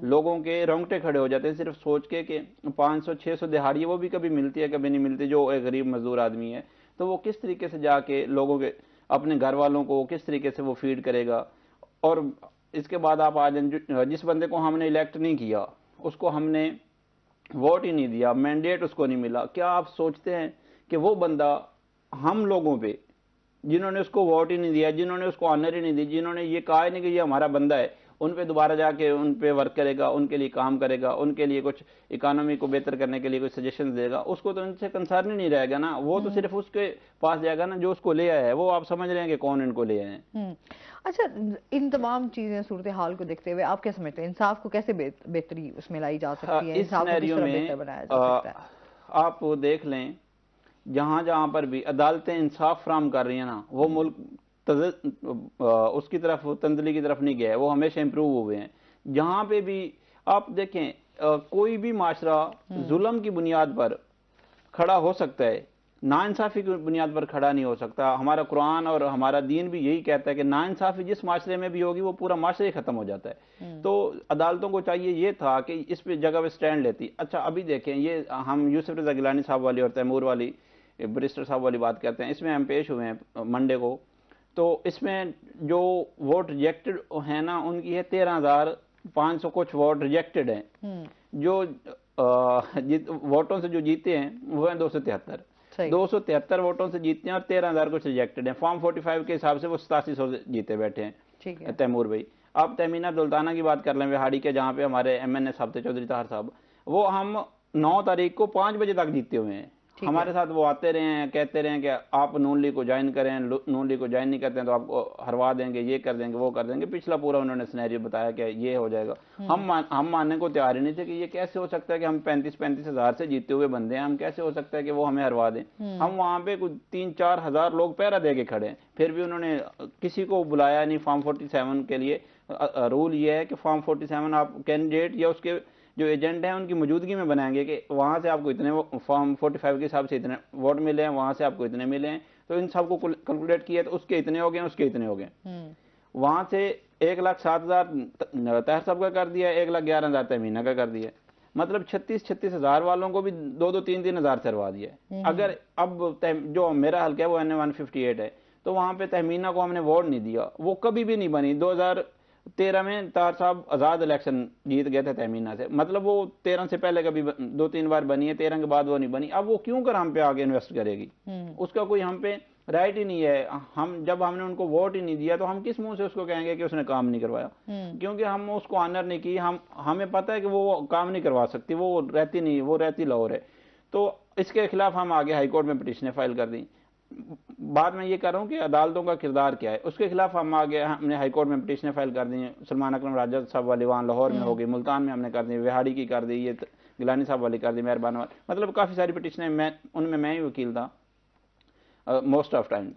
लोगों के रोंगटे खड़े हो जाते हैं सिर्फ सोच के कि 500-600 दिहाड़ी वो भी कभी मिलती है कभी नहीं मिलती, जो एक गरीब मजदूर आदमी है, तो वो किस तरीके से जाके लोगों के, अपने घर वालों को किस तरीके से वो फीड करेगा। और इसके बाद आप आज जिस बंदे को हमने इलेक्ट नहीं किया, उसको हमने वोट ही नहीं दिया, मैंडेट उसको नहीं मिला, क्या आप सोचते हैं कि वो बंदा हम लोगों पे, जिन्होंने उसको वोट ही नहीं दिया, जिन्होंने उसको ऑनर ही नहीं दी, जिन्होंने ये कहा ही नहीं कि ये हमारा बंदा है, उन पे दोबारा जाके उन पे वर्क करेगा, उनके लिए काम करेगा, उनके लिए कुछ इकोनॉमी को बेहतर करने के लिए कुछ सजेशन देगा, उसको तो इनसे कंसर्न ही नहीं रहेगा ना। वो तो सिर्फ उसके पास जाएगा ना जो उसको ले आया है। वो आप समझ रहे हैं कि कौन इनको ले आए हैं। अच्छा, इन तमाम चीजें, सूरत हाल को देखते हुए आप क्या समझते हैं, इंसाफ को कैसे बेहतरी उसमें लाई जा सकती है, इस सिनेरियो में बनाया जा सकता है? आप देख लें, जहां जहां पर भी अदालतें इंसाफ फराहम कर रही है ना, वो मुल्क उसकी तरफ, तंदली की तरफ नहीं गया है, वो हमेशा इंप्रूव हुए हैं। जहां पे भी आप देखें, कोई भी माशरा जुल्म की बुनियाद पर खड़ा हो सकता है, नाइंसाफी की बुनियाद पर खड़ा नहीं हो सकता। हमारा कुरान और हमारा दीन भी यही कहता है कि नाइंसाफी जिस माशरे में भी होगी वो पूरा माशरा ही खत्म हो जाता है। तो अदालतों को चाहिए ये था कि इस पे जगह पे स्टैंड लेती। अच्छा, अभी देखें, ये हम यूसुफ रजा गिलानी साहब वाली और तैमूर वाली, बैरिस्टर साहब वाली बात करते हैं, इसमें हम पेश हुए हैं मंडे को, तो इसमें जो वोट रिजेक्टेड है ना, उनकी है 13,500 कुछ वोट रिजेक्टेड हैं। जो वोटों से जो जीते हैं वो है 273 वोटों से जीते हैं, और 13,000 कुछ रिजेक्टेड हैं। फॉर्म 45 के हिसाब से वो 8700 जीते बैठे हैं तैमूर भाई। आप तहमीना दुल्ताना की बात कर लें, विहाड़ी के, जहाँ पे हमारे MNA साहब थे, चौधरी ताहर साहब, वो हम 9 तारीख को 5 बजे तक जीते हुए हैं। हमारे साथ वो आते रहे हैं, कहते रहे हैं कि आप नून लीग को ज्वाइन करें, नून लीग को ज्वाइन नहीं करते हैं तो आपको हरवा देंगे, ये कर देंगे, वो कर देंगे। पिछला पूरा उन्होंने सिनेरियो बताया कि ये हो जाएगा। हम मानने को तैयार ही नहीं थे कि ये कैसे हो सकता है कि हम 35 हज़ार से जीते हुए बंदे हैं, हम कैसे हो सकता है कि वो हमें हरवा दें। हम वहां पे कुछ 3-4 हज़ार लोग पहरा दे के खड़े हैं, फिर भी उन्होंने किसी को बुलाया नहीं फॉर्म 47 के लिए। रूल ये है कि फॉर्म 47 आप कैंडिडेट या उसके जो एजेंट हैं उनकी मौजूदगी में बनाएंगे कि वहां से आपको इतने फॉर्म 45 के हिसाब से इतने वोट मिले हैं, वहां से आपको इतने मिले हैं, तो इन सबको कैलकुलेट किया तो उसके इतने हो गए, उसके इतने हो गए। वहां से 1,07,000 ताहिर साहब का कर दिया, 1,11,000 तहमीना का कर दिया, मतलब 36 हज़ार वालों को भी 2-3 हज़ार से हरवा दिया। अगर अब जो मेरा हल्का है वो NA 158 है, तो वहां पे तहमीना को हमने वोट नहीं दिया, वो कभी भी नहीं बनी। 2013 में तार साहब आजाद इलेक्शन जीत गए थे तहमीना से, मतलब वो 13 से पहले कभी 2-3 बार बनी है, 13 के बाद वो नहीं बनी। अब वो क्यों कर हम पे आगे इन्वेस्ट करेगी, उसका कोई हम पे राइट ही नहीं है। हम जब हमने उनको वोट ही नहीं दिया तो हम किस मुंह से उसको कहेंगे कि उसने काम नहीं करवाया, क्योंकि हम उसको ऑनर नहीं की। हमें पता है कि वो काम नहीं करवा सकती, वो रहती नहीं, वो रहती लाहौर है। तो इसके खिलाफ हम आगे हाईकोर्ट में पिटीशनें फाइल कर दी। बाद में ये कर रहा हूँ कि अदालतों का किरदार क्या है, उसके खिलाफ हम आगे हमने हाईकोर्ट में पिटीशनें फाइल कर दी। सलमान अकरम राजा साहब वाली वहाँ लाहौर में हो गई, मुल्तान में हमने कर दी, विहाड़ी की कर दी, ये गिलानी साहब वाली कर दी, मेहरबान वाली, मतलब काफ़ी सारी पिटीशनें, उनमें मैं ही वकील था मोस्ट ऑफ टाइम।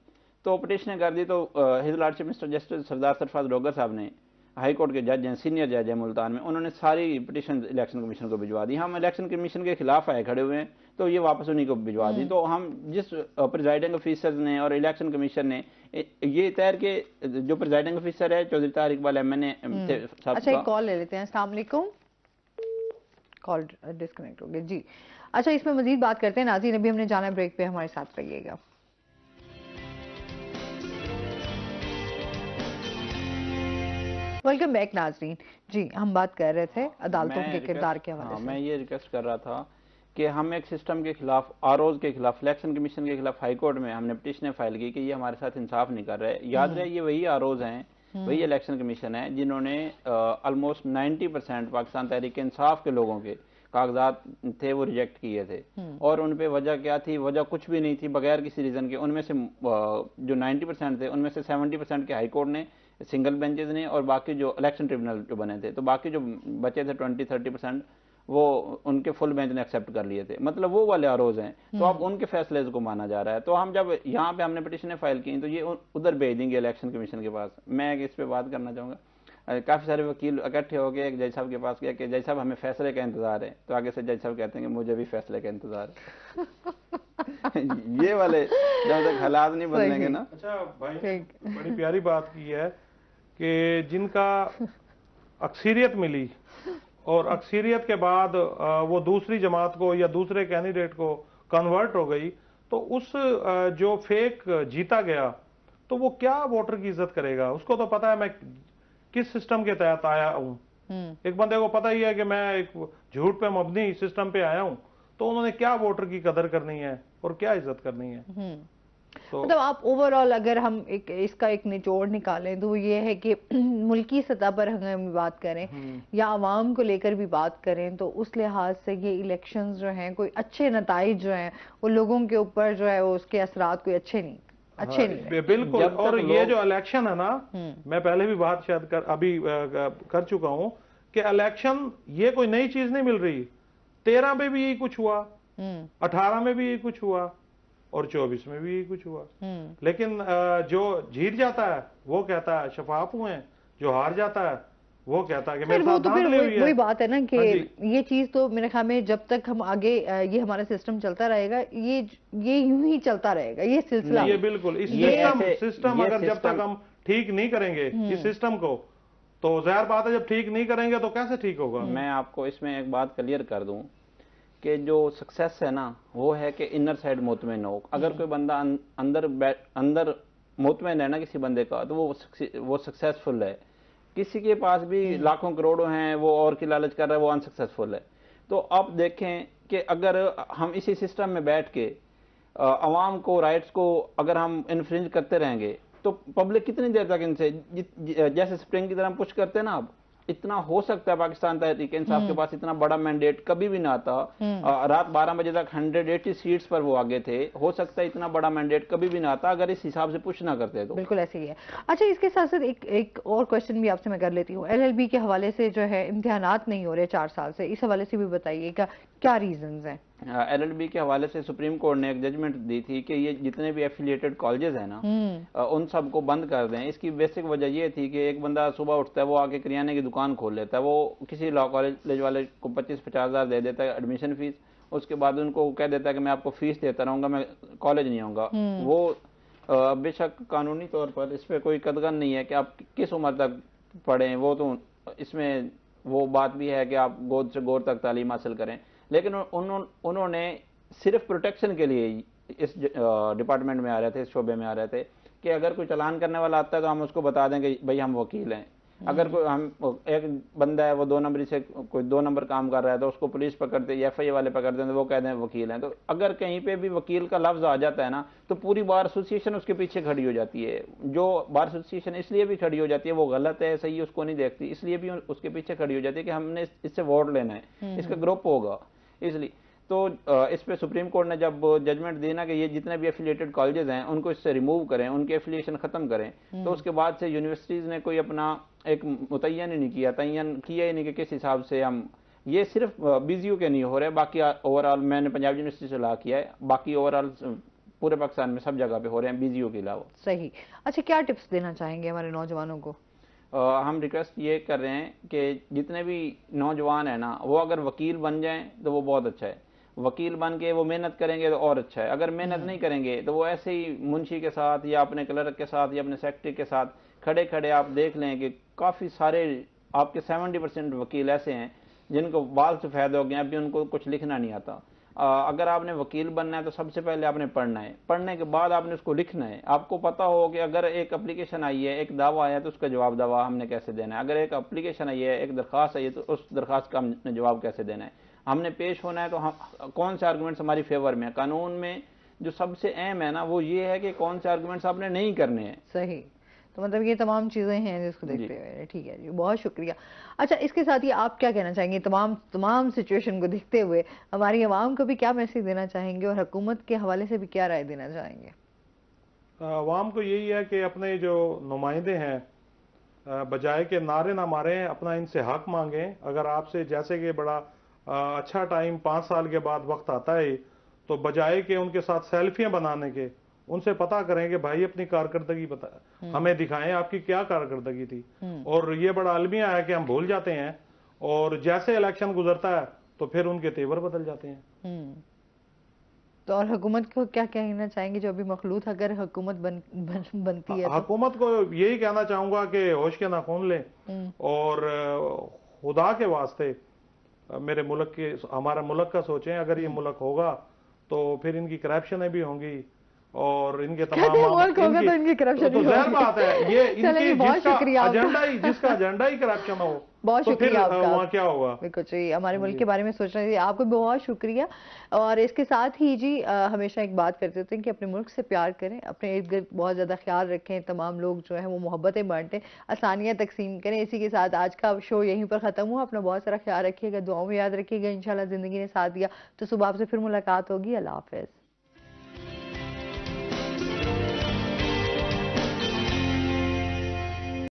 तो पिटीशनें कर दी। तो हिज लॉर्डशिप मिस्टर जस्टिस सरदार सरफराज डोगर साहब ने, हाई कोर्ट के जज हैं, सीनियर जज हैं मुल्तान में, उन्होंने सारी पिटीशन इलेक्शन कमीशन को भिजवा दी। हम इलेक्शन कमीशन के खिलाफ आए खड़े हुए हैं, तो ये वापस उन्हीं को भिजवा दी। तो हम जिस प्रिजाइडिंग ऑफिसर्स ने और इलेक्शन कमीशन ने ये तैयार के, जो प्रिजाइडिंग ऑफिसर है चौधरी तार इकबाल MNA साहब। अच्छा, एक कॉल ले लेते हैं। अस्सलाम वालेकुम। कॉल डिस्कनेक्ट हो गई जी। अच्छा, इसमें मजीद बात करते हैं। नाज़रीन, अभी हमने जाना ब्रेक पे, हमारे साथ रहिएगा। वेलकम बैक नाजरीन। जी, हम बात कर रहे थे अदालतों के किरदार के हवाले हाँ, से। मैं ये रिक्वेस्ट कर रहा था कि हम एक सिस्टम के खिलाफ, आरओज के खिलाफ, इलेक्शन कमीशन के खिलाफ हाई कोर्ट में हमने पिटीशन फाइल की कि ये हमारे साथ इंसाफ नहीं कर रहे। याद रहे, ये वही आरओज हैं, वही इलेक्शन कमीशन है जिन्होंने ऑलमोस्ट 90% पाकिस्तान तहरीक इंसाफ के लोगों के कागजात थे वो रिजेक्ट किए थे। और उन पे वजह क्या थी? वजह कुछ भी नहीं थी, बगैर किसी रीजन के। उनमें से जो 90% थे उनमें से 70% के हाई कोर्ट ने, सिंगल बेंचेस ने, और बाकी जो इलेक्शन ट्रिब्यूनल जो बने थे, तो बाकी जो बचे थे 20-30% वो उनके फुल बेंच ने एक्सेप्ट कर लिए थे। मतलब वो वाले आरोज हैं, तो अब उनके फैसले को माना जा रहा है। तो हम जब यहाँ पे हमने पिटीशनें फाइल की तो ये उधर भेज देंगे इलेक्शन कमीशन के पास। मैं इस पे बात करना चाहूंगा, काफी सारे वकील इकट्ठे हो गए एक जज साहब के पास गया कि जज साहब हमें फैसले का इंतजार है, तो आगे से जज साहब कहते हैं कि मुझे भी फैसले का इंतजार है। ये वाले जब तक हालात नहीं बदलेंगे ना। अच्छा भाई, बड़ी प्यारी बात की है कि जिनका अक्सरियत मिली और अक्सरियत के बाद वो दूसरी जमात को या दूसरे कैंडिडेट को कन्वर्ट हो गई, तो उस जो फेक जीता गया तो वो क्या वोटर की इज्जत करेगा? उसको तो पता है मैं किस सिस्टम के तहत आया हूं। एक बंदे को पता ही है कि मैं एक झूठ पे मबनी सिस्टम पे आया हूं, तो उन्होंने क्या वोटर की कदर करनी है और क्या इज्जत करनी है? तो मतलब आप ओवरऑल अगर हम इसका एक निचोड़ निकालें तो ये है कि मुल्की सतह पर हम बात करें या आवाम को लेकर भी बात करें, तो उस लिहाज से ये इलेक्शंस जो हैं, कोई अच्छे नताइज जो हैं वो लोगों के ऊपर जो है उसके असरात कोई अच्छे नहीं रहे। बिल्कुल। और ये जो इलेक्शन है ना, मैं पहले भी बात शायद अभी कर चुका हूं कि इलेक्शन ये कोई नई चीज नहीं मिल रही। 13 में भी यही कुछ हुआ, 18 में भी यही कुछ हुआ और 24 में भी यही कुछ हुआ। लेकिन जो जीत जाता है वो कहता है शफाफ हुए हैं, जो हार जाता है वो कहता है कि मेरे साथ धांधली हुई है। वही बात है ना कि ये चीज तो मेरे ख्याल में जब तक हम आगे ये हमारा सिस्टम चलता रहेगा, ये यूं ही चलता रहेगा ये सिलसिला। ये बिल्कुल इस सिस्टम अगर जब तक हम ठीक नहीं करेंगे इस सिस्टम को, तो जाहिर बात है जब ठीक नहीं करेंगे तो कैसे ठीक होगा? मैं आपको इसमें एक बात क्लियर कर दूं कि जो सक्सेस है ना वो है कि इनर साइड मुतमईन हो। अगर कोई बंदा अंदर मुतमईन है ना किसी बंदे का, तो वो सक्सेसफुल है। किसी के पास भी लाखों करोड़ों हैं, वो और की लालच कर रहा है, वो अनसक्सेसफुल है। तो अब देखें कि अगर हम इसी सिस्टम में बैठ के अवाम को राइट्स को अगर हम इन्फ्रिंज करते रहेंगे तो पब्लिक कितनी देर तक इनसे, जैसे स्प्रिंग की तरह पुश करते हैं ना, अब इतना हो सकता है पाकिस्तान तहरीक इंसाफ के पास इतना बड़ा मैंडेट कभी भी ना आता। रात 12 बजे तक 180 सीट्स पर वो आगे थे। हो सकता है इतना बड़ा मैंडेट कभी भी ना आता अगर इस हिसाब से पुश ना करते। तो बिल्कुल ऐसे ही है। अच्छा, इसके साथ साथ एक और क्वेश्चन भी आपसे मैं कर लेती हूँ। LLB के हवाले से जो है इम्तिहानात नहीं हो रहे 4 साल से, इस हवाले से भी बताइएगा क्या रीजंस हैं? LLB के हवाले से सुप्रीम कोर्ट ने एक जजमेंट दी थी कि ये जितने भी एफिलिएटेड कॉलेजेस हैं ना उन सब को बंद कर दें। इसकी बेसिक वजह ये थी कि एक बंदा सुबह उठता है, वो आके किराने की दुकान खोल लेता है, वो किसी लॉ कॉलेज वाले को 25-50 हज़ार दे देता है एडमिशन फीस। उसके बाद उनको कह देता है कि मैं आपको फीस देता रहूंगा, मैं कॉलेज नहीं आऊंगा। वो बेशक कानूनी तौर पर इस पर कोई कदगन नहीं है कि आप किस उम्र तक पढ़ें, वो तो इसमें वो बात भी है कि आप गोद से गोद तक तालीम हासिल करें, लेकिन उन्होंने सिर्फ प्रोटेक्शन के लिए इस डिपार्टमेंट में आ रहे थे, इस शोबे में आ रहे थे कि अगर कोई चालान करने वाला आता है तो हम उसको बता दें कि भाई हम वकील हैं। अगर कोई हम एक बंदा है वो 2 नंबरी से कोई 2 नंबर काम कर रहा है तो उसको पुलिस पकड़ते, FIA वाले पकड़ते हैं तो वो कहते हैं वकील हैं। तो अगर कहीं पे भी वकील का लफ्ज आ जाता है ना तो पूरी बार एसोसिएशन उसके पीछे खड़ी हो जाती है। जो बार एसोसिएशन इसलिए भी खड़ी हो जाती है, वो गलत है सही उसको नहीं देखती, इसलिए भी उसके पीछे खड़ी हो जाती है कि हमने इससे वोट लेना है, इसका ग्रुप होगा इसलिए। तो इस पे सुप्रीम कोर्ट ने जब जजमेंट दी ना कि ये जितने भी एफिलिएटेड कॉलेजेस हैं उनको इससे रिमूव करें, उनके एफिलिएशन खत्म करें, तो उसके बाद से यूनिवर्सिटीज ने कोई अपना एक मुतय्यन ही नहीं किया, तय्यन किया ही नहीं कि किस हिसाब से हम, ये सिर्फ BZU के नहीं हो रहे, बाकी ओवरऑल मैंने पंजाब यूनिवर्सिटी से ला किया है, बाकी ओवरऑल पूरे पाकिस्तान में सब जगह पे हो रहे हैं BZU के अलावा। सही। अच्छा, क्या टिप्स देना चाहेंगे हमारे नौजवानों को? हम रिक्वेस्ट ये कर रहे हैं कि जितने भी नौजवान है ना वो अगर वकील बन जाएं तो वो बहुत अच्छा है। वकील बन के वो मेहनत करेंगे तो और अच्छा है। अगर मेहनत नहीं करेंगे तो वो ऐसे ही मुंशी के साथ या अपने क्लर्क के साथ या अपने सेक्रेटरी के साथ खड़े खड़े आप देख लें कि काफ़ी सारे आपके 70% वकील ऐसे हैं जिनको बाल सफ़ेद हो गए, अभी उनको कुछ लिखना नहीं आता। अगर आपने वकील बनना है तो सबसे पहले आपने पढ़ना है, पढ़ने के बाद आपने उसको लिखना है। आपको पता हो कि अगर एक एप्लीकेशन आई है, एक दावा आया, तो उसका जवाब दावा हमने कैसे देना है। अगर एक एप्लीकेशन आई है, एक दरख्वास्त आई है, तो उस दरख्वास्त का हमने जवाब कैसे देना है। हमने पेश होना है तो हम कौन से आर्गूमेंट्स हमारी फेवर में है। कानून में जो सबसे अहम है ना, वो ये है कि कौन से आर्गूमेंट्स आपने नहीं करने हैं। सही, तो मतलब ये तमाम चीज़ें हैं जिसको देखते हुए। ठीक है जी, बहुत शुक्रिया। अच्छा, इसके साथ ही आप क्या कहना चाहेंगे तमाम सिचुएशन को देखते हुए हमारी आवाम को भी क्या मैसेज देना चाहेंगे और हुकूमत के हवाले से भी क्या राय देना चाहेंगे? आवाम को यही है कि अपने जो नुमाइंदे हैं बजाय के नारे ना मारें, अपना इनसे हक मांगें। अगर आपसे जैसे कि बड़ा अच्छा टाइम 5 साल के बाद वक्त आता है, तो बजाय के उनके साथ सेल्फियां बनाने के, उनसे पता करें कि भाई अपनी कारकर्दगी हमें दिखाएं, आपकी क्या कारकर्दगी थी। और ये बड़ा अलमिया है कि हम भूल जाते हैं, और जैसे इलेक्शन गुजरता है तो फिर उनके तेवर बदल जाते हैं। तो और हुकूमत को क्या कहना चाहेंगे जो अभी मखलूत अगर हुकूमत बनती है? हुकूमत को यही कहना चाहूंगा कि होश के नाखून लें और खुदा के वास्ते मेरे मुल्क के, हमारा मुल्क का सोचें। अगर ये मुल्क होगा तो फिर इनकी करप्शन भी होंगी और इनके तमाम मुल्क होगा तो इनकी करप्शन तो ज़ाहिर बात है ये इनकी जिसका एजेंडा ही करप्शन हो, बहुत तो शुक्रिया आपका। वहाँ क्या होगा। बिल्कुल जी, हमारे मुल्क के बारे में सोचना चाहिए। आपको बहुत शुक्रिया। और इसके साथ ही जी हमेशा एक बात करते होते हैं कि अपने मुल्क से प्यार करें, अपने इर्द गिर्द बहुत ज़्यादा ख्याल रखें, तमाम लोग जो है वो मोहब्बतें बांटें, आसानियाँ तकसीम करें। इसी के साथ आज का शो यहीं पर ख़त्म हुआ। अपना बहुत सारा ख्याल रखिएगा, दुआओं में याद रखिएगा। इंशाल्लाह ज़िंदगी ने साथ दिया तो सुबह आपसे फिर मुलाकात होगी। अल्लाह हाफ़िज़।